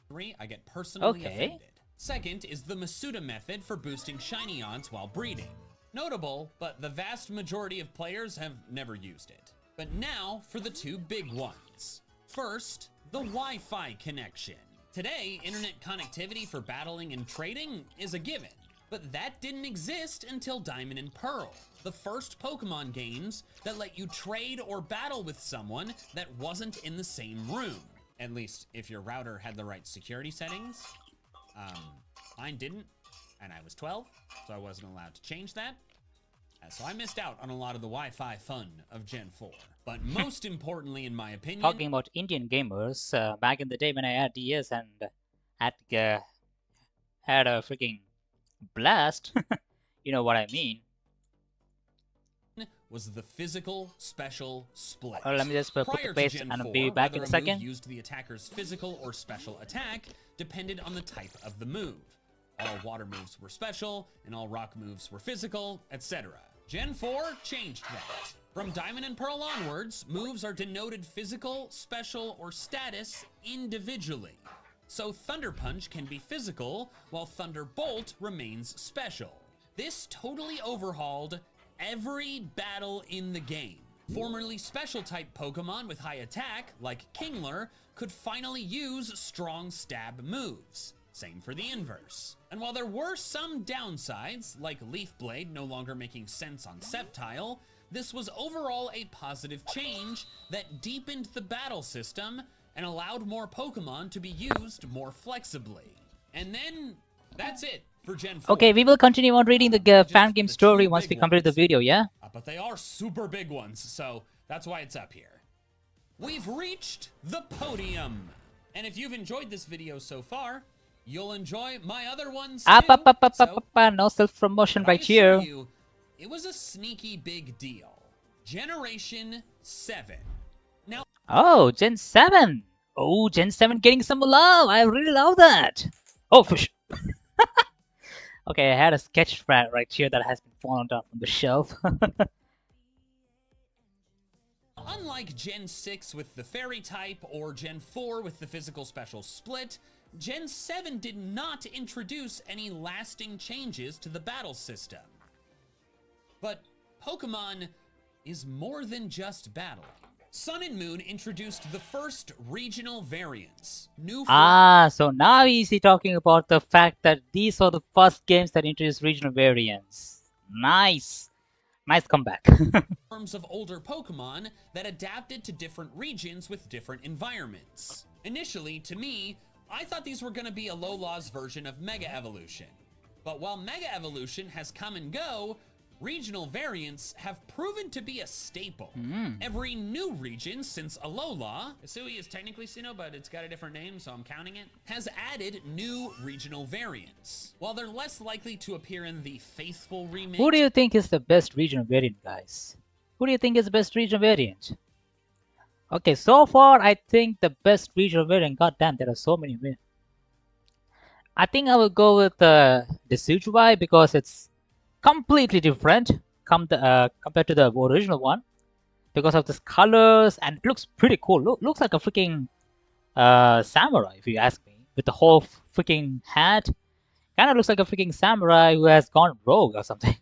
3, I get personally Okay. offended. Second is the Masuda method for boosting shiny ons while breeding. Notable, but the vast majority of players have never used it. But now for the two big ones. First, the Wi-Fi connection. Today, internet connectivity for battling and trading is a given, but that didn't exist until Diamond and Pearl, the first Pokemon games that let you trade or battle with someone that wasn't in the same room. At least if your router had the right security settings. Mine didn't, and I was 12, so I wasn't allowed to change that. So I missed out on a lot of the Wi-Fi fun of Gen 4. But most importantly, in my opinion... Talking about Indian gamers, back in the day when I had DS and had a freaking blast, you know what I mean. Was the physical special split. Let me just put the paste and I'll be back in a second. Used the attacker's physical or special attack depended on the type of the move. All water moves were special, and all rock moves were physical, etc. Gen 4 changed that. From Diamond and Pearl onwards, moves are denoted physical, special, or status individually. So Thunder Punch can be physical, while Thunderbolt remains special. This totally overhauled every battle in the game. Formerly special type Pokemon with high attack, like Kingler, could finally use strong stab moves. Same for the inverse. And while there were some downsides, like Leaf Blade no longer making sense on Sceptile, this was overall a positive change that deepened the battle system and allowed more Pokemon to be used more flexibly. And then, that's it for Gen 4. Okay, we will continue on reading the Fangame story once we complete the video, yeah? But they are super big ones, so that's why it's up here. We've reached the podium. And if you've enjoyed this video so far, you'll enjoy my other ones too. No self-promotion right here. It was a sneaky big deal. Generation 7. Now, oh, Gen 7. Oh, Gen 7 getting some love. I really love that. Oh, fish. Okay, I had a sketch right here that has been fallen down from the shelf. Unlike Gen 6 with the fairy type or Gen 4 with the physical special split, Gen 7 did not introduce any lasting changes to the battle system. But Pokemon is more than just battling. Sun and Moon introduced the first regional variants. So now is he talking about the fact that these are the first games that introduced regional variants. Nice. Nice comeback. Forms of older Pokemon that adapted to different regions with different environments. Initially, to me, I thought these were going to be a low-loss version of Mega Evolution. But while Mega Evolution has come and go, regional variants have proven to be a staple. Every new region since Alola, Hisui is technically Sinnoh, but it's got a different name, so I'm counting it, has added new regional variants. While they're less likely to appear in the Faithful remake... Who do you think is the best regional variant, guys? Who do you think is the best regional variant? Okay, so far, I think the best regional variant, goddamn, there are so many. I think I will go with the Decidueye because it's completely different compared to the original one because of this colors, and it looks pretty cool. Looks like a freaking samurai, if you ask me, with the whole freaking hat. Kind of looks like a freaking samurai who has gone rogue or something.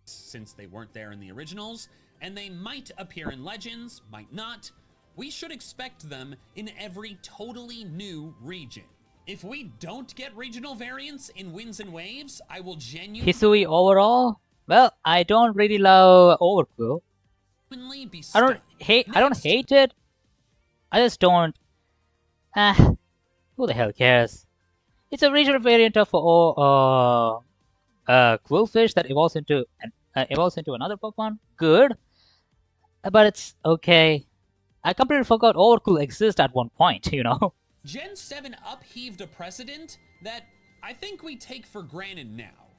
Since they weren't there in the originals, and they might appear in Legends, might not, we should expect them in every totally new region. If we don't get regional variants in Winds and Waves, I will genuinely... Hisui overall? Well, I don't really love Overqwil. I don't hate it. I just don't... who the hell cares? It's a regional variant of Quillfish that evolves into another Pokemon. Good. But it's okay. I completely forgot Overqwil exists at one point, you know? Gen 7 upheaved a precedent that I think we take for granted now.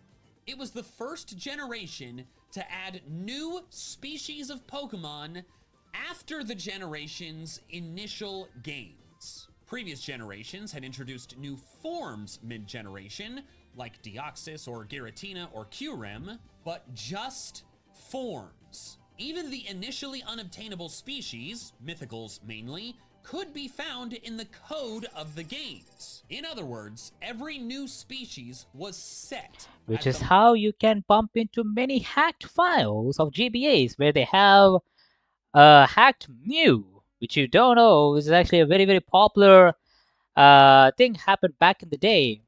It was the first generation to add new species of Pokemon after the generation's initial gains. Previous generations had introduced new forms mid-generation, like Deoxys or Giratina or Kyurem, but just forms. Even the initially unobtainable species, mythicals mainly, could be found in the code of the games. In other words, every new species was set. Which is how you can bump into many hacked files of GBAs where they have a hacked Mew, which you don't know is actually a very, very popular thing happened back in the day,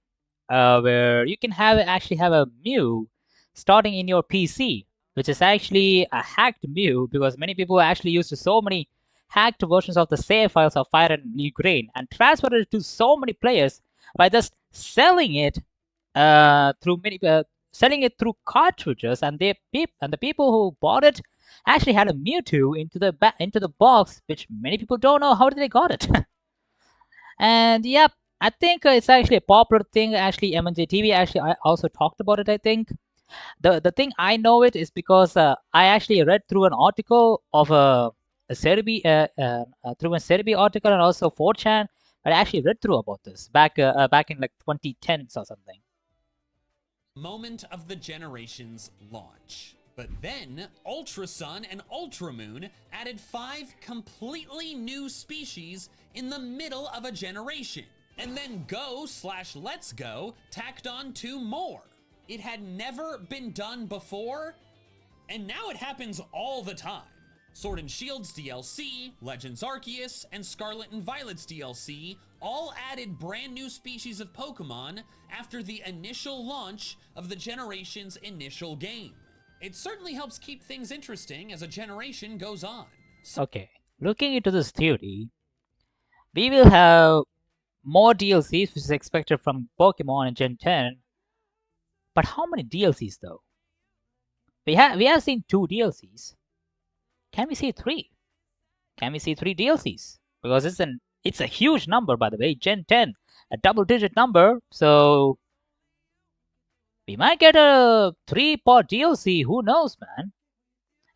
where you can actually have a Mew starting in your PC, which is actually a hacked Mew because many people actually used so many hacked versions of the save files of Fire and Leaf Green and transferred it to so many players by just selling it through many selling it through cartridges, and the people who bought it actually had a Mewtwo into the box, which many people don't know how they got it. And yep, I think it's actually a popular thing. Actually, MNJ TV actually I also talked about it. I think the thing I know it is because I actually read through an article of a Serbi through a Serbi article, and also 4chan. But I actually read through about this back in like 2010s or something. Moment of the generation's launch. But then, Ultra Sun and Ultra Moon added 5 completely new species in the middle of a generation. And then Go/Let's Go tacked on 2 more. It had never been done before, and now it happens all the time. Sword and Shield's DLC, Legends Arceus, and Scarlet and Violet's DLC all added brand new species of Pokemon after the initial launch of the generation's initial game. It certainly helps keep things interesting as a generation goes on. Okay, looking into this theory, we will have more DLCs, which is expected from Pokemon in Gen 10. But how many DLCs though? We have seen 2 DLCs. Can we see 3? Can we see 3 DLCs? Because it's a huge number, by the way. Gen 10, a double-digit number. So we might get a 3-part DLC. Who knows, man?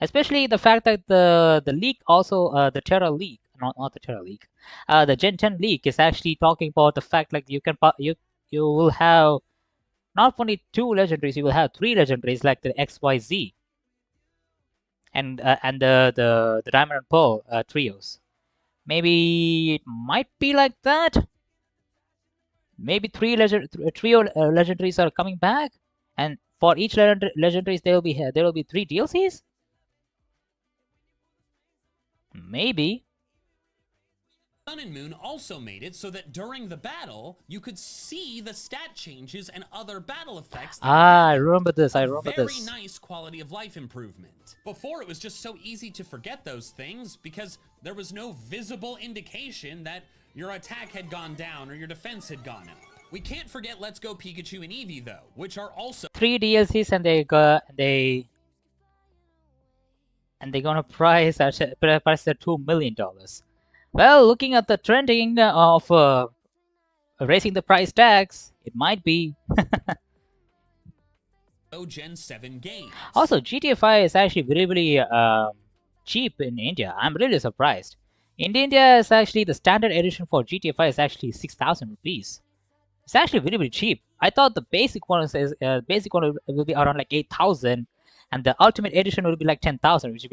Especially the fact that the leak also the Terra leak, not the Terra leak, the Gen 10 leak is actually talking about the fact like you will have not only 2 legendaries, you will have 3 legendaries like the XYZ and the Diamond and Pearl trios. Maybe it might be like that. Maybe trio legendaries are coming back, and for each legendaries there will be 3 DLCs. Maybe. Sun and Moon also made it so that during the battle, you could see the stat changes and other battle effects. I remember this. Very nice quality of life improvement. Before, it was just so easy to forget those things because there was no visible indication that your attack had gone down or your defense had gone up. We can't forget Let's Go Pikachu and Eevee though, which are also 3 DLCs, and they're gonna price at $2 million. Well, looking at the trending of raising the price tags, it might be. Gen 7 games. Also, GTA 5 is actually really cheap in India. I'm really surprised. In India, it's actually the standard edition for GTA 5 is actually 6,000 rupees. It's actually really cheap. I thought the basic one will be around like 8,000, and the ultimate edition will be like 10,000, which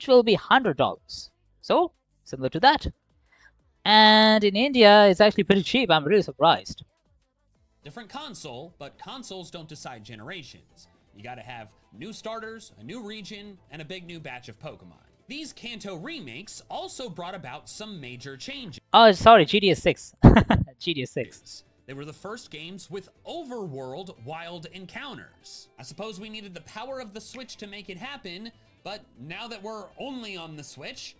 will be $100. So similar to that. And in India, it's actually pretty cheap. I'm really surprised. Different console, but consoles don't decide generations. You gotta have new starters, a new region, and a big new batch of Pokemon. These Kanto remakes also brought about some major changes. Oh, sorry, GTA 6. GTA 6. They were the first games with overworld wild encounters. I suppose we needed the power of the Switch to make it happen, but now that we're only on the Switch,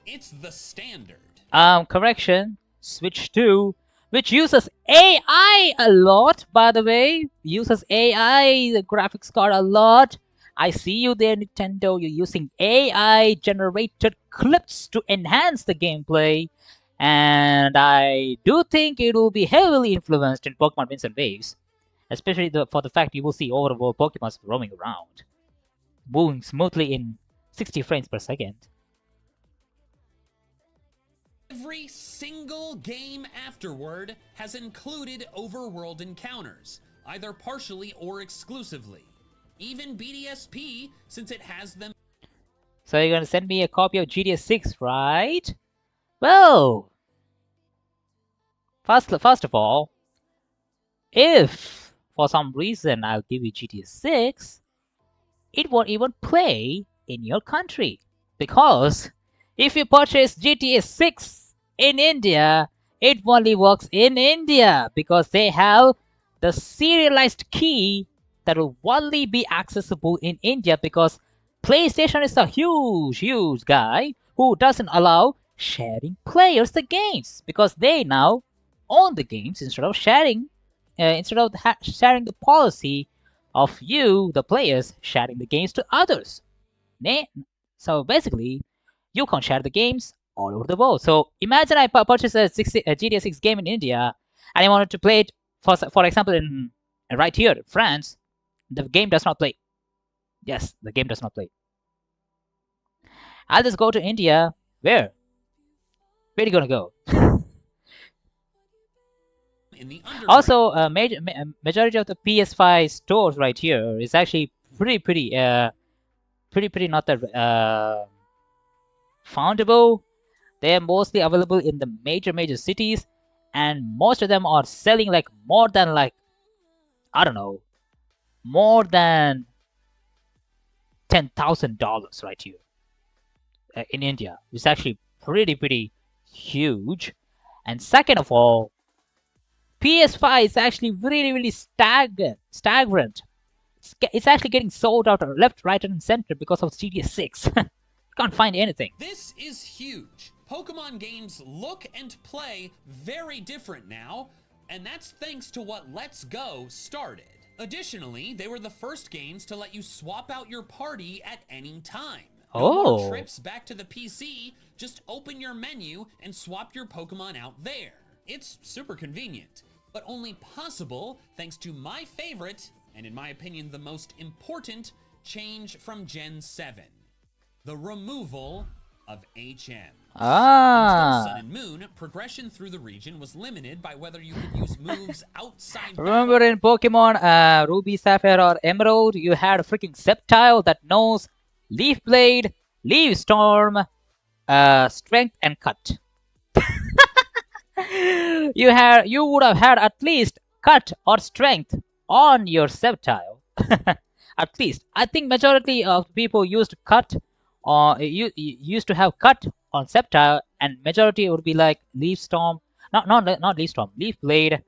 it's the standard. Correction. Switch 2, which uses AI a lot, by the way. Uses AI, the graphics card a lot. I see you there, Nintendo. You're using AI-generated clips to enhance the gameplay. And I do think it will be heavily influenced in Pokemon Winds and Waves. Especially for the fact you will see overworld Pokemon roaming around, moving smoothly in 60 frames per second. Every single game afterward has included overworld encounters, either partially or exclusively. Even BDSP, since it has them. So you're gonna send me a copy of GTA 6, right? Well, first of all, if for some reason I'll give you GTA 6, it won't even play in your country. Because if you purchase GTA 6 in India, it only works in India because they have the serialized key that will only be accessible in India, because PlayStation is a huge guy who doesn't allow sharing players the games, because they now own the games instead of sharing the policy of you, the players, sharing the games to others. So basically, you can share the games all over the world. So imagine I purchased a GTA 6 game in India, and I wanted to play it, for example, in right here, France. The game does not play. Yes, the game does not play. I'll just go to India. Where? Where are you gonna go? In the Also, majority of the PS5 stores right here is actually pretty not that foundable. They are mostly available in the major cities, and most of them are selling like more than like, I don't know, more than $10,000 right here in India. It's actually pretty huge. And second of all, PS5 is actually really stagnant. It's actually getting sold out left, right, and center because of GTA 6. Can't find anything. This is huge. Pokemon games look and play very different now, and that's thanks to what Let's Go started. Additionally, they were the first games to let you swap out your party at any time. No more trips back to the PC, just open your menu and swap your Pokemon out there. It's super convenient, but only possible thanks to my favorite, and in my opinion the most important, change from Gen 7. The removal of HM. Until Sun and Moon, progression through the region was limited by whether you could use moves outside. Remember in Pokemon Ruby, Sapphire, or Emerald, you had a freaking Sceptile that knows Leaf Blade, Leaf Storm, Strength, and Cut. You would have had at least Cut or Strength on your Sceptile. At least. I think majority of people used Cut, or used to have Cut on Sceptile, and majority would be like Leaf Storm, not Leaf Storm, Leaf Blade,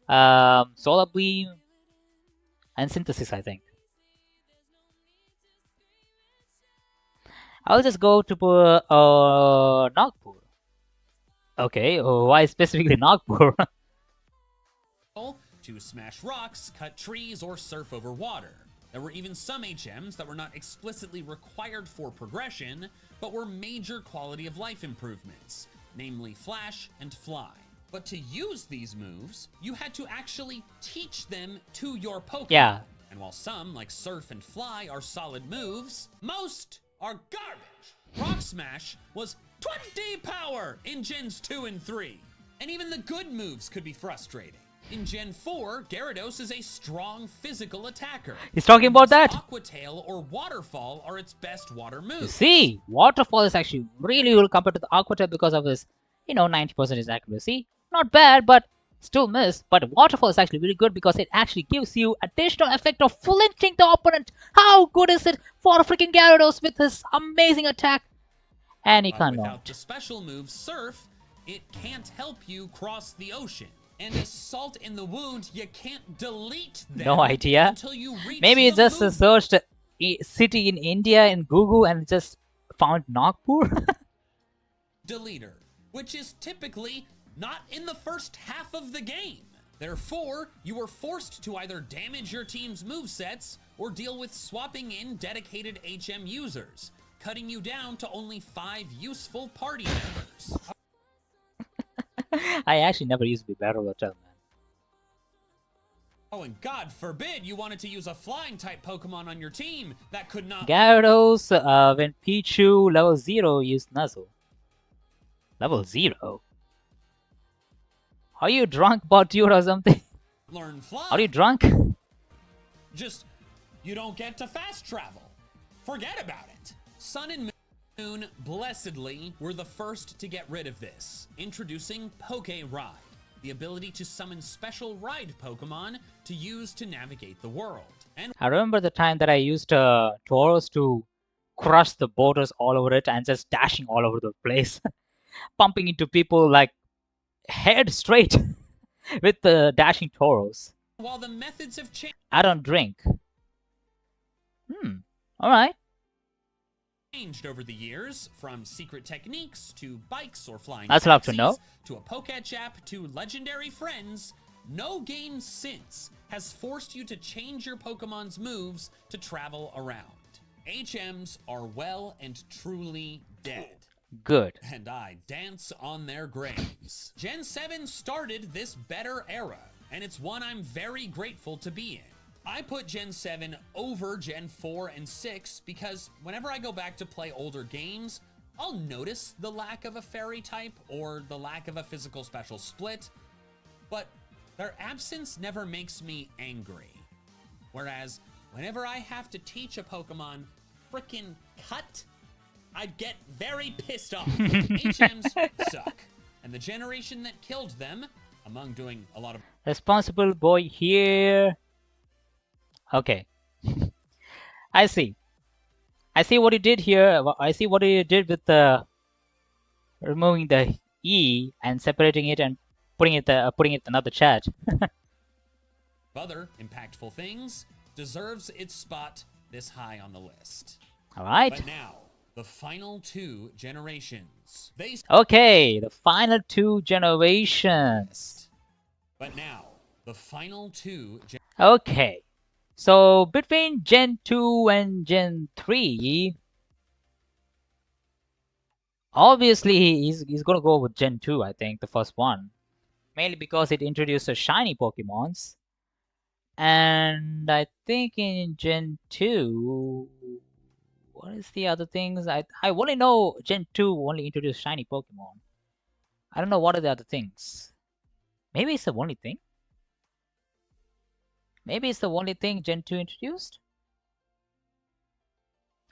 Solar Beam, and Synthesis, I think. I'll just go to Nagpur. Okay, why specifically Nagpur? To smash rocks, cut trees, or surf over water. There were even some HMs that were not explicitly required for progression, but were major quality of life improvements, namely Flash and Fly. But to use these moves, you had to actually teach them to your Pokemon. Yeah. And while some, like Surf and Fly, are solid moves, most are garbage. Rock Smash was 20 power in Gens 2 and 3. And even the good moves could be frustrating. In Gen 4, Gyarados is a strong physical attacker. He's talking about that. Aqua Tail or Waterfall are its best water moves. You see, Waterfall is actually really good compared to the Aqua Tail because of his, 90% accuracy. Not bad, but still miss. But Waterfall is actually really good because it actually gives you additional effect of flinching the opponent. How good is it for a freaking Gyarados with his amazing attack? And he can't. Without the special move Surf, it can't help you cross the ocean. And a Salt in the Wound, you can't delete them. No idea. Until you reach Maybe it just move. searched a city in India in Google and just found Nagpur. Deleter, which is typically not in the first half of the game. Therefore, you were forced to either damage your team's movesets or deal with swapping in dedicated HM users, cutting you down to only 5 useful party members. I actually never used to be Battle Hotel, man. Oh, and God forbid you wanted to use a flying type Pokemon on your team that could not. Gyarados, when Pichu level 0 used Nuzzle. Level 0? Are you drunk, bot dude, or something? Learn Fly. Are you drunk? Just, you don't get to fast travel. Forget about it. Sun and Moon, blessedly, were the first to get rid of this, introducing Poke Ride, the ability to summon special ride Pokemon to use to navigate the world. And I remember the time that I used Tauros to crush the borders all over it and just dashing all over the place, pumping into people like head straight with the dashing Tauros. while the methods have changed. I don't drink. Alright. Changed over the years, from secret techniques to bikes or flying That's love to taxis, know. to a Poketchap to legendary friends. No game since has forced you to change your Pokemon's moves to travel around. HMs are well and truly dead. Good. And I dance on their graves. Gen 7 started this better era, and it's one I'm very grateful to be in. I put Gen 7 over Gen 4 and 6 because whenever I go back to play older games, I'll notice the lack of a fairy type or the lack of a physical special split, but their absence never makes me angry. Whereas whenever I have to teach a Pokemon frickin' cut, I'd get very pissed off. HMs suck, and the generation that killed them, among doing a lot of Responsible boy here. Okay. I see. I see what he did here. I see what he did with the removing the E and separating it and putting it in another chat. other impactful things, deserves its spot this high on the list. All right. But now, the final two generations. Okay, the final two generations. But now, the final two Okay. So between Gen 2 and Gen 3, obviously he's gonna go with Gen 2, I think, the first one. Mainly because it introduced the shiny Pokemons. And I think in Gen 2, what is the other things? I only know Gen 2 only introduced shiny Pokemon. I don't know what are the other things. Maybe it's the only thing. Maybe it's the only thing Gen 2 introduced?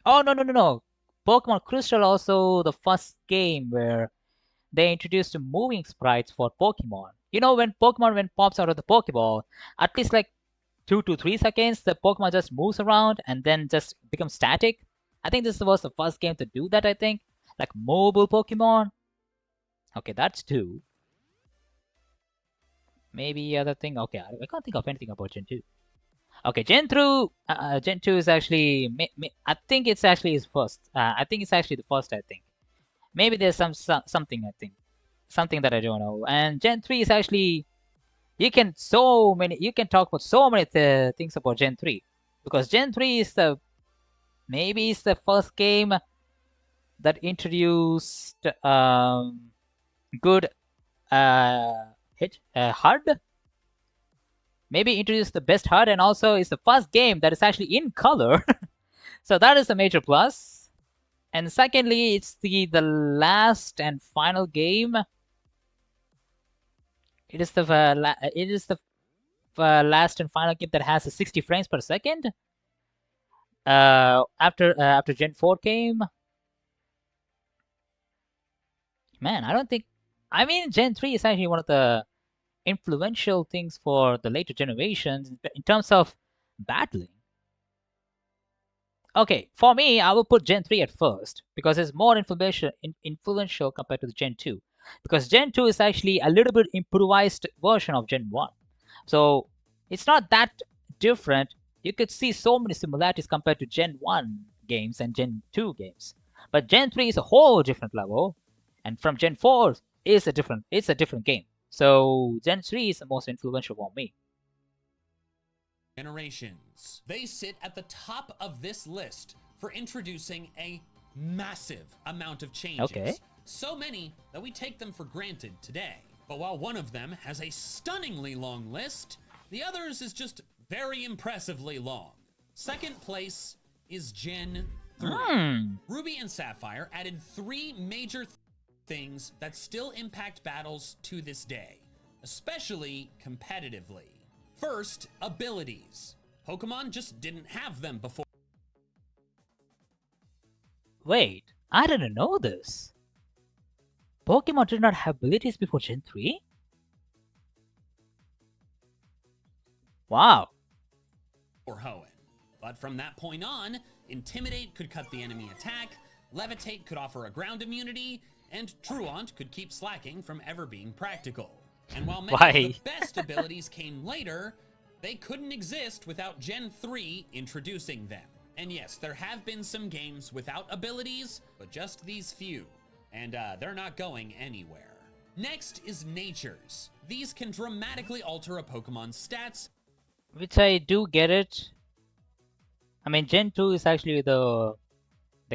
Oh, no. Pokemon Crystal also the first game where they introduced moving sprites for Pokemon. You know, when Pokemon pops out of the Pokeball, at least like 2 to 3 seconds, the Pokemon just moves around and then just becomes static. I think this was the first game to do that, I think. Like mobile Pokemon. Okay, that's 2. Maybe other thing. Okay, I can't think of anything about Gen 2. Okay, Gen 2 is actually. I think it's actually his first. I think it's actually the first. I think. Maybe there's something. I think something that I don't know. And Gen 3 is actually. You can talk about so many things about Gen 3 because Gen 3 is maybe it's the first game that introduced good HUD. Maybe introduced the best HUD, and also it's the first game that is actually in color. So that is a major plus. And secondly, it's the last and final game. It is the last and final game that has a 60 frames per second. After Gen 4 came. Man, I don't think. I mean, Gen 3 is actually one of the influential things for the later generations in terms of battling. Okay, for me, I will put Gen 3 at first because it's more influential compared to the Gen 2. Because Gen 2 is actually a little bit improvised version of Gen 1. So it's not that different. You could see so many similarities compared to Gen 1 games and Gen 2 games. But Gen 3 is a whole different level. And from Gen 4 it's a different game. So Gen 3 is the most influential for me. Generations. They sit at the top of this list for introducing a massive amount of changes. Okay. So many that we take them for granted today. But while one of them has a stunningly long list, the others is just very impressively long. Second place is Gen 3. Ruby and Sapphire added 3 major things that still impact battles to this day, especially competitively. First, abilities. Pokemon just didn't have them before. Wait, I didn't know this. Pokemon did not have abilities before Gen 3? Wow. Or Hoenn. But from that point on, Intimidate could cut the enemy attack, Levitate could offer a ground immunity, and Truant could keep slacking from ever being practical. And while many of the best abilities came later, they couldn't exist without Gen 3 introducing them. And yes, there have been some games without abilities, but just these few. And they're not going anywhere. Next is Natures. These can dramatically alter a Pokemon's stats which I do get it. I mean, Gen 2 is actually the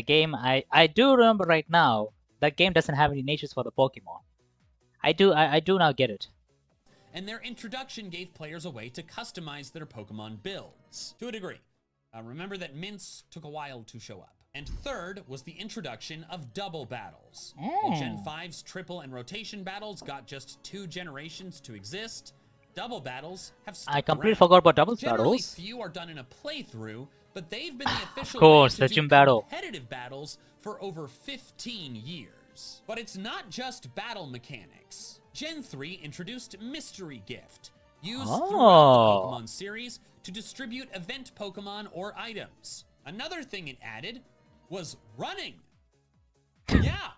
game I do remember right now. That game doesn't have any natures for the Pokemon. I do now get it. And their introduction gave players a way to customize their Pokemon builds, to a degree. Remember that mints took a while to show up. And third was the introduction of double battles. While Gen 5's triple and rotation battles got just 2 generations to exist, double battles have stuck I completely around. forgot about double Generally, battles. few are done in a playthrough, but they've been the official course, way the to gym do battle. competitive battles for over 15 years. But it's not just battle mechanics. Gen 3 introduced Mystery Gift, used throughout the Pokémon series to distribute event Pokémon or items. Another thing it added was running. Yeah,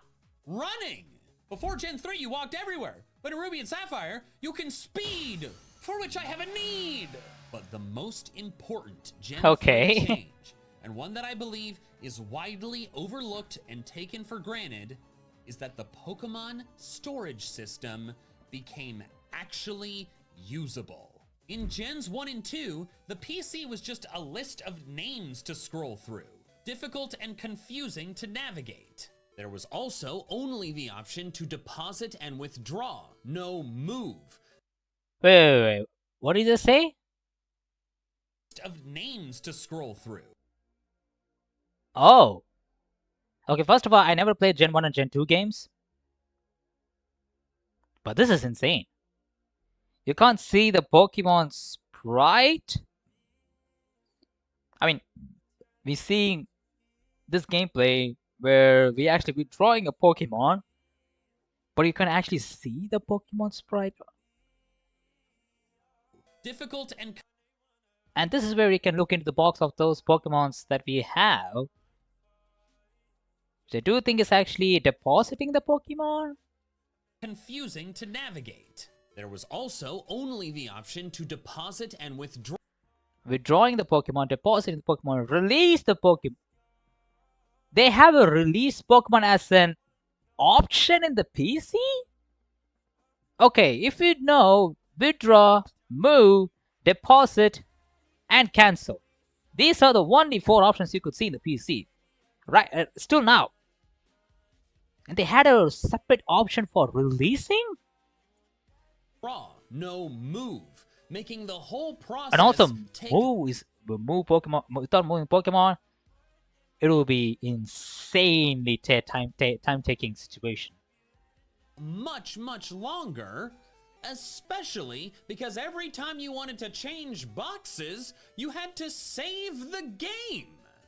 running. Before Gen 3, you walked everywhere. But in Ruby and Sapphire, you can speed, for which I have a need. But the most important Gen 3 change, and one that I believe is widely overlooked and taken for granted, is that the Pokemon storage system became actually usable. In Gens 1 and 2, the PC was just a list of names to scroll through, difficult and confusing to navigate. There was also only the option to deposit and withdraw, no move. Wait. What did you just say? Of names to scroll through. Oh. Okay, first of all, I never played Gen 1 and Gen 2 games. But this is insane. You can't see the Pokemon sprite? I mean, we're seeing this gameplay where we actually be drawing a Pokemon, but you can actually see the Pokemon sprite. Difficult and this is where you can look into the box of those Pokemons that we have. So do you think it's actually depositing the Pokemon? Confusing to navigate. There was also only the option to deposit and withdraw. Withdrawing the Pokemon, depositing the Pokemon, release the Pokemon. They have a release Pokemon as an option in the PC? Okay, if you know, withdraw, move, deposit, and cancel. These are the only 4 options you could see in the PC. Right, still now. And they had a separate option for releasing? Draw, no move, making the whole process. And also, move Pokemon, without moving Pokemon, it will be insanely time-taking situation. Much longer, especially because every time you wanted to change boxes, you had to save the game.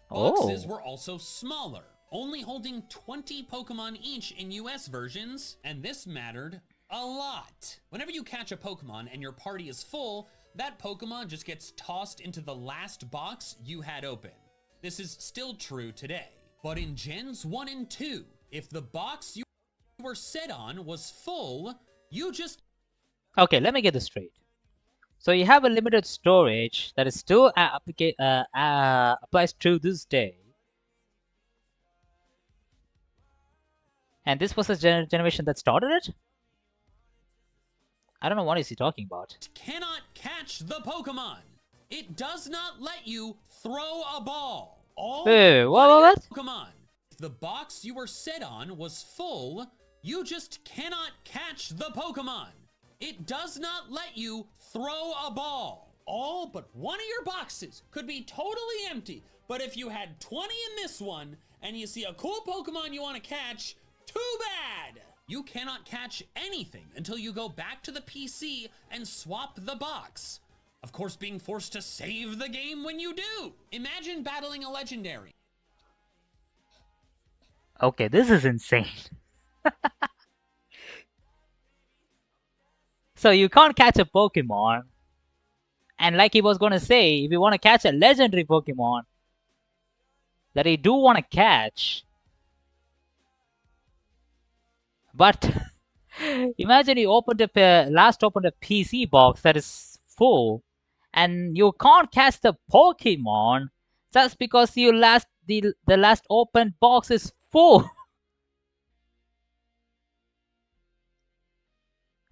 Boxes were also smaller, only holding 20 Pokemon each in US versions, and this mattered a lot. Whenever you catch a Pokemon and your party is full, that Pokemon just gets tossed into the last box you had open. This is still true today. But in Gens 1 and 2, if the box you were set on was full, you just... Okay, let me get this straight. So you have a limited storage that is still applies to this day. And this was a generation that started it? I don't know what is he talking about. Cannot catch the Pokemon. It does not let you throw a ball. What? Pokemon. If the box you were set on was full, you just cannot catch the Pokemon. It does not let you throw a ball. All but one of your boxes could be totally empty, but if you had 20 in this one, and you see a cool Pokemon you want to catch, too bad! You cannot catch anything until you go back to the PC and swap the box. Of course, being forced to save the game when you do. Imagine battling a legendary. Okay, this is insane. So you can't catch a Pokemon. And like he was going to say, if you want to catch a legendary Pokemon that you do want to catch, but imagine you opened last opened a PC box that is full, and you can't catch the Pokemon just because you the last opened box is full.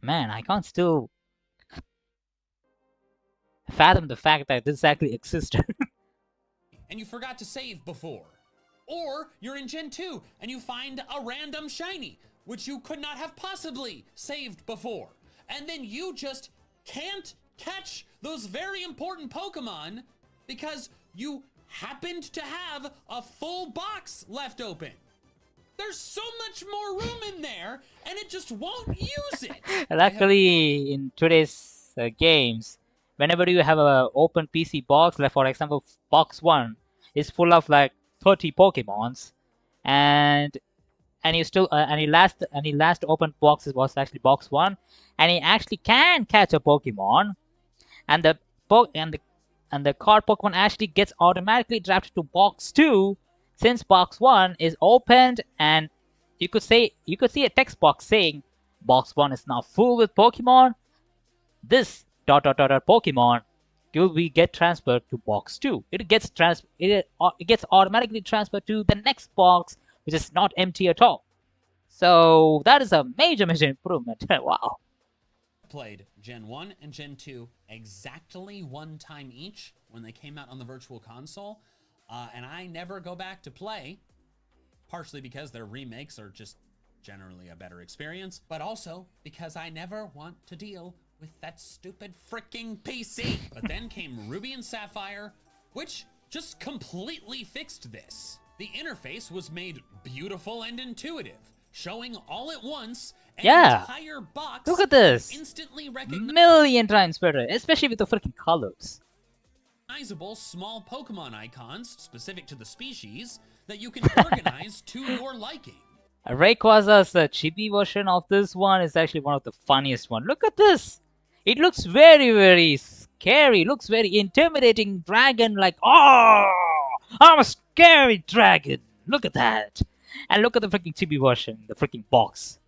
Man, I can't still fathom the fact that this actually existed. And you forgot to save before. Or you're in Gen 2 and you find a random shiny, which you could not have possibly saved before. And then you just can't catch those very important Pokemon because you happened to have a full box left open. There's so much more room in there, and it just won't use it. Luckily, in today's games, whenever you have a open PC box, like for example, box 1 is full of like 30 Pokemons, and you still and your last open box was actually box 1, and you actually can catch a Pokemon, and the card Pokemon actually gets automatically drafted to box 2 since box 1 is opened, and you could see a text box saying box 1 is now full with Pokemon. This ... Pokemon will be get transferred to box 2. It gets automatically transferred to the next box, which is not empty at all. So that is a major improvement. Wow. Played Gen 1 and Gen 2 exactly one time each when they came out on the Virtual Console, and I never go back to play, partially because their remakes are just generally a better experience, but also because I never want to deal with that stupid freaking PC. But then came Ruby and Sapphire, which just completely fixed this. The interface was made beautiful and intuitive, showing all at once an entire box. Look at this. Instantly recognizable million times better, especially with the freaking colors. Small Pokemon icons specific to the species that you can organize to your liking. Rayquaza's chibi version of this one is actually one of the funniest one. Look at this. It looks very, very scary. It looks very intimidating dragon, like, oh, I'm a scary dragon. Look at that. And look at the freaking chibi version, the freaking box.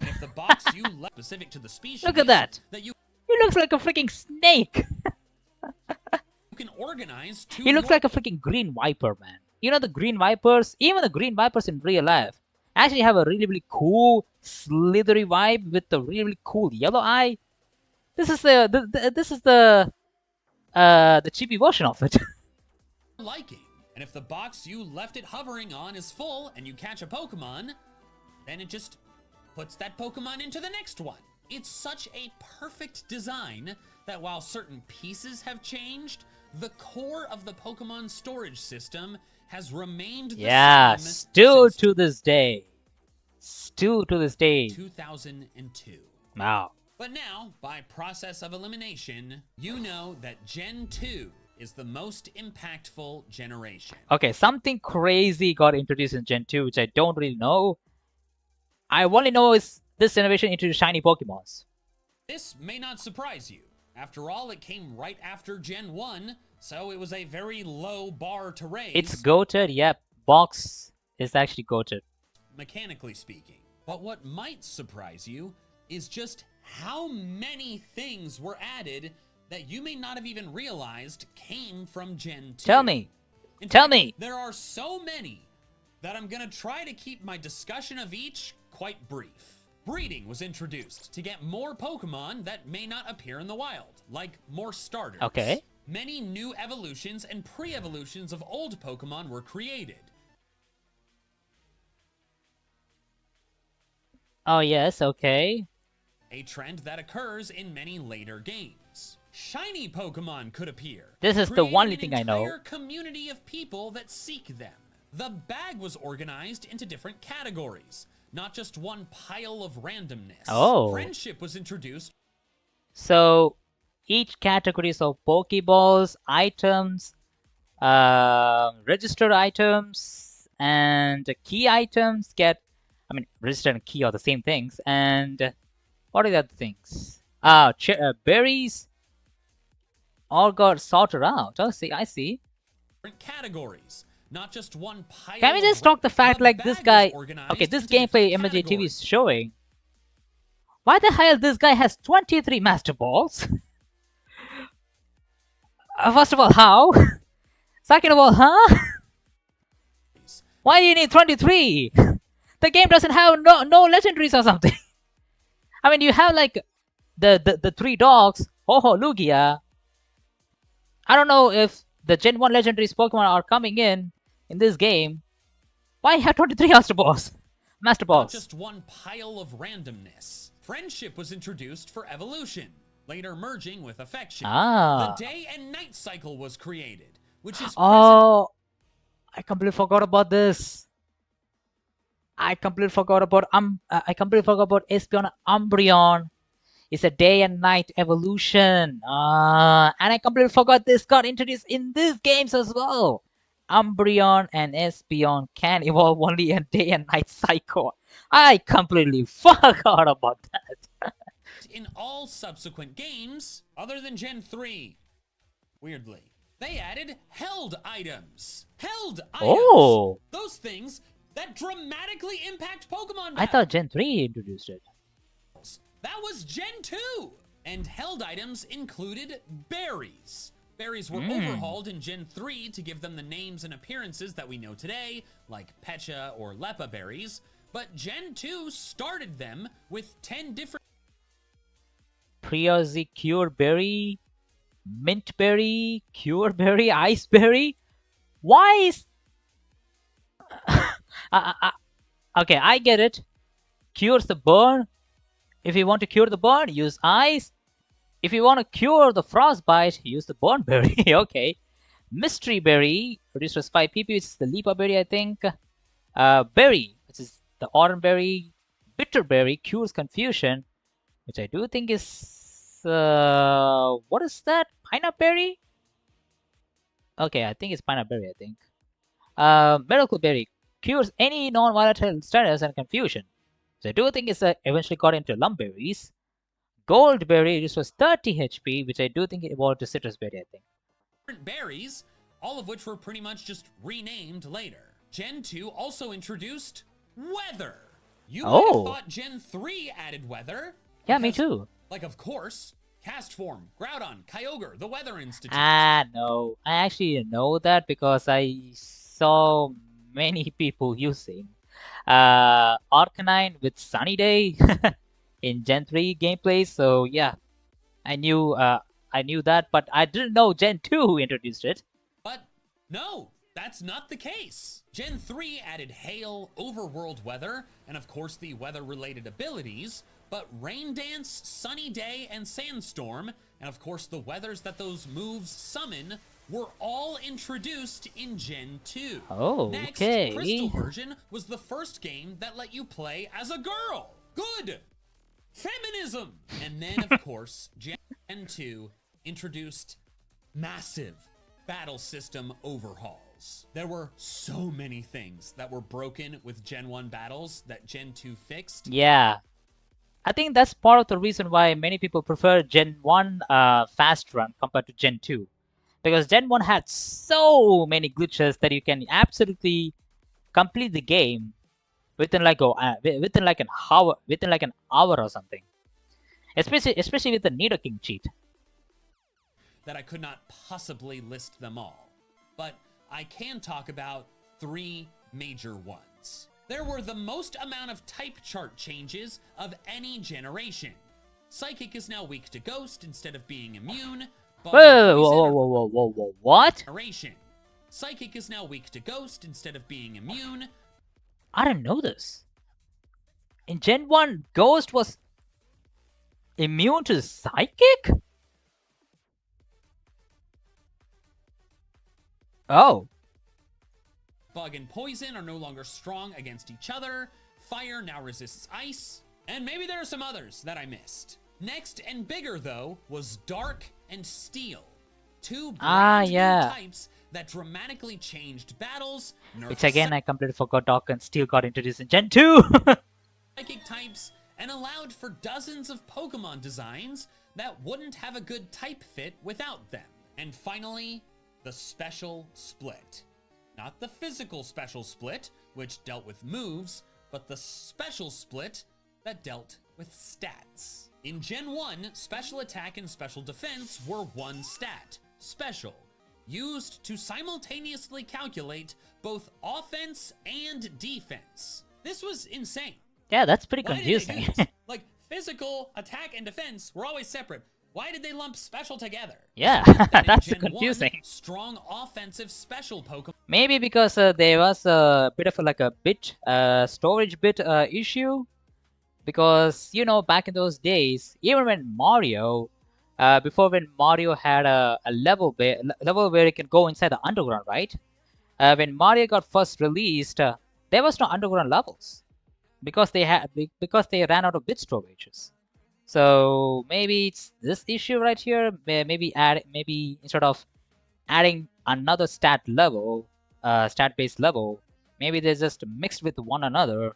If the box you left specific to the species, look at that. He looks like a freaking snake. You can organize to he looks like a freaking green viper, man. You know the green vipers, even the green vipers in real life, actually have a really, really cool slithery vibe with a really, really cool yellow eye. This is the chibi version of it. liking. And if the box you left it hovering on is full and you catch a Pokemon, then it just puts that Pokemon into the next one. It's such a perfect design that while certain pieces have changed, the core of the Pokemon storage system has remained the same still to this day. Still to this day. 2002. Wow. But now, by process of elimination, you know that Gen 2 is the most impactful generation. Okay, something crazy got introduced in Gen 2, which I don't really know. I only know is this innovation introduced shiny Pokemons. This may not surprise you. After all, it came right after Gen 1, so it was a very low bar to raise. It's goated, yep. Box is actually goated. Mechanically speaking. But what might surprise you is just how many things were added that you may not have even realized came from Gen 2. Tell me. Tell me. There are so many that I'm going to try to keep my discussion of each quite brief. Breeding was introduced to get more Pokemon that may not appear in the wild, like more starters. Okay. Many new evolutions and pre-evolutions of old Pokemon were created. Oh yes, okay. A trend that occurs in many later games. Shiny Pokemon could appear. This is the only thing I know. An entire community of people that seek them. The bag was organized into different categories, not just one pile of randomness. Oh. Friendship was introduced. So each categories of Pokeballs, items, registered items, and key items get, I mean, registered and key are the same things. And what are the other things? Berries all got sorted out. Oh, see, I see. Different categories, not just one pile. Can we just talk the fact like this guy? Okay, this gameplay MLG TV is showing. Why the hell this guy has 23 Master Balls? First of all, how? Second of all, huh? Why do you need 23? The game doesn't have no legendaries or something. I mean, you have like the three dogs, Ho-Ho, Lugia, I don't know if the Gen 1 legendaries Pokemon are coming in this game. Why have 23 Master Balls? Master Not Balls. just one pile of randomness. Friendship was introduced for evolution, later merging with affection. Ah. The day and night cycle was created, which is present. Oh, I completely forgot about this. I completely forgot about Espeon Umbreon. It's a day and night evolution. And I completely forgot this got introduced in these games as well. Umbreon and Espeon can evolve only a day and night cycle. I completely forgot about that. In all subsequent games, other than Gen 3. Weirdly, they added held items. Held items! Oh! Those things that dramatically impact Pokemon I thought Gen 3 introduced it. That was Gen 2! And held items included berries. Berries were overhauled in Gen 3 to give them the names and appearances that we know today, like Pecha or Lepa berries, but Gen 2 started them with 10 different Priozzy Cure Berry, Mint Berry, Cure Berry, Ice Berry. Why is... okay, I get it. Cures the burn. If you want to cure the burn, use ice. If you want to cure the frostbite, use the burn berry. Okay. Mystery Berry, reduces 5 PP, which is the Lepa Berry, I think. Berry, which is the Autumn Berry. Bitter Berry, cures confusion, which I do think is... what is that? Pineapple Berry? Okay, I think it's Pineapple Berry, I think. Miracle Berry, cures any non-volatile status and confusion. So I do think it's eventually got into Lumberries. Gold Berry, this was 30 HP, which I do think it evolved to Citrus Berry, I think. berries, all of which were pretty much just renamed later. Gen 2 also introduced weather. You might have thought Gen 3 added weather. Yeah, me too. Like, of course, Cast Form, Groudon, Kyogre, the Weather Institute. No. I actually know that because I saw many people using Arcanine with Sunny Day in Gen 3 gameplay. So yeah, I knew that, but I didn't know Gen 2 introduced it. But no, that's not the case. Gen 3 added Hail, Overworld Weather, and of course the weather-related abilities, but Rain Dance, Sunny Day, and Sandstorm, and of course the weathers that those moves summon, were all introduced in Gen 2. Oh, Next, okay. Crystal version was the first game that let you play as a girl. Good! Feminism! And then, of course, Gen 2 introduced massive battle system overhauls. There were so many things that were broken with Gen 1 battles that Gen 2 fixed. Yeah. I think that's part of the reason why many people prefer Gen 1 fast run compared to Gen 2. Because Gen 1 had so many glitches that you can absolutely complete the game within like an hour or something. Especially with the Nidoking cheat. That I could not possibly list them all. But I can talk about 3 major ones. There were the most amount of type chart changes of any generation. Psychic is now weak to Ghost instead of being immune. Whoa, what? Psychic is now weak to Ghost instead of being immune. I didn't know this. In Gen 1, Ghost was immune to Psychic? Oh. Bug and Poison are no longer strong against each other. Fire now resists Ice. And maybe there are some others that I missed. Next and bigger, though, was Dark and Steel. 2 brand new types that dramatically changed battles. Which again, I completely forgot Dark and Steel got introduced in Gen 2. Psychic types and allowed for dozens of Pokemon designs that wouldn't have a good type fit without them. And finally, the Special Split. Not the physical Special Split, which dealt with moves, but the Special Split that dealt with stats. In Gen 1, Special Attack and Special Defense were one stat, Special, used to simultaneously calculate both offense and defense. This was insane. Yeah, that's pretty Why confusing. like, physical, attack, and defense were always separate. Why did they lump special together? Yeah, Despite that in that's Gen 1, confusing. strong offensive special Pokemon Maybe because there was a bit of storage bit issue. Because, you know, back in those days, even when Mario, before when Mario had a level where it can go inside the underground, right? When Mario got first released, there was no underground levels because they ran out of bit storages. So maybe it's this issue right here. Maybe instead of adding another stat based level, maybe they're just mixed with one another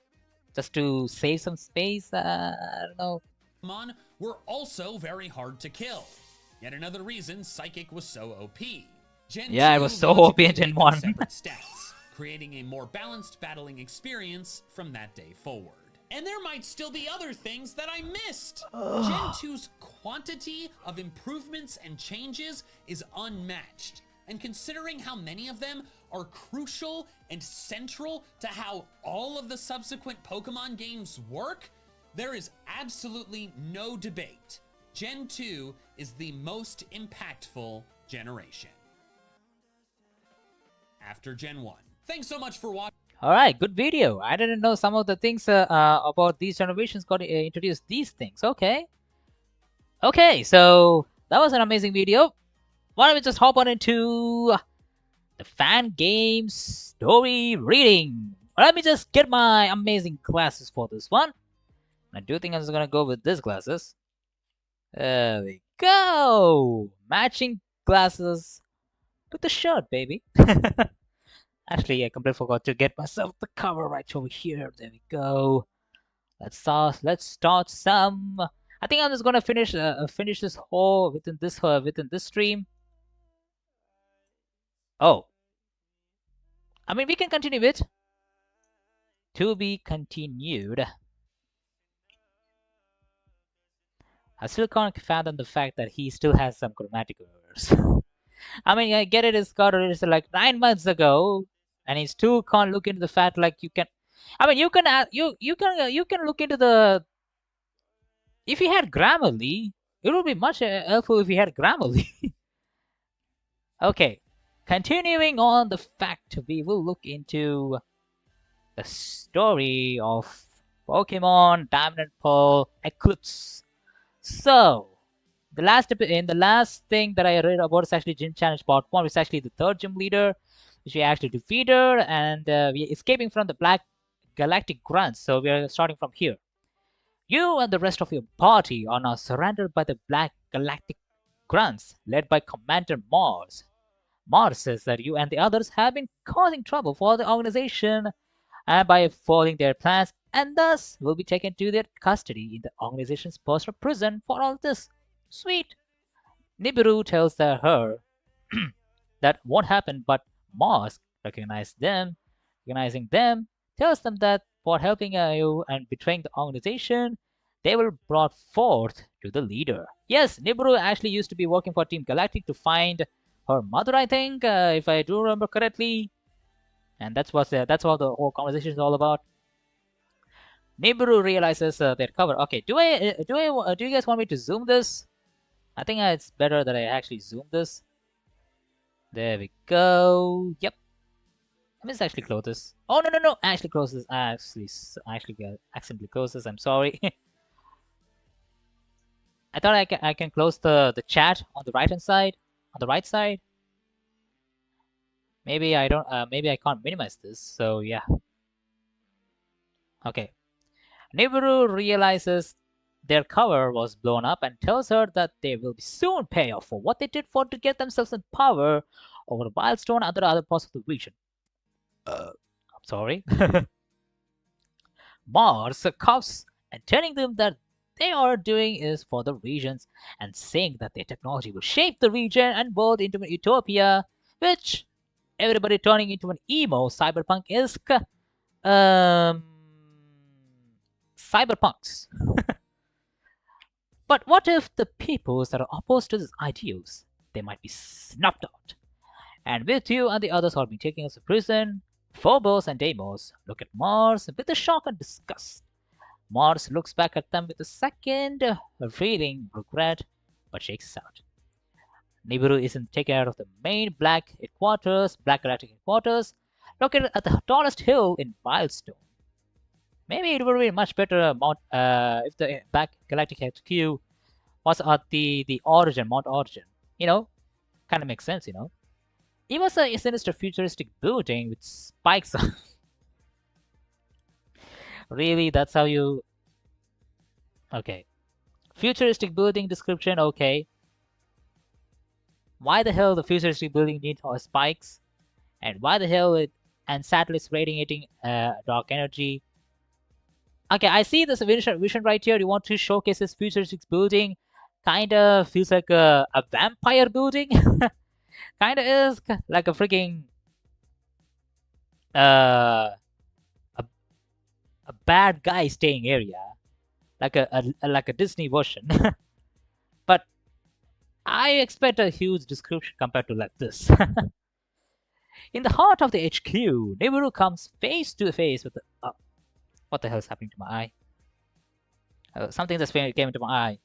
just to save some space. I don't know. were also very hard to kill. Yet another reason Psychic was so OP. Gen Yeah, 2 it was so OP in logically Gen made them 1. separate stats, creating a more balanced battling experience from that day forward. And there might still be other things that I missed. Gen 2's quantity of improvements and changes is unmatched. And considering how many of them are crucial and central to how all of the subsequent Pokemon games work, there is absolutely no debate. Gen 2 is the most impactful generation. After Gen 1. Thanks so much for watching. All right, good video. I didn't know some of the things about these generations got introduced these things. Okay. Okay, so that was an amazing video. Why don't we just hop on into the Fangame story reading. Let me just get my amazing glasses for this one. I do think I'm just gonna go with these glasses. There we go. Matching glasses with the shirt, baby. Actually, I completely forgot to get myself the cover right over here. There we go. Let's start some. I think I'm just gonna finish this whole within this stream. Oh, I mean we can continue it. To be continued. I still can't fathom the fact that he still has some chromatic errors. I mean, I get it. It's got it like 9 months ago, and he still can't look into the fact like you can. I mean, you can look into the. If he had Grammarly, it would be much helpful if he had Grammarly. Okay, continuing on the fact, we will look into the story of Pokemon Diamond and Pearl Eclipse. So, in the last thing that I read about is actually Gym Challenge Part 1, which is actually the third gym leader, which we actually defeated, and we're escaping from the Black Galactic Grunts. So we are starting from here. You and the rest of your party are now surrounded by the Black Galactic Grunts, led by Commander Mars. Mars says that you and the others have been causing trouble for the organization and by following their plans, and thus will be taken to their custody in the organization's personal prison for all this. Sweet. Nibiru tells her that won't happen, but Mars recognizing them, tells them that for helping you and betraying the organization, they will brought forth to the leader. Yes, Nibiru actually used to be working for Team Galactic to find her mother, I think, if I do remember correctly. And that's what the whole conversation is all about. Nibiru realizes their cover. Okay, do you guys want me to zoom this? I think it's better that I actually zoom this. There we go. Yep. Let me just actually close this. Oh no! I actually close this. I actually accidentally close this. I'm sorry. I thought I can close the chat on the right hand side, on the right side. Maybe I don't. Maybe I can't minimize this. So yeah. Okay. Nibiru realizes their cover was blown up and tells her that they will soon pay off for what they did to get themselves in power over Wildstone and other parts of the region. I'm sorry. Mars coughs and telling them that they are doing is for the regions and saying that their technology will shape the region and world into an utopia, which everybody turning into an emo cyberpunk-esque cyberpunks. But what if the peoples that are opposed to these ideals, they might be snuffed out? And with you and the others are being taken us to prison, Phobos and Deimos look at Mars with a shock and disgust. Mars looks back at them with a second feeling regret but shakes out. Nibiru isn't taken out of the main Black Galactic headquarters, located at the tallest hill in Milestone. Maybe it would be much better if the Black Galactic HQ was at the origin, Mount Origin. You know, kind of makes sense, you know. It was a sinister futuristic building with spikes on. Really, that's how you... Okay. Futuristic building description, okay. Why the hell the futuristic building needs spikes? And why the hell and satellites radiating dark energy? Okay, I see this vision right here. You want to showcase this futuristic building. Kinda feels like a vampire building. Kinda is like a freaking a bad guy staying area, like a Disney version. But I expect a huge description compared to like this. In the heart of the HQ, Nibiru comes face to face with the... what the hell is happening to my eye? Something just came into my eye.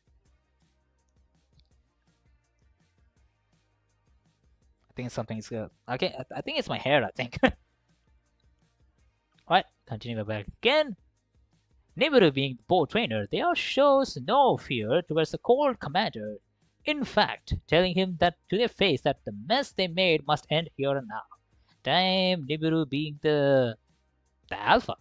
I think something's good. Okay, I think it's my hair, I think. Alright, continue back again. Nibiru being the board trainer, there shows no fear towards the cold commander. In fact, telling him that to their face that the mess they made must end here and now. Damn, Nibiru being the alpha.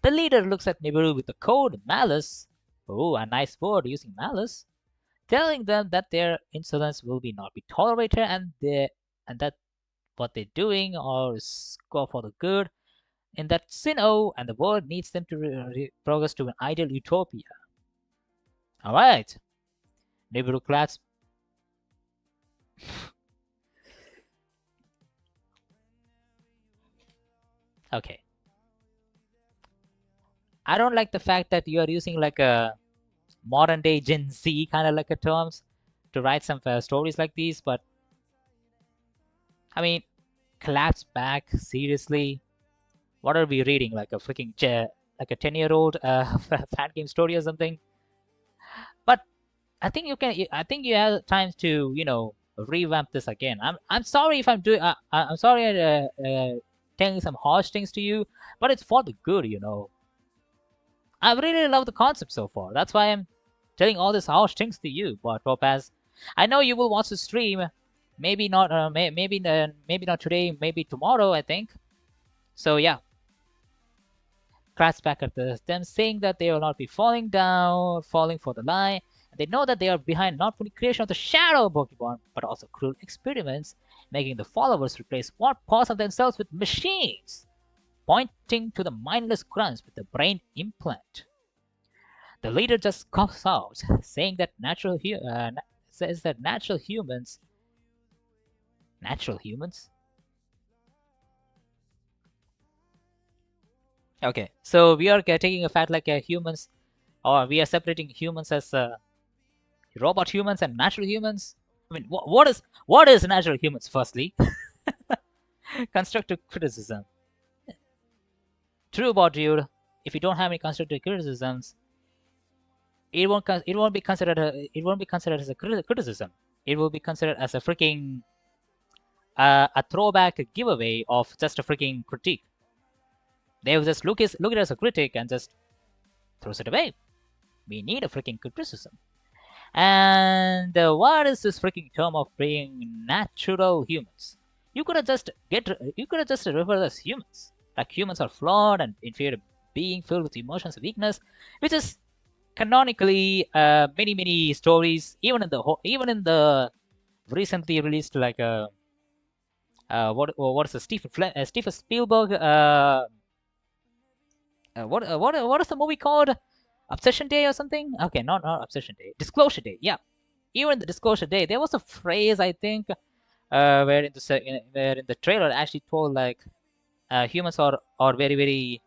The leader looks at Nibiru with a cold malice. Oh, a nice word using malice. Telling them that their insolence will not be tolerated and that what they're doing is go for the good. In that Sinnoh and the world needs them to progress to an ideal utopia. Alright. Nibiru claps. Okay. I don't like the fact that you are using like a modern day Gen Z kind of like a terms to write some stories like these, but I mean, claps back, seriously. What are we reading? Like a freaking like a 10-year-old fan game story or something? But I think you can. I think you have time to, you know, revamp this again. I'm sorry if I'm doing. I'm sorry telling some harsh things to you, but it's for the good, you know. I really love the concept so far. That's why I'm telling all these harsh things to you. But Topaz, I know you will watch the stream. Maybe not. Maybe not today. Maybe tomorrow. I think. So yeah. Claps back at them, saying that they will not be falling for the lie. And they know that they are behind not only creation of the shadow Pokemon, but also cruel experiments, making the followers replace what parts of themselves with machines, pointing to the mindless grunts with the brain implant. The leader just coughs out, saying that natural humans. Natural humans? Okay, so we are taking a fact like humans, or we are separating humans as robot humans and natural humans. I mean, what is natural humans? Firstly, constructive criticism. True about dude. If you don't have any constructive criticisms, it won't be considered as a criticism. It will be considered as a freaking a throwback giveaway of just a freaking critique. They will just look at it as a critic and just throws it away. We need a freaking criticism. And what is this freaking term of being natural humans? You could have just referred as humans. Like humans are flawed and inferior being filled with emotions and weakness, which is canonically many stories. Even in the recently released like what is the Steven Spielberg what is the movie called? Obsession Day or something? Okay, not Obsession Day. Disclosure Day. Yeah, even in the Disclosure Day, there was a phrase I think where in the trailer actually told like humans are very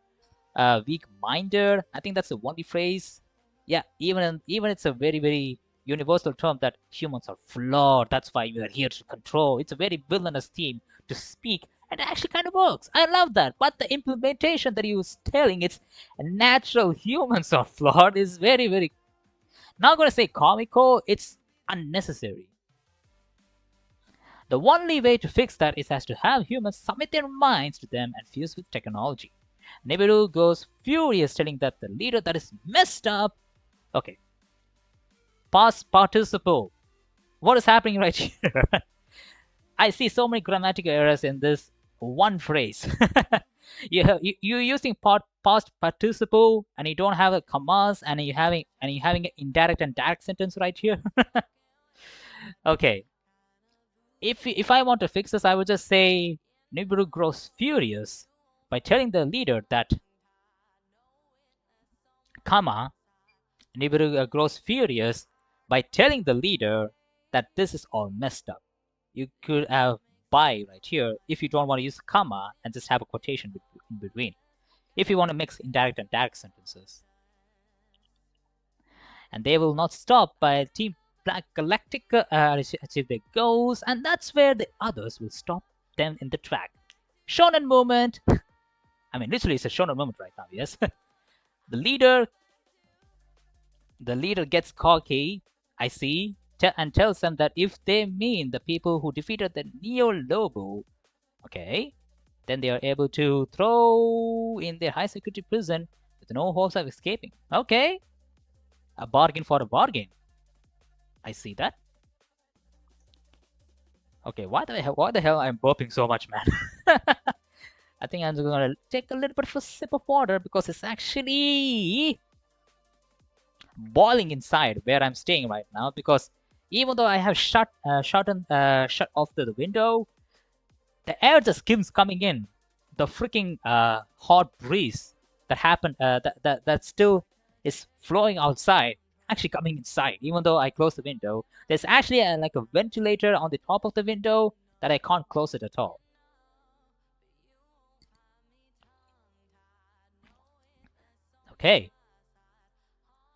weak-minded. I think that's the only phrase. Yeah, even it's a very universal term that humans are flawed. That's why we are here to control. It's a very villainous theme to speak. And it actually kind of works. I love that. But the implementation that he was telling, it's natural humans are flawed, is very Not gonna say comical, it's unnecessary. The only way to fix that is as to have humans submit their minds to them and fuse with technology. Nibiru goes furious, telling that the leader that is messed up. Okay. Past participle. What is happening right here? I see so many grammatical errors in this one phrase. You're using past participle and you don't have a commas and you're having an indirect and direct sentence right here. Okay. If I want to fix this, I would just say Nibiru grows furious by telling the leader that Nibiru grows furious by telling the leader that this is all messed up. You could have by right here if you don't want to use comma and just have a quotation in between. If you want to mix indirect and direct sentences. And they will not stop by Team Black Galactic achieve their goals, and that's where the others will stop them in the track. Shonen moment. I mean, literally, it's a shonen moment right now. Yes. The leader gets cocky. I see, and tells them that if they mean the people who defeated the Neo Lobo, okay, then they are able to throw in their high security prison with no hopes of escaping. Okay, a bargain for a bargain. I see that. Okay, why the hell I'm burping so much, man? I think I'm just gonna take a little bit of a sip of water because it's actually boiling inside where I'm staying right now. Because even though I have shut off the window, the air just keeps coming in. The freaking hot breeze that happened that still is flowing outside, actually coming inside. Even though I closed the window, there's actually like a ventilator on the top of the window that I can't close it at all. Okay.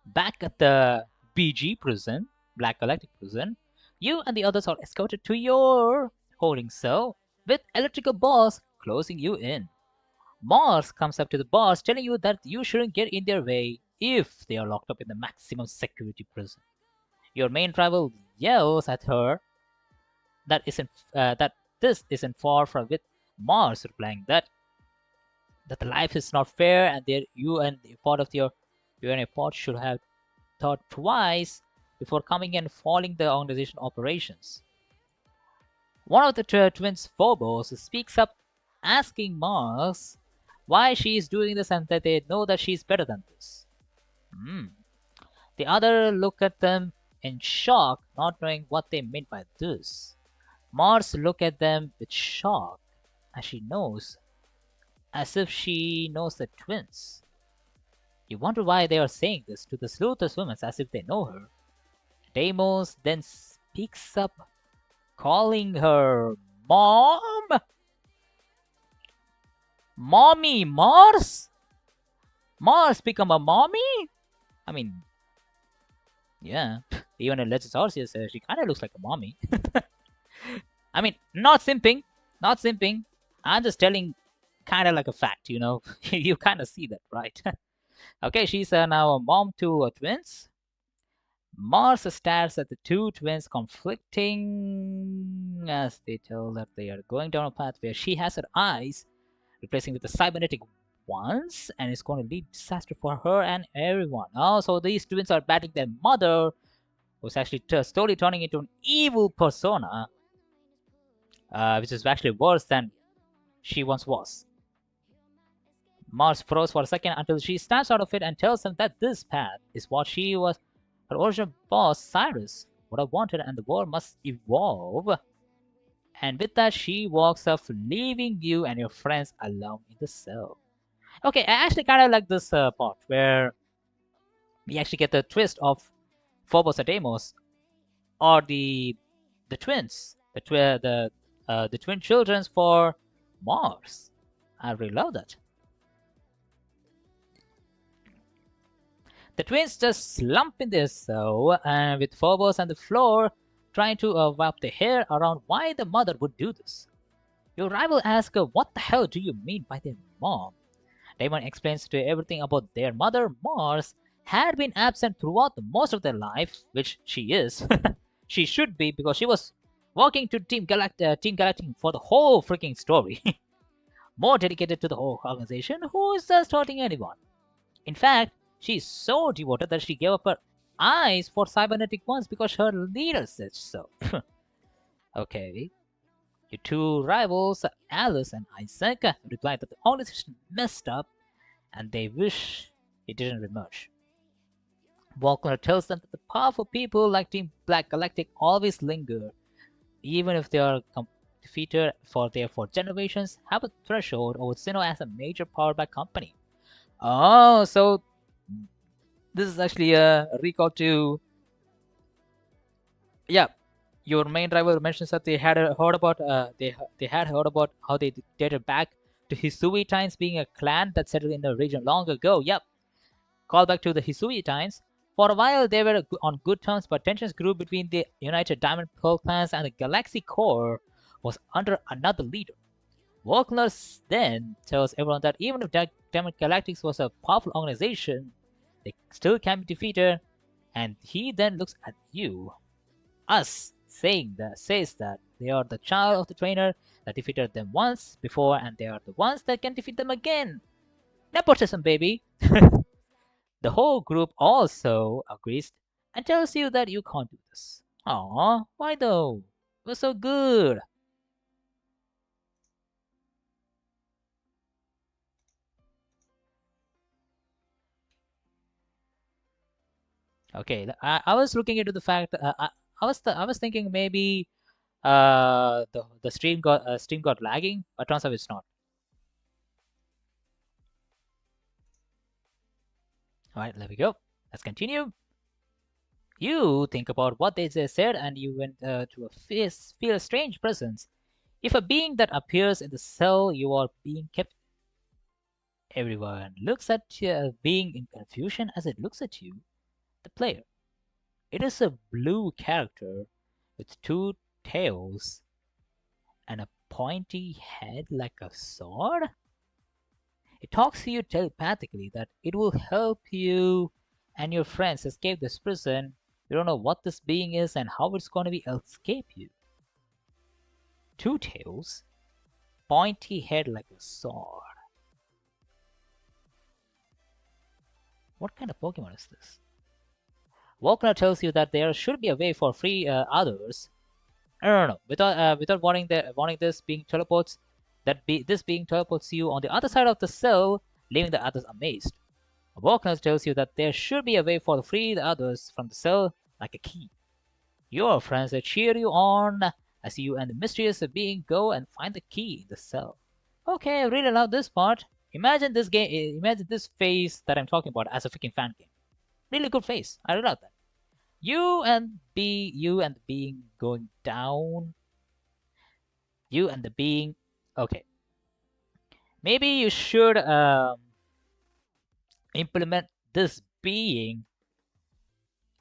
Back at the BG prison, Black Galactic prison, you and the others are escorted to your holding cell with electrical bars closing you in. Mars comes up to the bars telling you that you shouldn't get in their way if they are locked up in the maximum security prison. Your main rival yells at her that this isn't far from with Mars replying that the life is not fair and you and a pod should have thought twice before coming and following the organization operations. One of the twins, Phobos, speaks up asking Mars why she is doing this and that they know that she's better than this. The other look at them in shock, not knowing what they meant by this. Mars look at them with shock as if she knows the twins. You wonder why they are saying this to the sleuthless woman as if they know her. Deimos then speaks up, calling her Mom? Mommy, Mars? Mars become a mommy? I mean, yeah, even in Legends Arceus, she kind of looks like a mommy. I mean, not simping. I'm just telling kind of like a fact, you know. You kind of see that, right? Okay, she's now a mom to twins. Mars stares at the two twins conflicting as they tell that they are going down a path where she has her eyes replacing with the cybernetic ones, and it's going to lead disaster for her and everyone. Oh, so these twins are battling their mother, who's actually slowly turning into an evil persona, which is actually worse than she once was. Mars froze for a second until she snaps out of it and tells them that this path is what she was, her original boss, Cyrus, would have wanted, and the world must evolve. And with that, she walks off, leaving you and your friends alone in the cell. Okay, I actually kind of like this part where we actually get the twist of Phobos and Deimos are the twins, the twin children for Mars. I really love that. The twins just slump in their cell, and with Phobos on the floor trying to wrap their hair around why the mother would do this. Your rival asks her, what the hell do you mean by their mom? Damon explains to everything about their mother, Mars, had been absent throughout the most of their life, which she is. She should be because she was working to Team Galactic for the whole freaking story. More dedicated to the whole organization, who is just hurting anyone. In fact, she is so devoted that she gave up her eyes for cybernetic ones because her leader said so. Okay. Your two rivals, Alice and Isaac, replied that the organization messed up and they wish it didn't emerge. Walker tells them that the powerful people like Team Black Galactic always linger, even if they are defeated for generations, have a threshold over Sinnoh as a major powered-by company. Oh, so this is actually a recall to, yeah, your main rival mentions that they had heard about how they dated back to Hisui times, being a clan that settled in the region long ago. Yep, call back to the Hisui times. For a while, they were on good terms, but tensions grew between the United Diamond Pearl clans, and the Galaxy Core was under another leader. Walkner then tells everyone that even if Diamond Galactics was a powerful organization, they still can be defeated, and he then looks at you, us, says that they are the child of the trainer that defeated them once before, and they are the ones that can defeat them again. Nepotism, baby! The whole group also agrees and tells you that you can't do this. Aw, why though? We're so good. Okay, I was looking into the fact. I was thinking maybe the stream got lagging, but turns out it's not. All right, there we go. Let's continue. You think about what they just said, and you went to feel a strange presence. If a being that appears in the cell you are being kept, everyone looks at being in confusion as it looks at you, the player. It is a blue character with two tails and a pointy head like a sword. It talks to you telepathically that it will help you and your friends escape this prison. You don't know what this being is and how it's going to be escape you. Two tails, pointy head like a sword. What kind of Pokemon is this? Volkner tells you that there should be a way for free others. No. Without wanting this being teleports, this being teleports you on the other side of the cell, leaving the others amazed. Volkner tells you that there should be a way for free the others from the cell, like a key. Your friends cheer you on as you and the mysterious being go and find the key in the cell. Okay, I really love this part. Imagine this phase that I'm talking about as a freaking fan game. Really good face. I love that. You and the being going down. You and the being. Okay. Maybe you should implement this being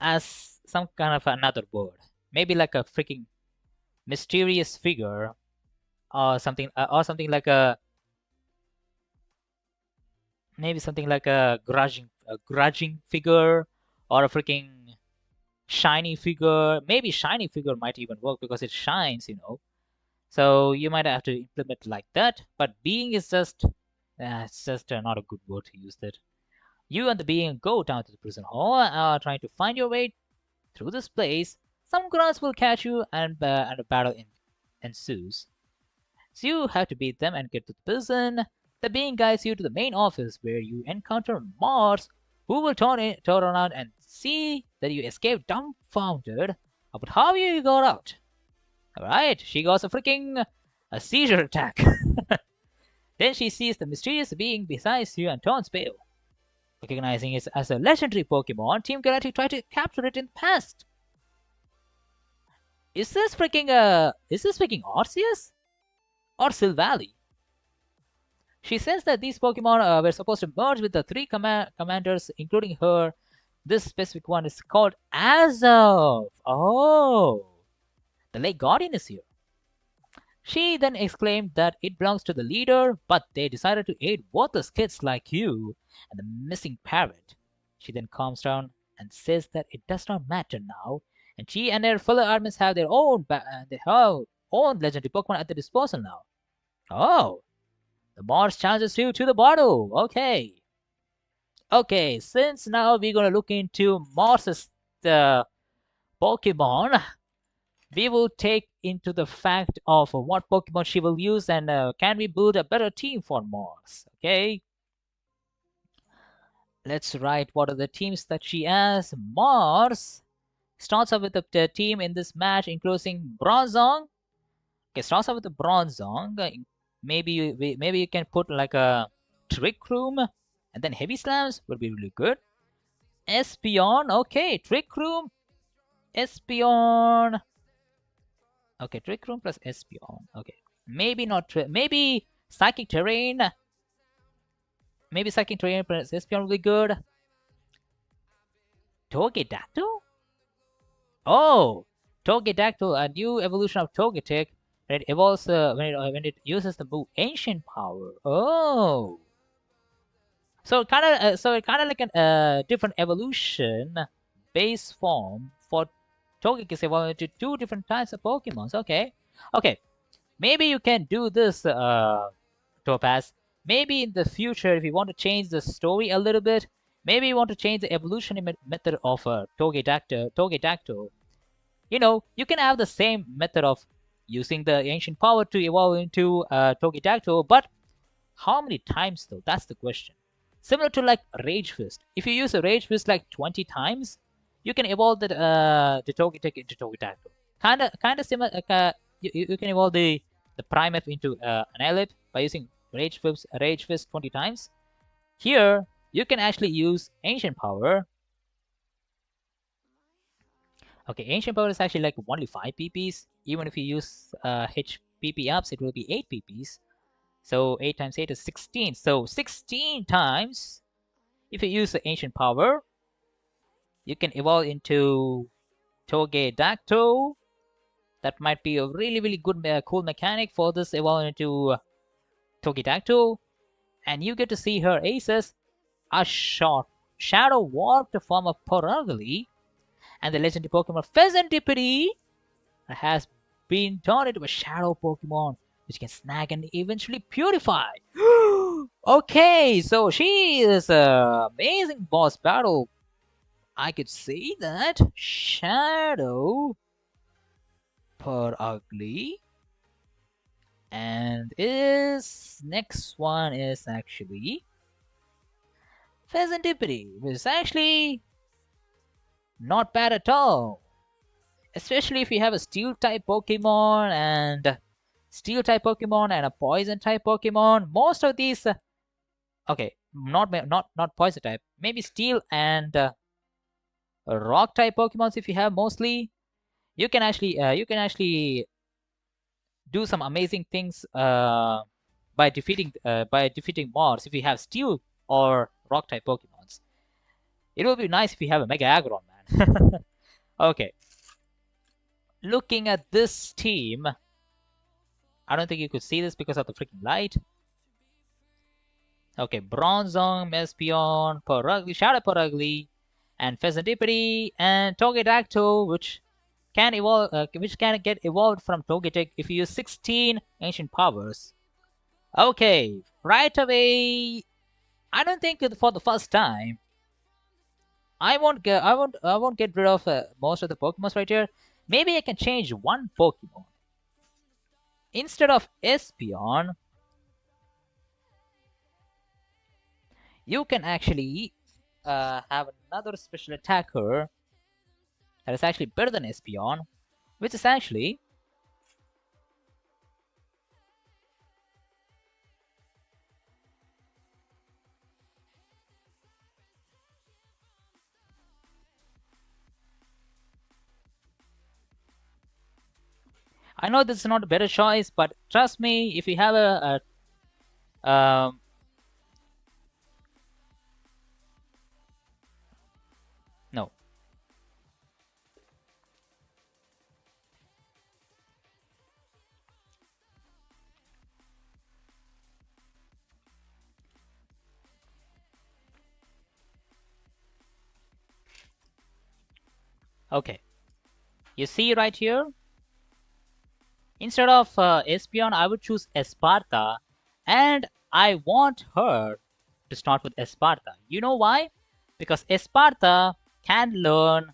as some kind of another word. Maybe like a freaking mysterious figure, or something like a. Maybe something like a grudging figure, or a freaking shiny figure. Maybe shiny figure might even work because it shines, you know. So you might have to implement like that. But being is just, it's just not a good word to use that. You and the being go down to the prison hall, trying to find your way through this place. Some grounds will catch you, and a battle ensues. So you have to beat them and get to the prison. The being guides you to the main office where you encounter Mars, who will turn around and see that you escaped dumbfounded about how you got out. Alright, she got a seizure attack. Then she sees the mysterious being beside you and turns pale. Recognizing it as a legendary Pokemon, Team Galactic tried to capture it in the past. Is this freaking Arceus? Or Silvally? She says that these Pokemon were supposed to merge with the three commanders, including her. This specific one is called Azov. Oh, the Lake Guardian is here. She then exclaimed that it belongs to the leader, but they decided to aid worthless kids like you and the missing parrot. She then calms down and says that it does not matter now, and she and her fellow armies have their own legendary Pokemon at their disposal now. Oh, the Mars challenges you to the battle. Okay. Okay, since now we're gonna look into Mars's Pokemon, we will take into the fact of what Pokemon she will use and can we build a better team for Mars. Okay. Let's write what are the teams that she has. Mars starts off with the team in this match, including Bronzong. Okay, starts off with the Bronzong. Maybe you can put like a Trick Room, and then Heavy Slams would be really good. Espeon, okay, Trick Room, Espeon. Okay, Trick Room plus Espeon. Okay, maybe not. Maybe Psychic Terrain. Maybe Psychic Terrain plus Espeon will be good. Togedactyl? Oh, Togedactyl, a new evolution of Togetic. When it evolves, when it uses the move Ancient Power. Oh, so it kind of like a different evolution base form for Togekiss evolving into two different types of Pokemons. Okay, okay. Maybe you can do this, Topaz. Maybe in the future, if you want to change the story a little bit, maybe you want to change the evolution method of Togedactyl. You know, you can have the same method of using the ancient power to evolve into Togedactyl, but how many times though? That's the question. Similar to like Rage Fist. If you use a Rage Fist like 20 times, you can evolve the Togetic into Togedactyl. Kinda similar. You can evolve the Primeape into an Elite by using Rage Fist 20 times. Here, you can actually use Ancient Power. Okay, Ancient Power is actually like only 5 PPs. Even if you use HP ups, it will be 8 PPs. So 8 times 8 is 16. So 16 times, if you use the Ancient Power, you can evolve into Togedactyl. That might be a really good cool mechanic for this evolve into Togedactyl. And you get to see her aces, a short Shadow Warped form of Porugly, and the legendary Pokemon Pheasantipede has been turned into a Shadow Pokemon, which can snag and eventually purify. Okay, so she is an amazing boss battle. I could see that. Shadow Porugly. And next one is actually Pheasantipede, which is actually not bad at all. Especially if you have a Steel type Pokemon and a Poison type Pokemon. Most of these, okay, not Poison type. Maybe Steel and Rock type Pokemons. If you have mostly, you can actually do some amazing things by defeating Mars if you have Steel or Rock type Pokemons. It will be nice if you have a Mega Aggron, man. Okay. Looking at this team, I don't think you could see this because of the freaking light. Okay, Bronzong, Espeon, Porugly, Shadow Porugly, and Pheasantipede, and Togedactyl, which can get evolved from Togetic if you use 16 ancient powers. Okay, right away. I don't think for the first time I won't get rid of most of the Pokemons right here. Maybe I can change one Pokemon. Instead of Espeon, you can actually have another special attacker that is actually better than Espeon, which is actually I know this is not a better choice, but trust me, if you have no. Okay, you see right here, instead of Espeon, I would choose Esparta, and I want her to start with Esparta. You know why? Because Esparta can learn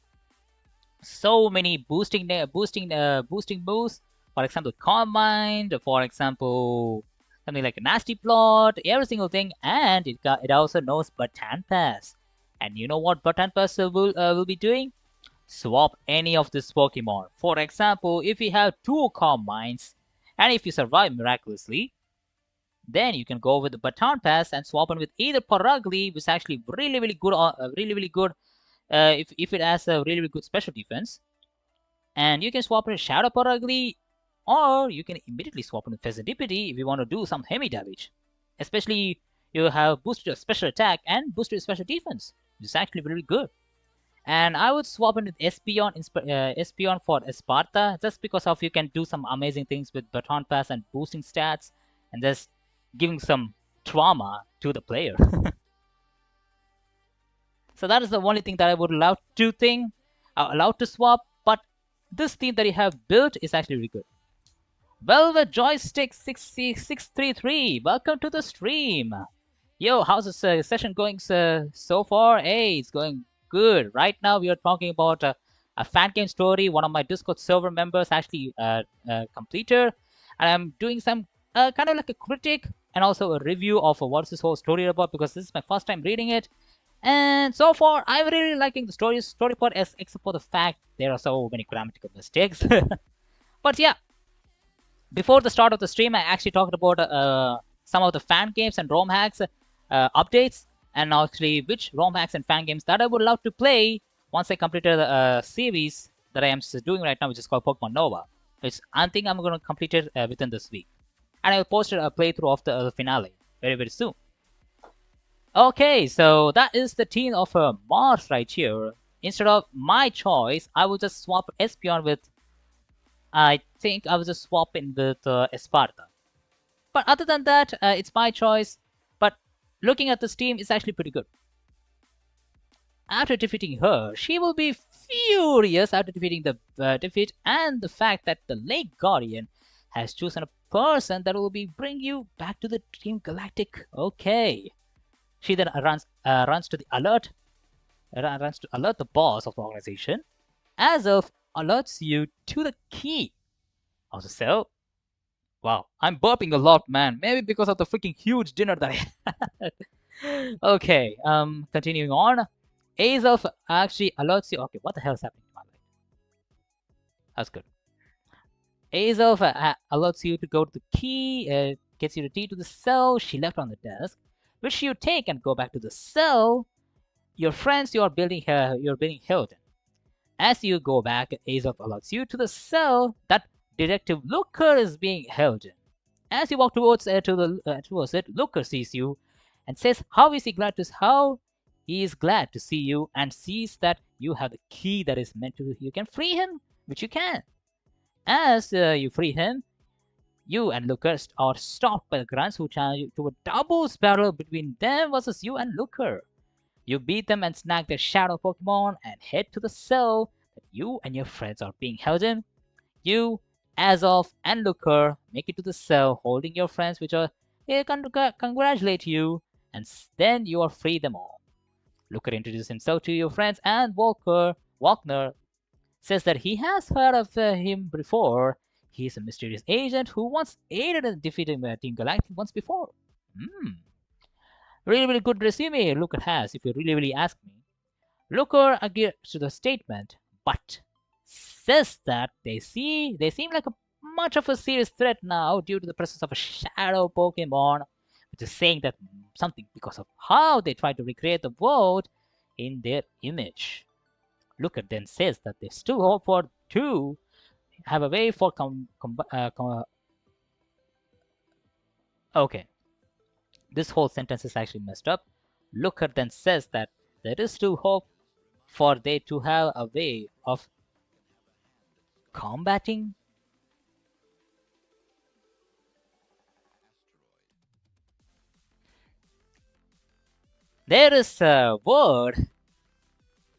so many boosting moves. For example, Calm Mind. For example, something like a Nasty Plot. Every single thing, and it also knows Button Pass. And you know what Button Pass will be doing? Swap any of this Pokemon. For example, if you have two Calm Minds, and if you survive miraculously, then you can go with the Baton Pass and swap it with either Paragli, which is actually really good, really good. If it has a really good special defense, and you can swap it with Shadow Paragli, or you can immediately swap it with Fezandipity if you want to do some heavy damage. Especially you have boosted your special attack and boosted your special defense, which is actually really good. And I would swap it with Espeon for Esparta, just because of you can do some amazing things with Baton Pass and boosting stats, and just giving some trauma to the player. So that is the only thing that I would allow to swap. But this theme that you have built is actually really good. Velvet Joystick 66633, welcome to the stream. Yo, how's this session going so far? Hey, it's going good. Right now we are talking about a Fangame story. One of my Discord server members actually completed, and I'm doing some kind of like a critic and also a review of what's this whole story about, because this is my first time reading it. And so far, I'm really liking the story part, except for the fact there are so many grammatical mistakes. But yeah, before the start of the stream, I actually talked about some of the fan games and ROM hacks updates, and actually which ROM hacks and fan games that I would love to play once I completed the series that I am doing right now, which is called Pokemon Nova, which I think I'm going to complete it within this week. And I will post a playthrough of the finale very soon. Okay, so that is the team of Mars right here. Instead of my choice, I will just swap Espeon with, I think I will just swap in with Esparta. But other than that, it's my choice. But looking at this team, it's actually pretty good. After defeating her, she will be furious after defeating the defeat and the fact that the Lake Guardian has chosen a person that will bring you back to the Team Galactic. Okay. She then runs to alert the boss of the organization, as of alerts you to the key. Also, so, wow, I'm burping a lot, man. Maybe because of the freaking huge dinner that I had. Okay, continuing on. Azov actually alerts you. Okay, what the hell is happening to my life? That's good. Azov alerts you to go to the key, gets you the key to the cell she left on the desk, which you take and go back to the cell your friends you're building held in. As you go back, Azov alerts you to the cell that Detective Looker is being held in. As you walk towards it, Looker sees you and says how he is glad to see you, and sees that you have the key that is meant to you can free him, which you can. As you free him, you and Looker are stopped by the grunts, who challenge you to a doubles battle between them versus you and Looker. You beat them and snag their shadow Pokemon and head to the cell that you and your friends are being held in. You, Azov, and Looker make it to the cell holding your friends, which are congratulate you, and then you are free them all. Looker introduces himself to your friends, and Walkner says that he has heard of him before. He is a mysterious agent who once aided in defeating Team Galactic once before. Really good resume Looker has, if you really ask me. Looker agrees to the statement, but says that they seem like much of a serious threat now due to the presence of a shadow Pokemon, which is saying that something because of how they try to recreate the world in their image. Looker then says that they still hope for to have a way for okay. This whole sentence is actually messed up. Looker then says that there is still hope for they to have a way of combating. There is a word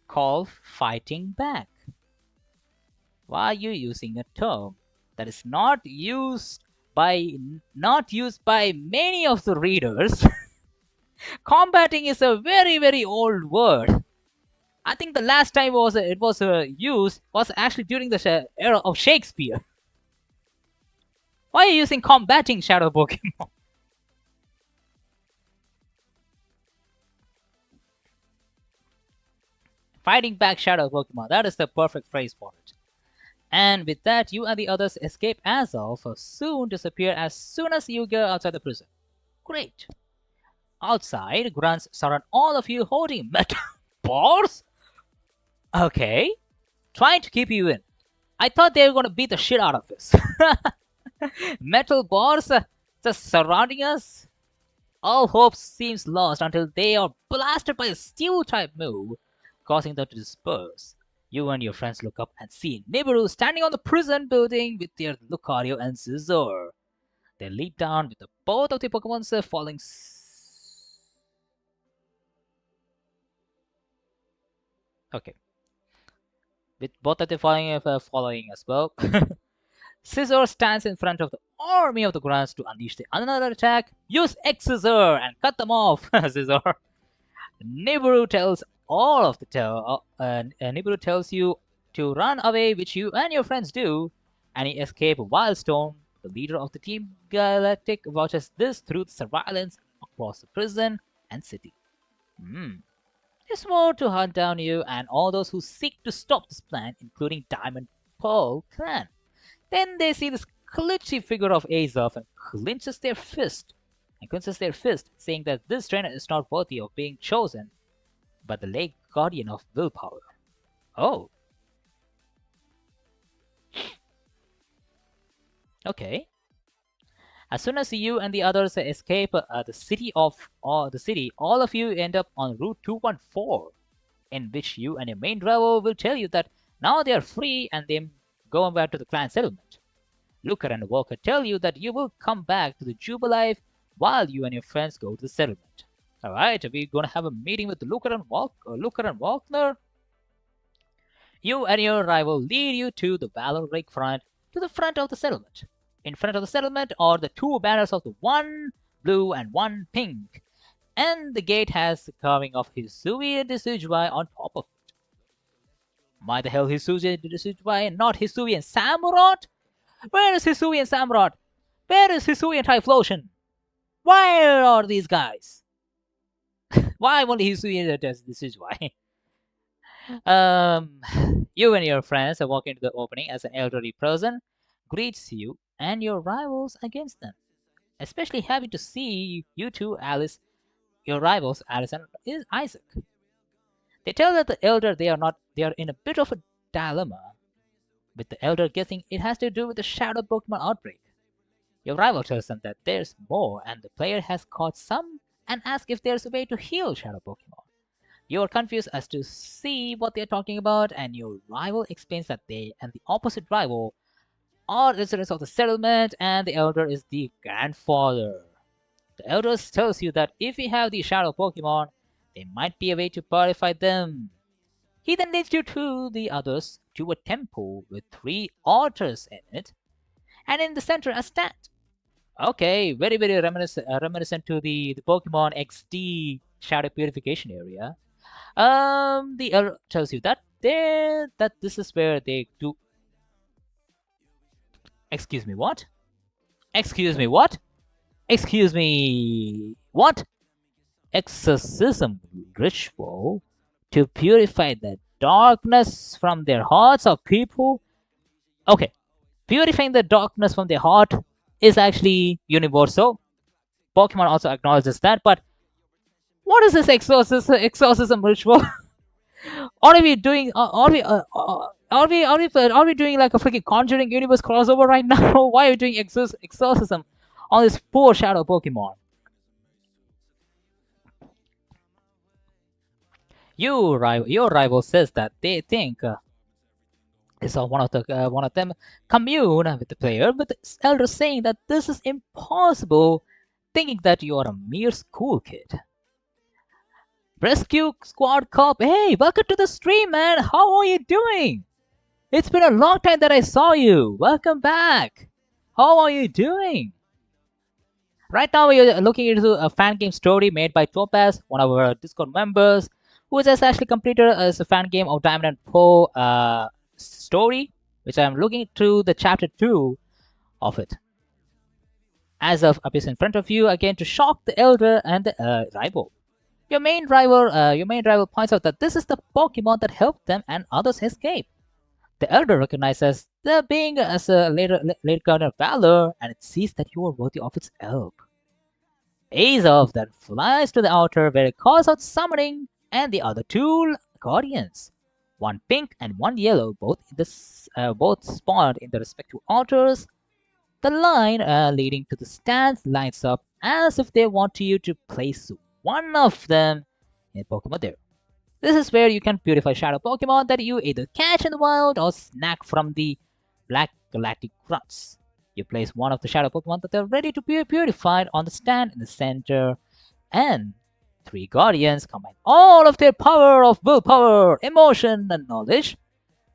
called fighting back. Why are you using a term that is not used by many of the readers? Combating is a very old word. I think the last time it was used was actually during the era of Shakespeare. Why are you using combating shadow Pokemon? Fighting back shadow Pokemon. That is the perfect phrase for it. And with that, you and the others escape as of soon disappear as soon as you go outside the prison. Great. Outside, grunts surround all of you holding metal bars? Okay. Trying to keep you in. I thought they were gonna beat the shit out of this. Metal bars just surrounding us? All hope seems lost until they are blasted by a steel-type move, causing them to disperse. You and your friends look up and see Nibiru standing on the prison building with their Lucario and Scizor. They leap down with both of the Pokemon falling. Okay. With both of the following as well. Scizor stands in front of the army of the grunts to unleash another attack. Use X-Scissor and cut them off, Scizor. Nibiru tells Nibiru tells you to run away, which you and your friends do, and you escape Wildstorm. The leader of the Team Galactic watches this through the surveillance across the prison and city. There's more to hunt down you and all those who seek to stop this plan, including Diamond Pearl Clan. Then they see this glitchy figure of Azov and clenches their fist, saying that this trainer is not worthy of being chosen by the late guardian of willpower. Oh. Okay. As soon as you and the others escape the city, all of you end up on Route 214, in which you and your main driver will tell you that now they are free and they're going back to the clan settlement. Lucar and Walker tell you that you will come back to the Jubilife while you and your friends go to the settlement. Alright, we're gonna have a meeting with Lucar and Walker. You and your rival lead you to the Valor Lake front, to the front of the settlement. In front of the settlement are the two banners of the one blue and one pink, and the gate has the carving of Hisui and Decidueye on top of it. Why the hell Hisui and Decidueye and not Hisui and Samurott? Where is Hisui and Samurott? Where is Hisui and Typhlosion? Where are these guys? Why only Hisui and Decidueye? You and your friends are walking into the opening as an elderly person greets you and your rivals against them. Especially happy to see you two, Alice, your rivals, Alice and Isaac. They tell that the elder they are in a bit of a dilemma, with the elder guessing it has to do with the shadow Pokemon outbreak. Your rival tells them that there's more and the player has caught some and asks if there's a way to heal shadow Pokemon. You are confused as to see what they're talking about, and your rival explains that they and the opposite rival are residents of the settlement and the elder is the grandfather. The elder tells you that if you have the shadow Pokemon, there might be a way to purify them. He then leads you to the others to a temple with 3 altars in it, and in the center a stand. Okay, very reminiscent to the Pokemon XD shadow purification area. The elder tells you that this is where they do. Excuse me, what? Excuse me, what? Excuse me, what? Exorcism ritual to purify the darkness from their hearts of people. Okay, purifying the darkness from their heart is actually universal. Pokemon also acknowledges that, but what is this exorcism ritual? Are we doing? Are we doing like a freaking Conjuring universe crossover right now? Why are we doing exorcism on this poor shadow Pokemon? Your rival says that they think one of them commune with the player, but the elder saying that this is impossible, thinking that you are a mere school kid. Rescue Squad Cop, hey, welcome to the stream, man. How are you doing? It's been a long time that I saw you. Welcome back. How are you doing? Right now, we are looking into a fan game story made by Topaz, one of our Discord members, who has actually completed as a fan game of Diamond and Pearl story, which I'm looking through the chapter 2 of it. As of appears in front of you, again to shock the elder and the rival. Your main rival points out that this is the Pokemon that helped them and others escape. The elder recognizes the being as a later guardian of valor, and it sees that you are worthy of its help. Azov then flies to the altar where it calls out summoning and the other two guardians, one pink and one yellow, both spawned in the respective altars. The line leading to the stands lines up as if they want you to place one of them in Pokemon there. This is where you can purify shadow Pokemon that you either catch in the wild or snack from the Black Galactic Grunts. You place one of the shadow Pokemon that are ready to be purified on the stand in the center, and 3 guardians combine all of their power of willpower, emotion, and knowledge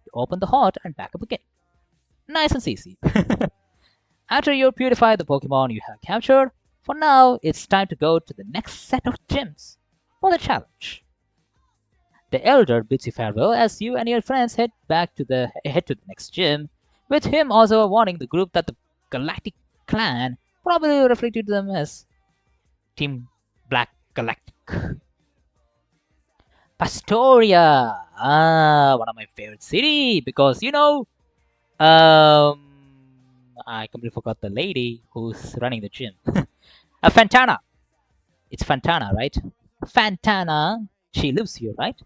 to open the heart and back up again. Nice and easy. After you purify the Pokemon you have captured, for now it's time to go to the next set of gyms for the challenge. The elder bids you farewell as you and your friends head to the next gym, with him also warning the group that the Galactic Clan probably reflected them as Team Black Galactic. Pastoria! One of my favorite city because I completely forgot the lady who's running the gym. Fantana. It's Fantana, right? Fantana. She lives here, right?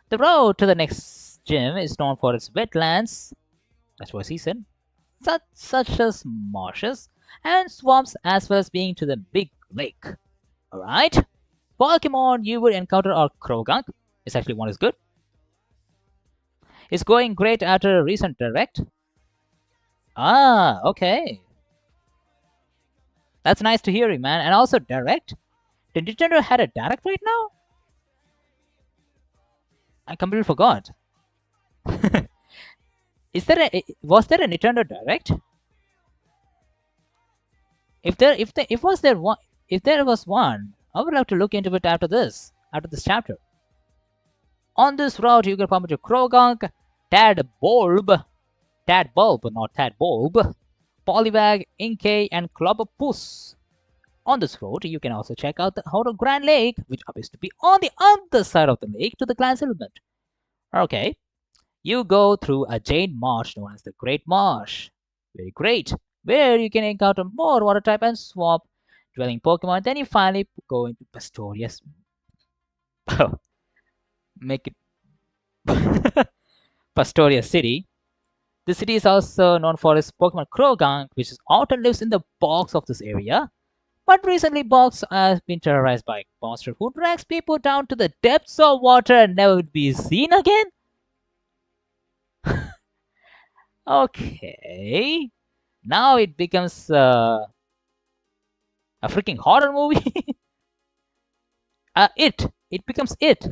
The road to the next gym is known for its wetlands, that's what he said, such as marshes and swamps, as well as being to the big lake. Alright? Pokemon you would encounter are Krogunk. It's actually one is good. It's going great after a recent direct. Okay. That's nice to hear, man. And also direct. Did Nintendo had a direct right now? I completely forgot. Was there a Nintendo Direct? If there was one, I would like to look into it after this chapter. On this route, you can find your Krogunk, Tadbulb, not Tadbulb, Poliwag, Inkay, and Clobbopus. On this road, you can also check out the Hotel Grand Lake, which appears to be on the other side of the lake to the Grand Settlement. Okay, you go through a Jade Marsh known as the Great Marsh. Very great, where you can encounter more water type and swamp dwelling Pokemon. Then you finally go into Pastoria's. Make it Pastoria City. The city is also known for its Pokemon Krogunk, which often lives in the bogs of this area. But recently, bogs have been terrorized by a monster who drags people down to the depths of water and never would be seen again. Okay, now it becomes a freaking horror movie. It becomes it.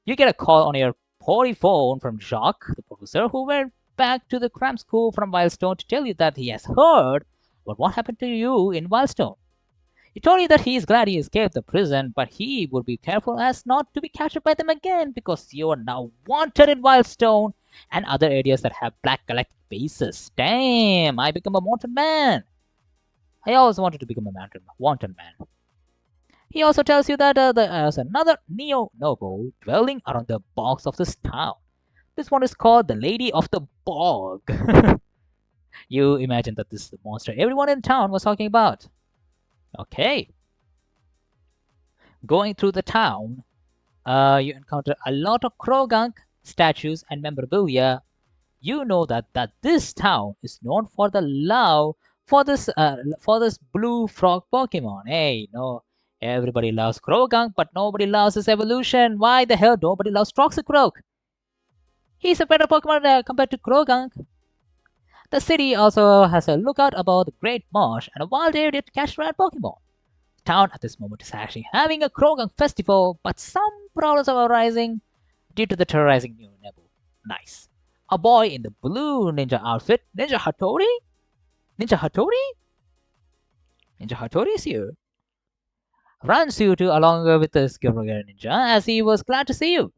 You get a call on your potty phone from Jacques, the professor, who went back to the cram school from Wildstone to tell you that he has heard about what happened to you in Wildstone. He told you that he is glad he escaped the prison, but he would be careful as not to be captured by them again because you are now wanted in Wildstone and other areas that have Black Galactic bases. Damn, I become a wanted man. I always wanted to become a wanted man. He also tells you that there's another Neo-Noble dwelling around the bogs of this town. This one is called the Lady of the Bog. You imagine that this is the monster everyone in town was talking about. Okay. Going through the town, you encounter a lot of Krogunk statues and memorabilia. You know that this town is known for the love for this blue frog Pokemon. Hey, no, everybody loves Krogunk, but nobody loves his evolution. Why the hell nobody loves Toxicroak? He's a better Pokemon compared to Krogunk. The city also has a lookout above the Great Marsh and a wild area to catch rare Pokemon. The town at this moment is actually having a Krogunk festival, but some problems are arising due to the terrorizing new Nebu. Nice. A boy in the blue ninja outfit, Ninja Hattori? Ninja Hattori? Ninja Hattori is here. Runs you to along with the Skirogger Ninja as he was glad to see you.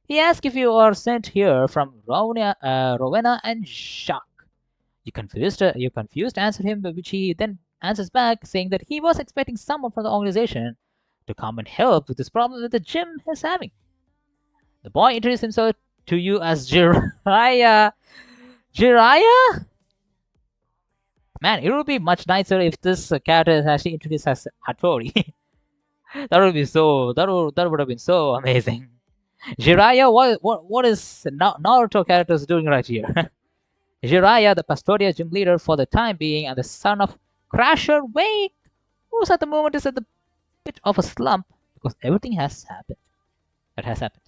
He asks if you are sent here from Rowena and Jacques. You confused answer him, which he then answers back, saying that he was expecting someone from the organization to come and help with this problem that the gym is having. The boy introduced himself to you as Jiraiya. Jiraiya? Man, it would be much nicer if this character is actually introduced as Hattori. That would have been so amazing. Jiraiya, what is Naruto characters doing right here? Jiraiya, the Pastoria gym leader for the time being, and the son of Crasher Wake, who's at the moment is at the bit of a slump because everything has happened. That has happened.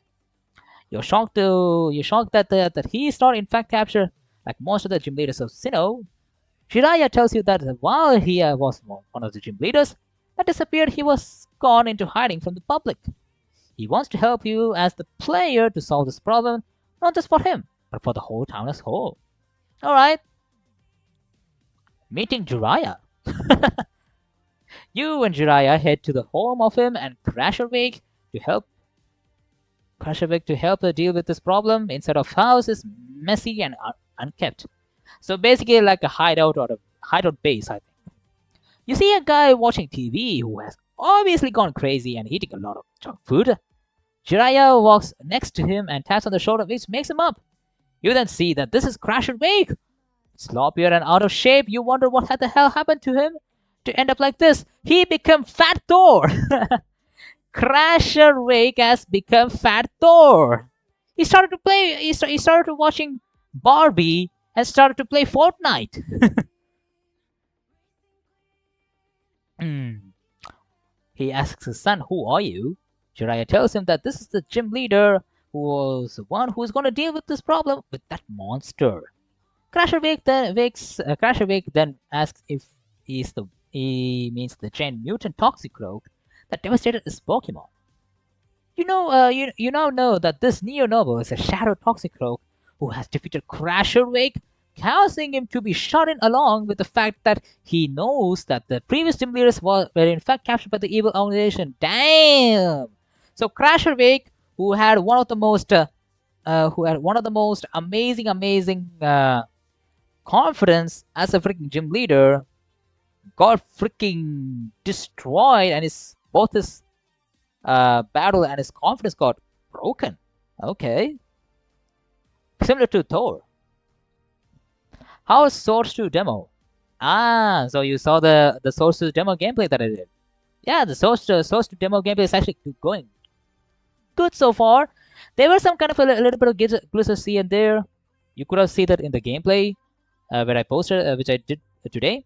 You're shocked that he is not in fact captured like most of the gym leaders of Sinnoh. Jiraiya tells you that while he was one of the gym leaders that disappeared, he was gone into hiding from the public. He wants to help you as the player to solve this problem, not just for him, but for the whole town as whole. Alright. Meeting Jiraiya. You and Jiraiya head to the home of him and Crasherwake to help deal with this problem. Inside of house is messy and unkept. So basically like a hideout or a hideout base, I think. You see a guy watching TV who has obviously gone crazy and eating a lot of junk food. Jiraiya walks next to him and taps on the shoulder, which makes him up. You then see that this is Crasher Wake. Sloppier and out of shape, you wonder what the hell happened to him to end up like this. He became Fat Thor. Crasher Wake has become Fat Thor. He started to play. He started to watching Barbie and started to play Fortnite. He asks his son, "Who are you?" Jiraiya tells him that this is the gym leader who was the one who is going to deal with this problem with that monster. Crasherwake then asks if he means the giant mutant Toxicroak that devastated his Pokemon. You now know that this Neo Noble is a shadow Toxicroak who has defeated Crasherwake, causing him to be shot in along with the fact that he knows that the previous gym leaders were in fact captured by the evil organization. Damn! So Crasherwake, who had one of the most amazing confidence as a freaking gym leader, got freaking destroyed, and both his battle and his confidence got broken. Okay, similar to Thor. How is Source 2 demo? So you saw the Source 2 demo gameplay that I did. Yeah, the Source 2 demo gameplay is actually going good so far. There were some kind of a little bit of glitches here and there. You could have seen that in the gameplay where I posted, which I did today.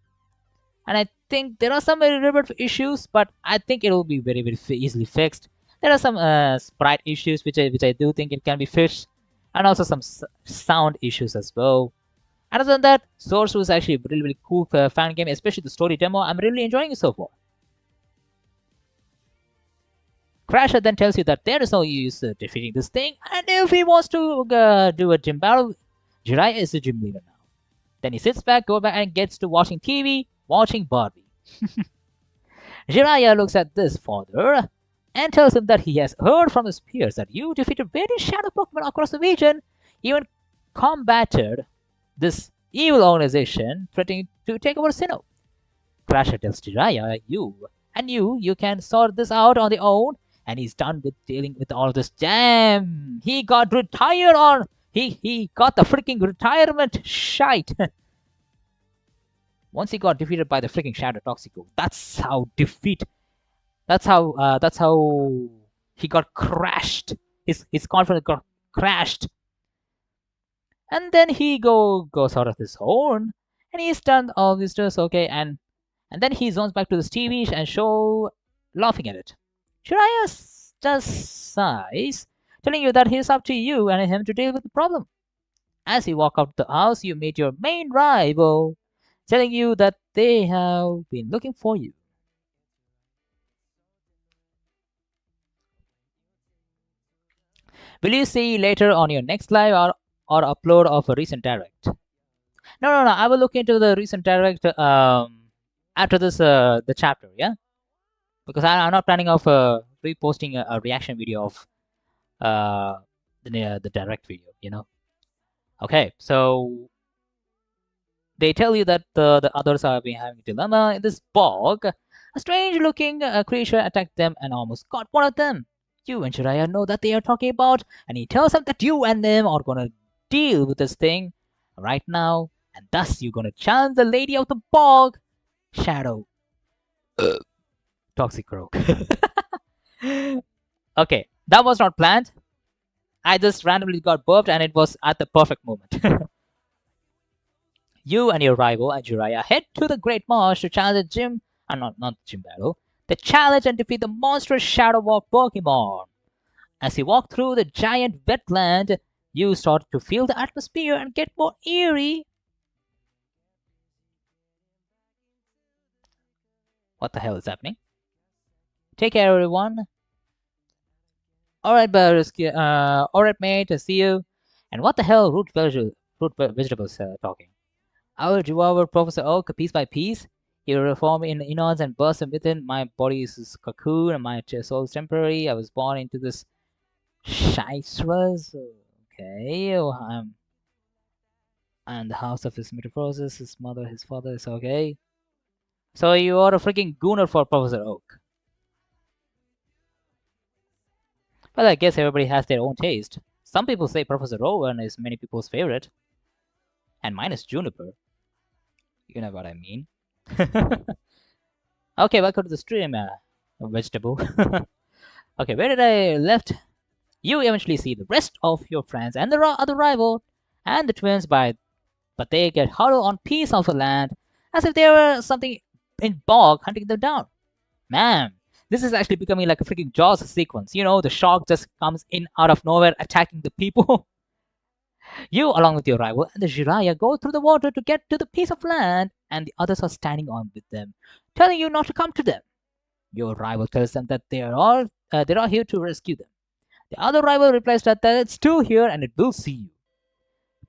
And I think there are some little bit of issues, but I think it will be very easily fixed. There are some sprite issues which I do think it can be fixed, and also some sound issues as well. Other than that, Source was actually a really cool fan game, especially the story demo. I'm really enjoying it so far. Crasher then tells you that there is no use defeating this thing, and if he wants to do a gym battle, Jiraiya is the gym leader now. Then he sits back, goes back, and gets to watching TV, watching Barbie. Jiraiya looks at this further and tells him that he has heard from his peers that you defeated various shadow Pokemon across the region, even combated this evil organization threatening to take over Sinnoh. Crasher tells Jiraiya, you can sort this out on the own, and he's done with dealing with all of this. Damn, he got retired on. He got the freaking retirement shite. Once he got defeated by the freaking Shadow Toxico. That's how he got crashed. His confidence got crashed. And then he goes out of his own, and he's done all this stuff, okay, and then he zones back to this TV and show, laughing at it. Jiraiya just sighs, telling you that it's up to you and him to deal with the problem. As you walk out the house, you meet your main rival, telling you that they have been looking for you. Will you see later on your next live, or or upload of a recent direct. No. I will look into the recent direct after this the chapter. Yeah, because I'm not planning of reposting a reaction video of the direct video. You know. Okay, so they tell you that the others are having a dilemma in this bog. A strange-looking creature attacked them and almost got one of them. You and Jiraiya know that they are talking about, and he tells them that you and them are gonna deal with this thing right now, and thus you're gonna challenge the Lady of the Bog, Shadow Toxic Croak. Okay, that was not planned. I just randomly got burped, and it was at the perfect moment. You and your rival, Jiraiya, head to the Great Marsh to challenge the gym, not the gym battle, the challenge and defeat the monstrous Shadow Walk Pokemon. As you walk through the giant wetland, you start to feel the atmosphere and get more eerie. What the hell is happening? Take care, everyone. Alright, alright, mate, I see you. And what the hell, root vegetables talking? I will devour Professor Oak piece by piece. He will reform in eons and burst within. My body is a cocoon and my soul is temporary. I was born into this Shystras. Okay, and the house of his metamorphosis, his mother, his father is okay. So you are a freaking gooner for Professor Oak. Well, I guess everybody has their own taste. Some people say Professor Owen is many people's favorite. And mine is Juniper. You know what I mean. Okay, welcome to the stream, vegetable. Okay, where did I left? You eventually see the rest of your friends and the other rival and the twins but they get huddled on piece of the land as if there were something in bog hunting them down. Man, this is actually becoming like a freaking Jaws sequence. You know, the shark just comes in out of nowhere attacking the people. You, along with your rival and the Jiraiya, go through the water to get to the piece of land, and the others are standing on with them, telling you not to come to them. Your rival tells them that they are here to rescue them. The other rival replies that it's still here and it will see you.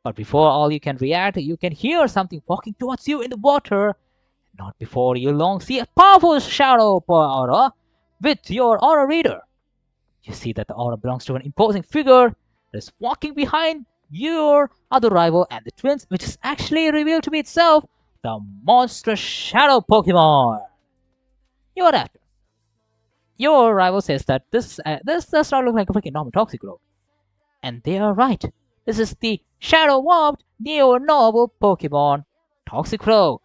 But before all you can react, you can hear something walking towards you in the water. Not before you long see a powerful shadow aura with your aura reader. You see that the aura belongs to an imposing figure that is walking behind your other rival and the twins, which is actually revealed to be itself the monstrous shadow Pokemon. You're after. Your rival says that this does not look like a freaking normal Toxicroak. And they are right. This is the shadow warped neo-novel Pokemon Toxicroak.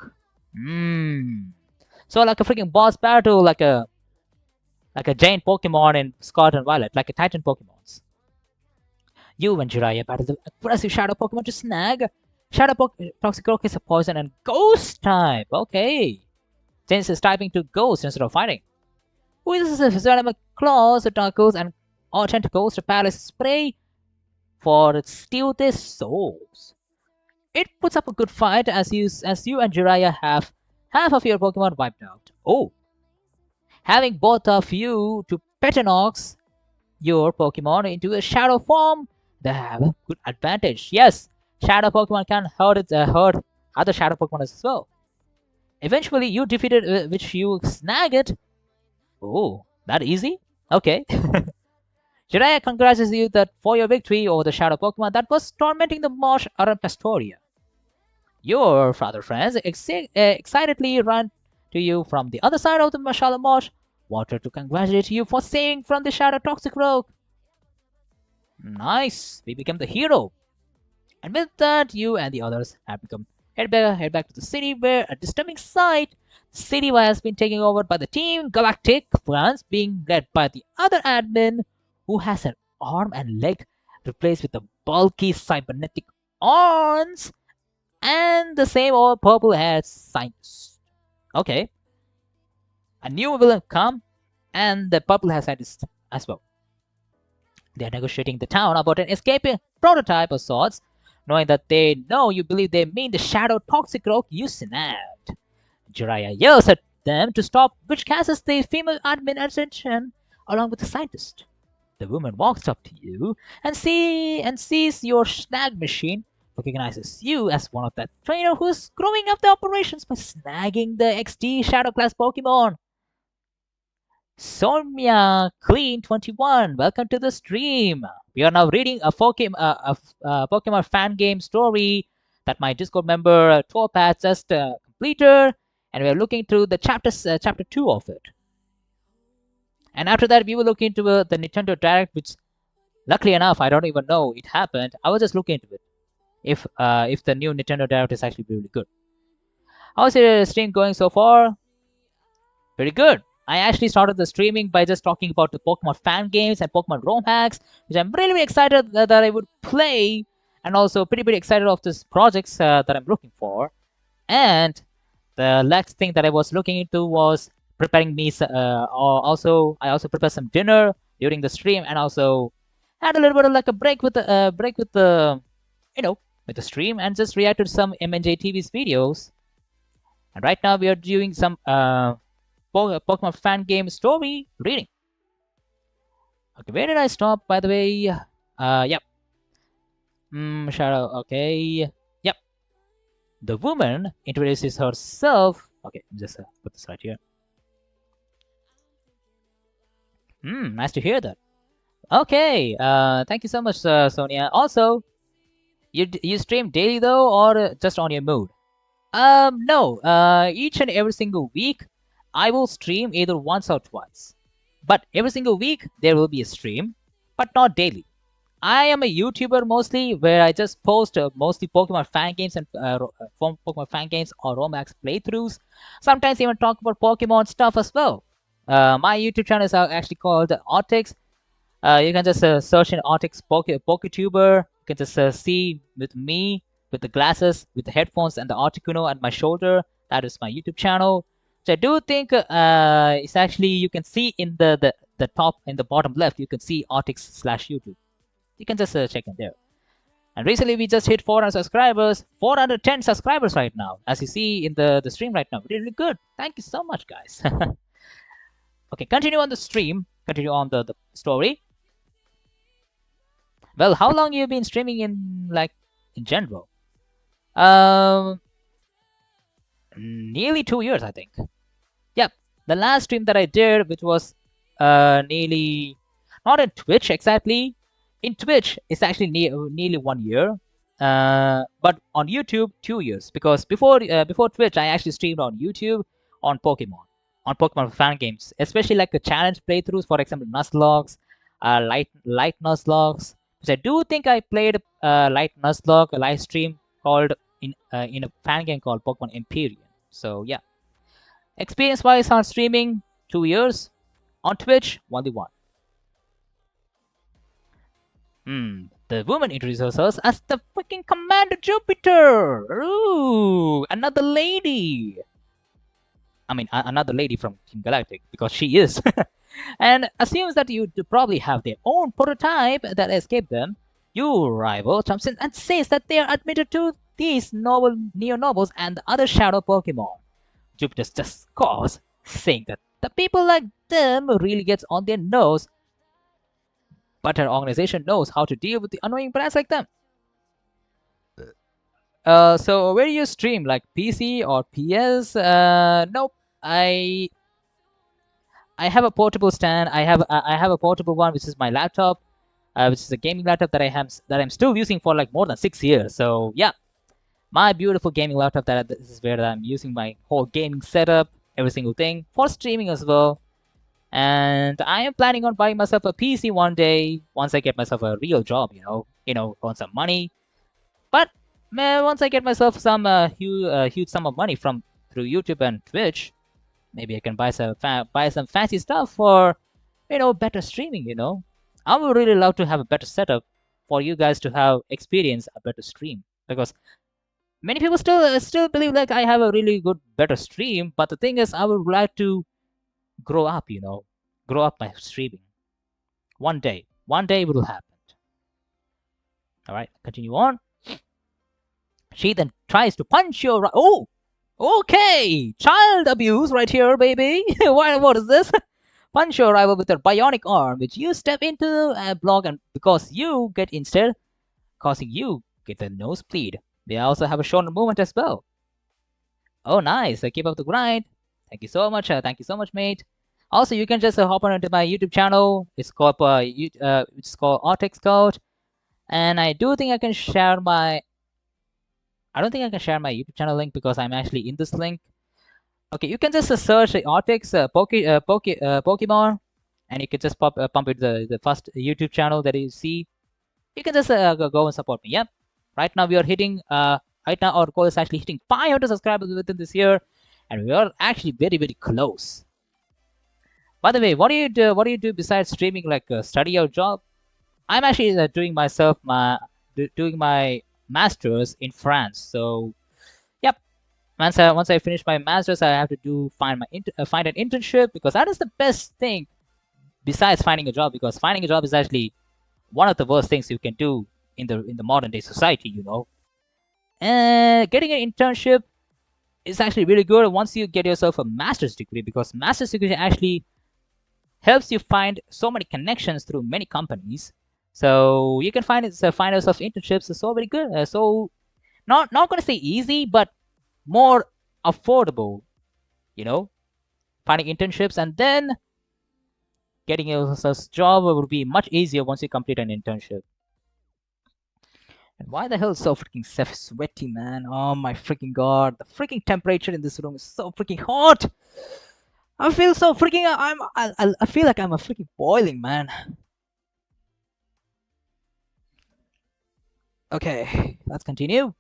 So like a freaking boss battle, like a giant Pokemon in Scarlet and Violet, like a Titan Pokemons. You and Jiraiya battle the aggressive shadow Pokemon to snag. Shadow Toxicroak is a poison and ghost type. Okay. Since it's typing to ghost instead of fighting. Who uses his venomous claws, tentacles, and tentacles to paralyze spray for its steal their souls. It puts up a good fight as you and Jiraiya have half of your Pokemon wiped out. Oh. Having both of you to Petanox your Pokemon into a shadow form, they have a good advantage. Yes, shadow Pokemon can hurt other shadow Pokemon as well. Eventually, you defeat it, which you snag it. Oh, that easy? Okay. Jiraiya congratulates you for your victory over the shadow Pokemon that was tormenting the marsh around Pastoria. Your father friends excitedly run to you from the other side of the Mashala Marsh, water to congratulate you for saving from the shadow Toxicroak. Nice, we became the hero. And with that, you and the others have become head back to the city where a disturbing sight. The city has been taken over by the Team Galactic France, being led by the other admin, who has an arm and leg replaced with the bulky cybernetic arms and the same old purple-haired scientist. Okay. A new villain come and the purple-haired scientist as well. They are negotiating the town about an escaping prototype of sorts, knowing that they know you believe they mean the shadow Toxicroak you snapped. Jiraiya yells at them to stop, which catches the female admin attention along with the scientist. The woman walks up to you and sees your snag machine, recognizes you as one of that trainer who's growing up the operations by snagging the XD Shadow Class Pokemon. Sonia Clean 21, welcome to the stream. We are now reading a Pokemon fan game story that my Discord member Torpat just completed, and we are looking through the chapter 2 of it. And after that, we will look into the Nintendo Direct, which, luckily enough, I don't even know it happened. I was just looking into it. If the new Nintendo Direct is actually really good. How's your stream going so far? Pretty good. I actually started the streaming by just talking about the Pokemon fan games and Pokemon ROM hacks, which I'm really excited that I would play, and also pretty excited of these projects that I'm looking for. And the next thing that I was looking into was preparing me. I also prepared some dinner during the stream, and also had a little bit of like a break with the stream, and just reacted to some MNJ TV's videos. And right now we are doing some Pokemon fan game story reading. Okay, where did I stop, by the way? Yep. Shadow. Okay. Yep. The woman introduces herself. Okay, just put this right here. Nice to hear that. Okay. Thank you so much, Sonia. Also, you stream daily though, or just on your mood? No. Each and every single week, I will stream either once or twice. But every single week, there will be a stream, but not daily. I am a YouTuber mostly, where I just post mostly Pokemon fan games and Pokemon fan games or Romax playthroughs. Sometimes even talk about Pokemon stuff as well. My YouTube channel is actually called Otix. You can just search in Otix Poketuber. You can just see with me, with the glasses, with the headphones and the Articuno at my shoulder. That is my YouTube channel. So I do think it's actually, you can see in the top, in the bottom left, you can see Artix/YouTube. You can just check in there. And recently we just hit 400 subscribers, 410 subscribers right now, as you see in the stream right now. Really good. Thank you so much, guys. Okay, continue on the stream. Continue on the story. Well, how long you been streaming in general? Nearly 2 years, I think. Yep, the last stream that I did, which was nearly, not in Twitch exactly. In Twitch, it's actually nearly 1 year. But on YouTube, 2 years. Because before Twitch, I actually streamed on YouTube on Pokemon fan games, especially like the challenge playthroughs, for example, Nuzlockes, light Nuzlockes. Which I do think I played light Nuzlocke, a live stream called in a fan game called Pokemon Empyrean. So yeah, experience-wise on streaming, 2 years. On Twitch, only 1. The woman introduces us as the freaking Commander Jupiter. Ooh, another lady. I mean, another lady from Team Galactic, because she is. And assumes that you probably have their own prototype that escaped them. Your rival jumps in and says that they are admitted to these noble Neo-Nobles and the other Shadow Pokemon. Jupiter just scoffs, saying that the people like them really gets on their nose, but her organization knows how to deal with the annoying brats like them. So where do you stream? Like PC or PS? Nope. I have a portable stand. I have a portable one, which is my laptop, which is a gaming laptop that I'm still using for like more than 6 years. So yeah, my beautiful gaming laptop. This is where I'm using my whole gaming setup, every single thing for streaming as well. And I am planning on buying myself a PC one day once I get myself a real job. On some money. But once I get myself some huge sum of money through YouTube and Twitch, maybe I can buy some fancy stuff for, better streaming. I would really love to have a better setup for you guys to have experience a better stream, because many people still believe like I have a really good better stream. But the thing is, I would like to grow up. Grow up my streaming. One day it will happen. All right, continue on. She then tries to punch your. Oh, okay, child abuse right here, baby. What is this? punch your rival with your bionic arm, which you step into a block, and because you get instead, causing you get the nosebleed. They also have a shoulder movement as well. Oh, nice! Keep up the grind. Thank you so much. Thank you so much, mate. Also, you can just hop on into my YouTube channel. It's called Artex Code, and I do think I can share my. I don't think I can share my YouTube channel link because I'm actually in this link. Okay, you can just search Artex Pokemon, and you can just pump it the first YouTube channel that you see. You can just go and support me. Yep. Right now we are hitting. Right now our goal is actually hitting 500 subscribers within this year, and we are actually very close. By the way, what do you do? What do you do besides streaming? Like study or job? I'm actually doing my masters in France. So, yep. Once I finish my masters, I have to find an internship, because that is the best thing besides finding a job. Because finding a job is actually one of the worst things you can do in the modern day society. You know, and getting an internship is actually really good once you get yourself a master's degree, because master's degree actually helps you find so many connections through many companies. So you can find yourself internships is so very good. So not going to say easy, but more affordable. You know, finding internships and then getting yourself a job would be much easier once you complete an internship. And why the hell is so freaking sweaty, man? Oh my freaking god! The freaking temperature in this room is so freaking hot. I feel so freaking. I feel like I'm a freaking boiling, man. Okay, let's continue.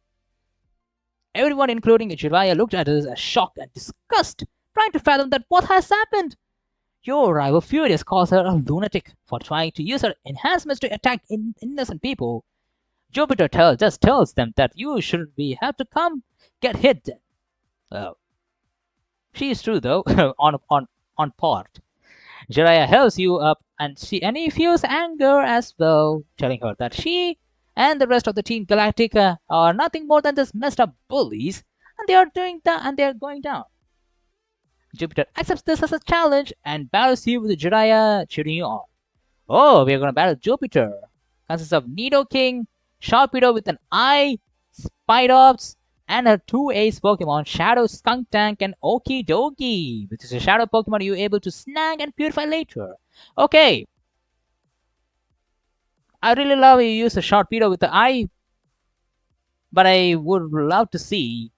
Everyone, including Jiraiya, looked at us as shocked and disgust, trying to fathom that what has happened. Your rival Furious calls her a lunatic for trying to use her enhancements to attack innocent people. Jupiter just tells them that you shouldn't have to come get hit. Oh. She is true though, on part. Jiraiya helps you up, and he feels anger as well, telling her that she and the rest of the Team Galactica are nothing more than just messed up bullies, and they are going down. Jupiter accepts this as a challenge and battles you with Jiraiya cheering you on. Oh, we are gonna battle Jupiter. Consists of Nidoking, Sharpedo with an eye, Spidops, and her 2 ace Pokemon, Shadow Skunktank and Okidogi, which is a Shadow Pokemon you're able to snag and purify later. Okay. I really love you use a Sharpedo with the eye, but I would love to see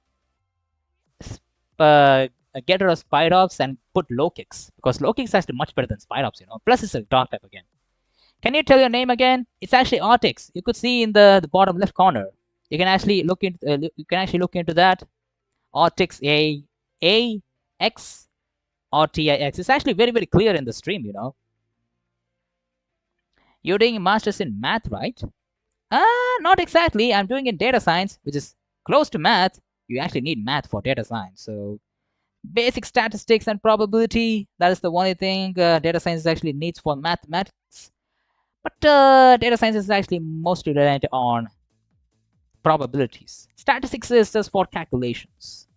get rid of Spidops and put Low Kicks, because Low Kicks is actually much better than Spidops, you know. Plus it's a dark type again. Can you tell your name again? It's actually Artix. You could see in the bottom left corner. You can actually look into that. Artix A-X R-T-I-X. It's actually very clear in the stream, you know. You're doing masters in math, right? Not exactly. I'm doing in data science, which is close to math. You actually need math for data science. So basic statistics and probability, that is the only thing data science actually needs for mathematics. But data science is actually mostly reliant on probabilities. Statistics is just for calculations.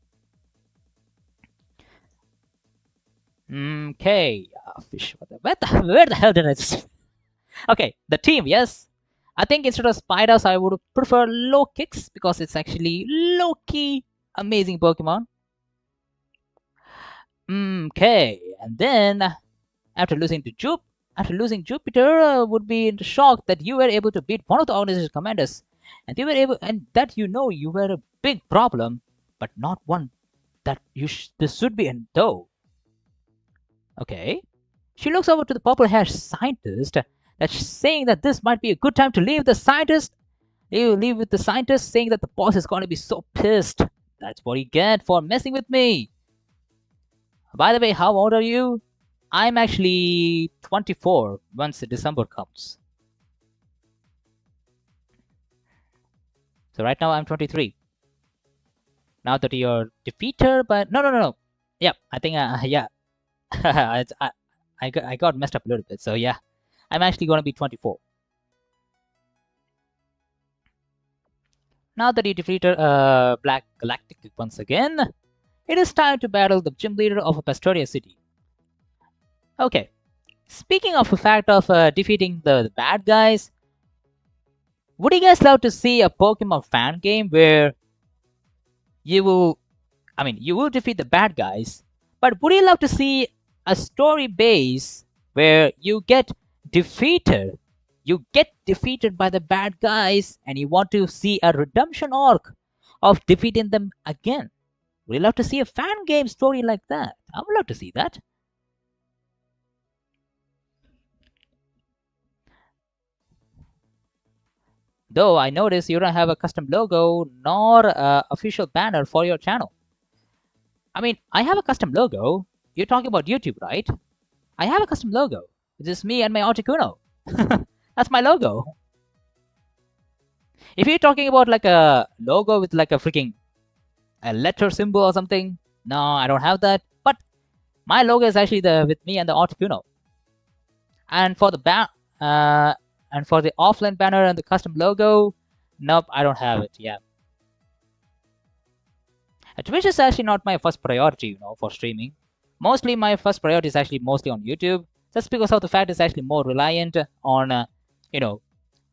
Okay, fish. Where the hell did I just... Okay, the team, yes. I think instead of Spiders, I would prefer Low Kicks, because it's actually low-key amazing Pokemon. Okay, and then after losing Jupiter, would be in shock that you were able to beat one of the organization's commanders, and that you were a big problem, but not one that this should be in though. Okay, she looks over to the purple-haired scientist, that's saying that this might be a good time to leave the scientist. Leave with the scientist, saying that the boss is going to be so pissed. That's what you get for messing with me. By the way, how old are you? I'm actually 24 once December comes. So right now I'm 23. Now that you're defeated, but no. Yeah, I think yeah, I got messed up a little bit. So yeah, I'm actually going to be 24. Now that you defeated Black Galactic once again, it is time to battle the gym leader of Pastoria City. Okay, Speaking of the fact of defeating the bad guys, would you guys love to see a Pokemon fan game where you will, you will defeat the bad guys, but would you love to see a story base where you get defeated? You get defeated by the bad guys and you want to see a redemption arc of defeating them again. Would you love to see a fan game story like that? I would love to see that. Though I notice you don't have a custom logo nor official banner for your channel. I have a custom logo. You're talking about YouTube, right? I have a custom logo. It's just me and my Articuno. That's my logo. If you're talking about like a logo with like a freaking a letter symbol or something, no, I don't have that. But my logo is actually with me and the Articuno. And for the and for the offline banner and the custom logo, nope, I don't have it. Yeah. Twitch is actually not my first priority, for streaming. Mostly my first priority is actually mostly on YouTube, just because of the fact it's actually more reliant on,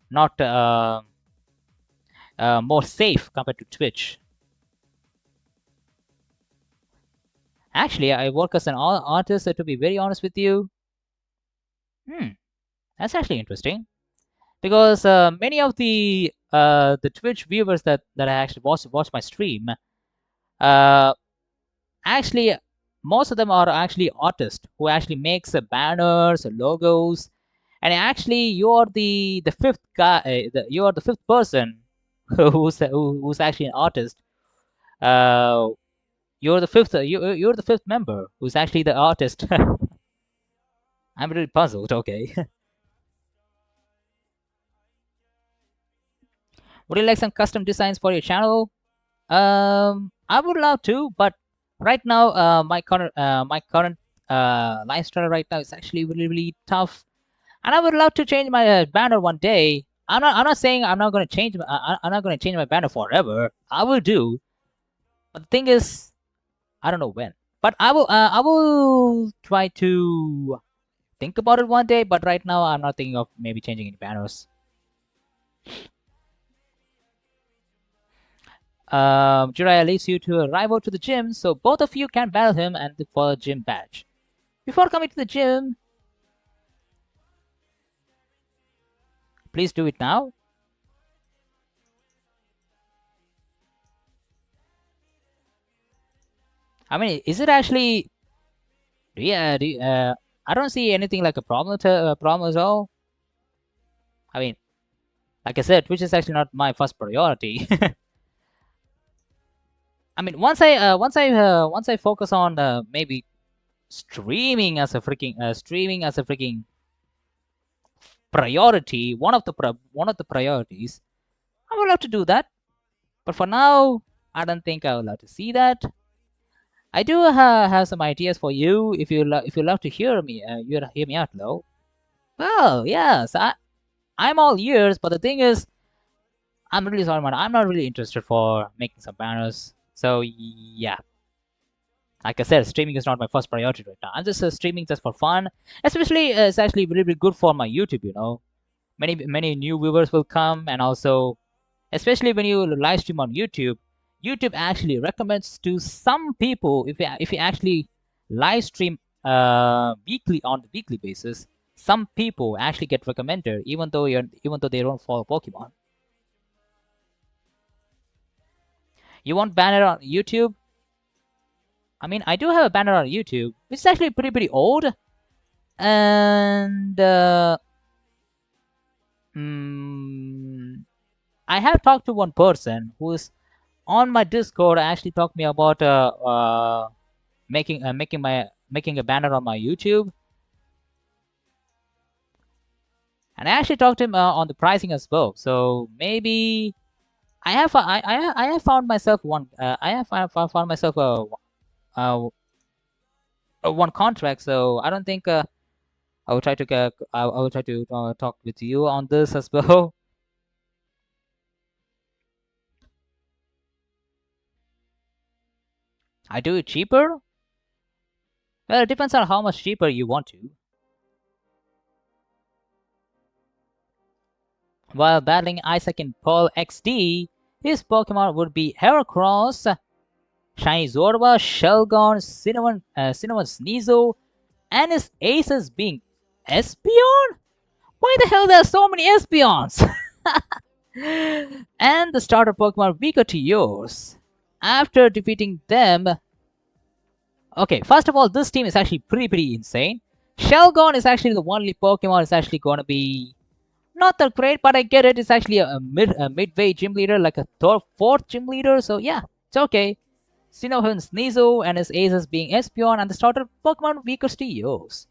not more safe compared to Twitch. Actually, I work as an artist, to be very honest with you. That's actually interesting, because many of the Twitch viewers that I actually watch my stream, actually most of them are actually artists who actually makes banners, logos, and actually you're the fifth guy. You're the fifth person who's actually an artist. You're the fifth. You're the fifth member who's actually the artist. I'm really puzzled. Okay. Would you like some custom designs for your channel? I would love to, but right now, my current lifestyle right now is actually really really tough, and I would love to change my banner one day. I'm not saying I'm not going to change. I'm not going to change my banner forever. I will do, but the thing is, I don't know when. But I will try to think about it one day. But right now, I'm not thinking of maybe changing any banners. Jiraiya leads you to a rival to the gym, so both of you can battle him and for a gym badge. Before coming to the gym, please do it now. Is it actually? Yeah, I don't see anything like a problem at all. Like I said, Twitch is actually not my first priority. Once I focus on maybe streaming as a freaking priority, one of the priorities, I would love to do that. But for now, I don't think I would love to see that. I do have some ideas for you if you love to hear me. You hear me out, though. Well, yes, I'm all ears. But the thing is, I'm really sorry, man. I'm not really interested for making some banners. So yeah, like I said, streaming is not my first priority right now. I'm just streaming just for fun. Especially, it's actually really, really good for my YouTube. Many new viewers will come, and also, especially when you live stream on YouTube, YouTube actually recommends to some people if you actually live stream weekly on the weekly basis. Some people actually get recommended, even though they don't follow Pokemon. You want banner on YouTube? I do have a banner on YouTube, which is actually pretty old, and I have talked to one person who's on my Discord. Actually, talked to me about making a banner on my YouTube, and I actually talked to him on the pricing as well. So maybe I have found myself one. I have found myself one contract. So I don't think I will try to I will try to talk with you on this as well. I do it cheaper. Well, it depends on how much cheaper you want to. While battling Isaac in Pearl XD, his Pokemon would be Heracross, Shiny Zorba, Shelgon, Cinnamon Sneasel, and his aces being Espeon? Why the hell there are so many Espeons? And the starter Pokemon weaker to yours. After defeating them... Okay, first of all, this team is actually pretty insane. Shelgon is actually the only Pokemon that's actually going to be not that great, but I get it. It's actually a midway gym leader, like a fourth gym leader. So yeah, it's okay. Cinnamon Sneasel and his aces being Espeon and the starter Pokemon weaker to yours.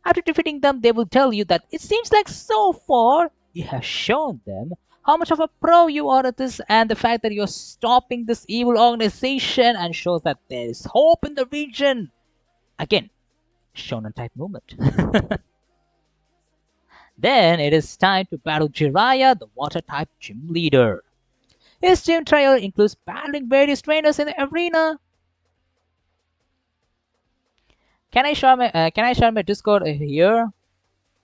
After defeating them, they will tell you that it seems like so far you have shown them how much of a pro you are at this, and the fact that you're stopping this evil organization and shows that there is hope in the region. Again, shonen type movement. Then it is time to battle Jiraiya, the water type gym leader. His gym trial includes battling various trainers in the arena. Can I share my Discord here?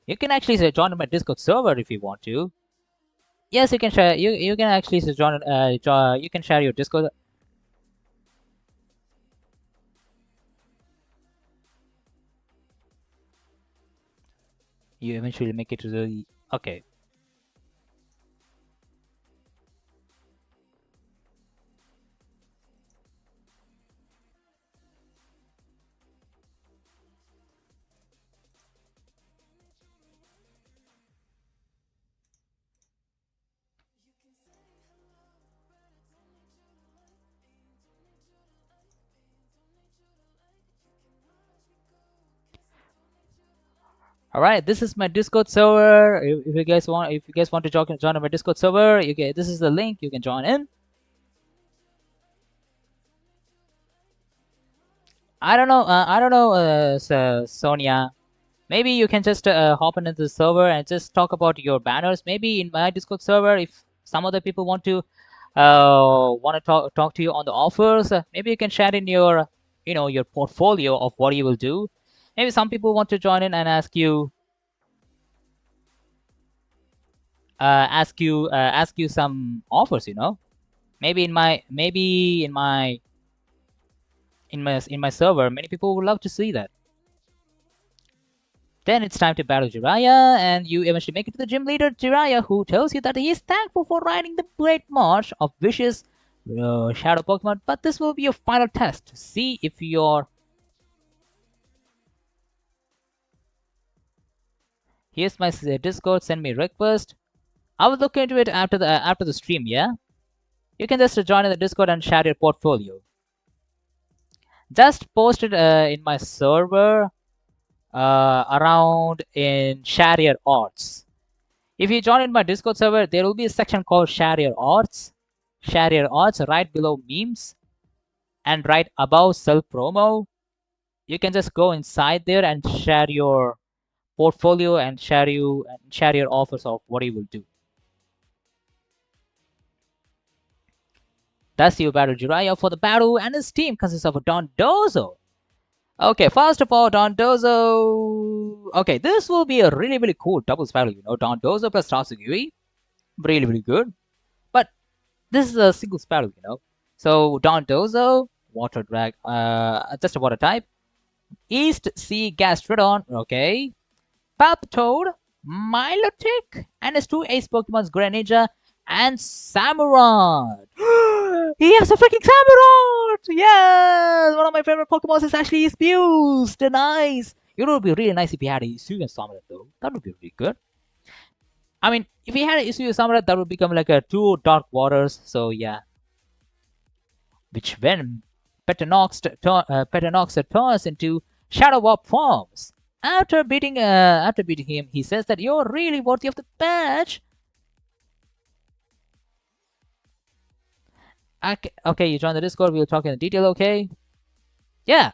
You can actually join my Discord server if you want to. Yes, you can share. You can actually join. You can share your Discord. You eventually make it to the... Okay. All right, this is my Discord server. If you guys want to join my Discord server, this is the link. You can join in. I don't know, Sonia. Maybe you can just hop into the server and just talk about your banners. Maybe in my Discord server, if some other people want to talk to you on the offers, maybe you can share in your your portfolio of what you will do. Maybe some people want to join in and ask you some offers. Maybe in my server, many people would love to see that. Then it's time to battle Jiraiya, and you eventually make it to the gym leader Jiraiya, who tells you that he is thankful for riding the great march of vicious shadow Pokemon, but this will be your final test to see if you're... Here's my Discord, send me request. I will look into it after the stream, yeah? You can just join in the Discord and share your portfolio. Just post it in my server around in Share Your Arts. If you join in my Discord server, there will be a section called Share Your Arts. Share Your Arts right below memes and right above self promo. You can just go inside there and share your portfolio and share your offers of what you will do. Thus you battle Jiraiya for the battle, and his team consists of a Dondozo. Okay, first of all, Dondozo. Okay, this will be a really cool doubles battle, Dondozo plus Tatsugiri. Really good. But this is a singles battle, So Dondozo, Water Drag, just a water type. East Sea Gastrodon, okay. Palpitoad, Milotic, and his two ace Pokemons, Greninja and Samurott. He has a freaking Samurott! Yes! One of my favorite Pokemon is actually Fused. Nice! It would be really nice if he had a Isuyu and Samurott though. That would be really good. I mean, if he had an Isuyu and Samurott, that would become like a two Dark Waters. So yeah. Which when Petanox turns into Shadow Warp forms. After beating him, he says that you're really worthy of the badge. Okay, you join the Discord. We'll talk in detail. Okay. Yeah.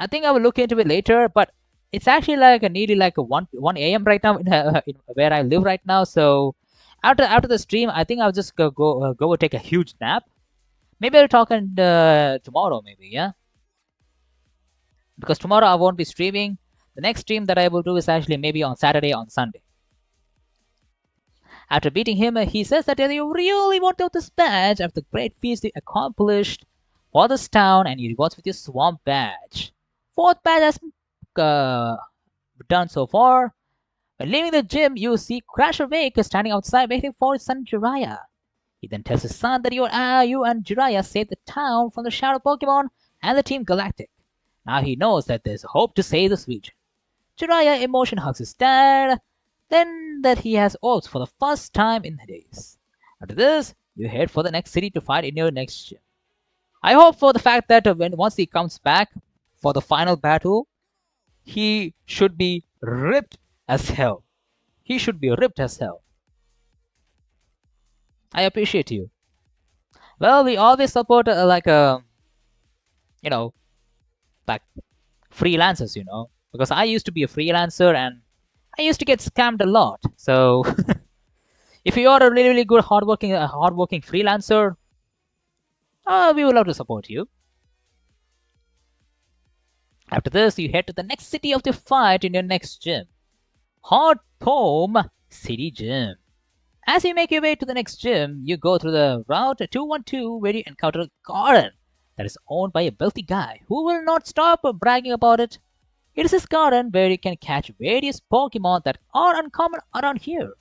I think I will look into it later, but it's actually like nearly like a 1 a.m. right now in where I live right now. So after the stream, I think I'll just go take a huge nap. Maybe I'll talk tomorrow. Maybe, yeah. Because tomorrow I won't be streaming. The next stream that I will do is actually maybe on Saturday, on Sunday. After beating him, he says that you really want out this badge after the great feats you accomplished for this town, and he rewards with your swamp badge. Fourth badge has done so far. When leaving the gym, you see Crasher Wake standing outside waiting for his son Jiraiya. He then tells his son that you and Jiraiya saved the town from the Shadow Pokemon and the Team Galactic. Now he knows that there's hope to save this region. Jiraiya emotion hugs his dad, then that he has orbs for the first time in days. After this, you head for the next city to fight in your next gym. I hope for the fact that once he comes back for the final battle, he should be ripped as hell. He should be ripped as hell. I appreciate you. Well, we always support like freelancers, because I used to be a freelancer and I used to get scammed a lot. So if you are a really, really good hardworking freelancer, we would love to support you. After this, you head to the next city of the fight in your next gym, Home City Gym. As you make your way to the next gym, you go through the Route 212 where you encounter a garden that is owned by a wealthy guy who will not stop bragging about it. It is his garden where you can catch various Pokemon that are uncommon around here.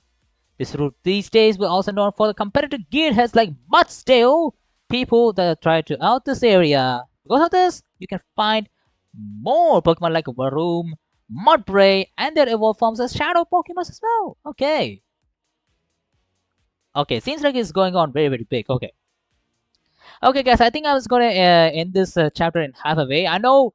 This route these days will also known for the competitive gearheads like Mudstale, people that try to out this area. Because of this, you can find more Pokemon like Varoom, Mudbray, and their evolved forms as Shadow Pokemon as well. Okay. Okay, seems like it's going on very, very big. Okay. Okay, guys, I think I was gonna end this chapter in half a way. I know.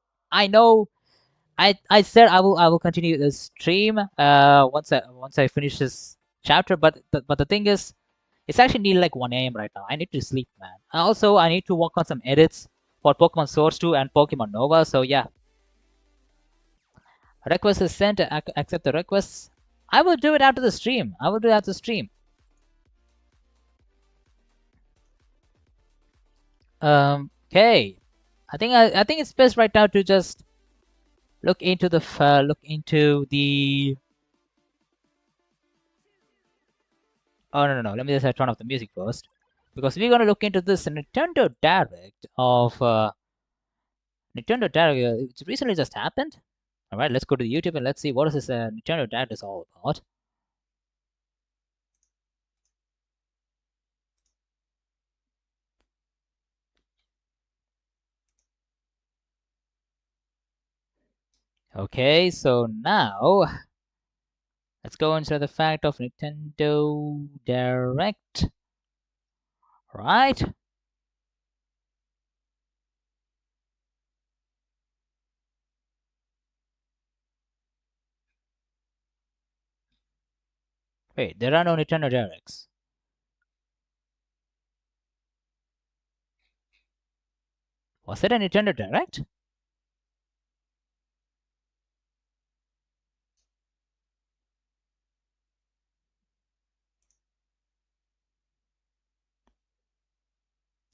I said I will continue the stream once I finish this chapter, but the thing is, it's actually nearly like 1 a.m. right now. I need to sleep, man. Also, I need to work on some edits for Pokemon Source 2 and Pokemon Nova. So yeah. Request is sent. Accept the request. I will do it after the stream. Okay. I think it's best right now to just look into the Oh no. Let me just turn off the music first, because we're gonna look into this Nintendo Direct of Nintendo Direct. It recently just happened. All right, let's go to YouTube and let's see what is this Nintendo Direct is all about. Okay, so now let's go into the fact of Nintendo Direct. Right. Wait, there are no Nintendo Directs. Was it a Nintendo Direct?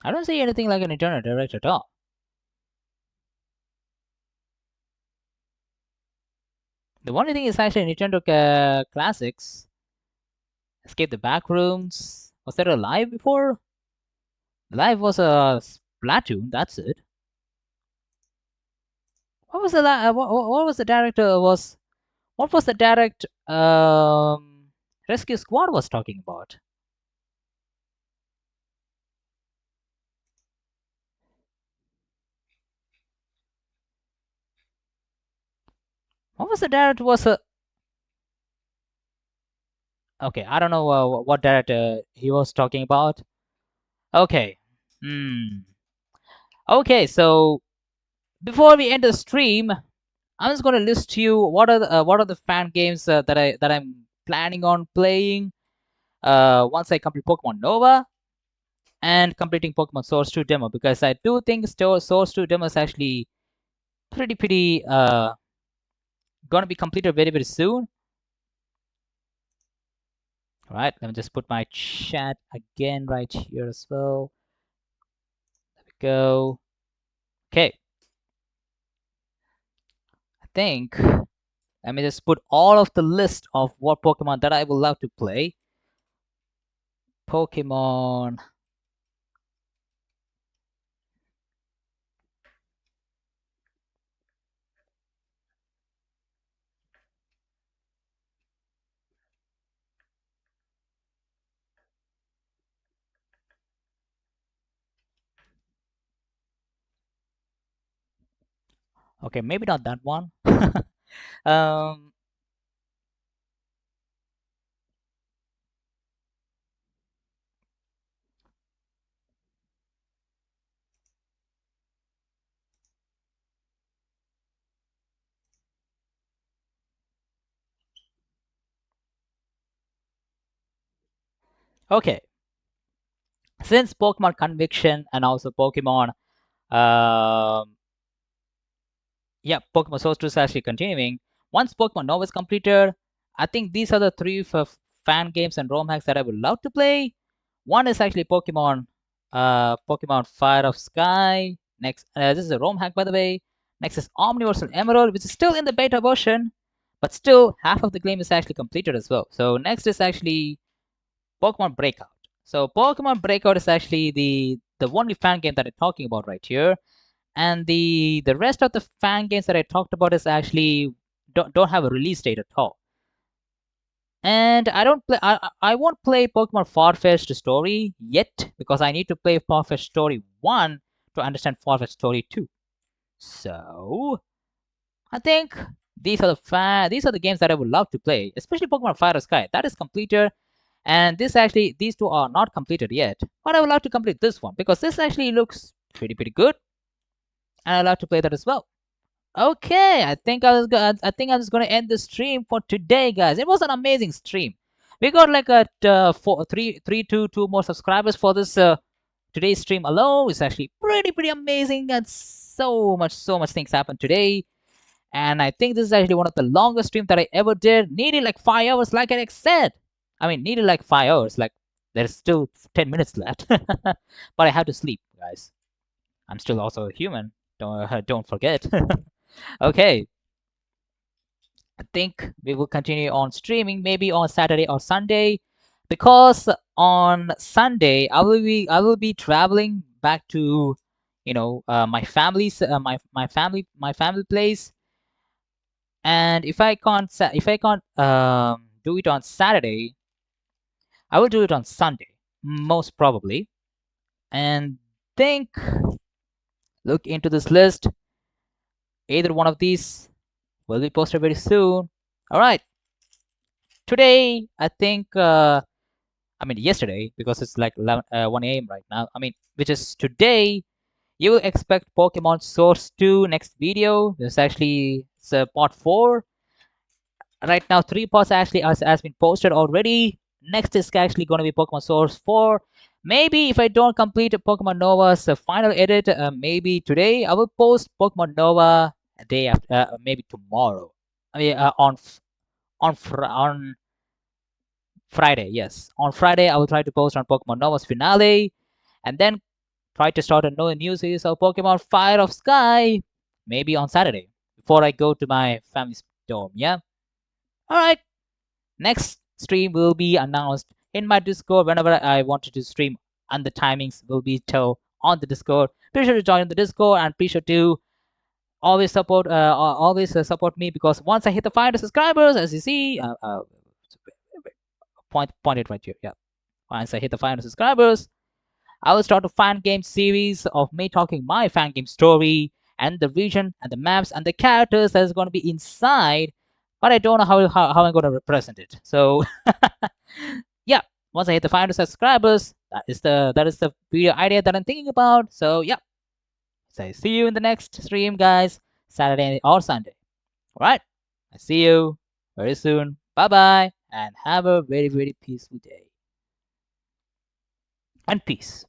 I don't see anything like a Nintendo Direct at all. The only thing is actually Nintendo Classics. Escape the Backrooms. Was there a live before? The live was a Splatoon. That's it. What was the what was the direct what was the direct Rescue Squad was talking about? What was the direct was a Okay, I don't know what direct he was talking about. Okay. Okay, so before we end the stream, I'm just gonna list to you what are the fan games that I'm planning on playing once I complete Pokemon Nova and completing Pokemon Source 2 demo, because I do think Source 2 demo is actually pretty gonna be completed very, very soon. All right, let me just put my chat again right here as well. There we go. Okay. I think let me just put all of the list of what Pokemon that I would love to play. Pokemon. Okay, maybe not that one. um, okay, since Pokemon Conviction and also Pokemon, um, yeah, Pokemon Source 2 is actually continuing. Once Pokemon Nova is completed, I think these are the three fan games and ROM hacks that I would love to play. One is actually Pokemon Fire of Sky. Next, this is a ROM hack, by the way. Next is Omniversal Emerald, which is still in the beta version, but still half of the game is actually completed as well. So next is actually Pokemon Breakout. So Pokemon Breakout is actually the only fan game that I'm talking about right here, and the rest of the fan games that I talked about is actually don't have a release date at all. And I don't play. I won't play Pokemon Farfetch'd Story yet because I need to play Farfetch'd Story 1 to understand Farfetch'd Story 2. So I think these are the games that I would love to play, especially Pokemon Fire Sky. That is completed, and these two are not completed yet. But I would love to complete this one because this actually looks pretty good, and I'd love to play that as well. Okay, I think I was gonna end the stream for today, guys. It was an amazing stream. We got like a two more subscribers for this today's stream alone. It's actually pretty amazing, and so much things happened today. And I think this is actually one of the longest streams that I ever did. Needed like 5 hours, like I said. I mean, needed like 5 hours. Like there's still 10 minutes left, but I have to sleep, guys. I'm still also a human. Don't forget. Okay, I think we will continue on streaming maybe on Saturday or Sunday, because on Sunday I will be traveling back to my family's my family place. And if I can't do it on Saturday, I will do it on Sunday most probably. And think look into this list. Either one of these will be posted very soon. All right. Today, I think, I mean, yesterday, because it's like 1 a.m. right now. I mean, which is today, you will expect Pokemon Source 2 next video. This actually it's part 4. Right now, 3 parts actually has been posted already. Next is actually going to be Pokemon Source 4. Maybe if I don't complete Pokemon Nova's final edit, maybe today I will post Pokemon Nova a day after, maybe tomorrow. I mean, on Friday, yes. On Friday, I will try to post on Pokemon Nova's finale, and then try to start a new series of Pokemon Fire of Sky, maybe on Saturday, before I go to my family's dorm, yeah? Alright, next stream will be announced in my Discord whenever I wanted to stream, and the timings will be told on the Discord. Be sure to join the Discord, and be sure to always support me, because once I hit the 500 subscribers, as you see, point it right here, yeah. Once I hit the 500 subscribers, I will start a fan game series of me talking my fan game story and the region and the maps and the characters that is going to be inside, but I don't know how I'm going to represent it. So, yeah, once I hit the 500 subscribers, that is the video idea that I'm thinking about. So, yeah, so see you in the next stream, guys, Saturday or Sunday. All right, I see you very soon. Bye bye, and have a very peaceful day. And peace.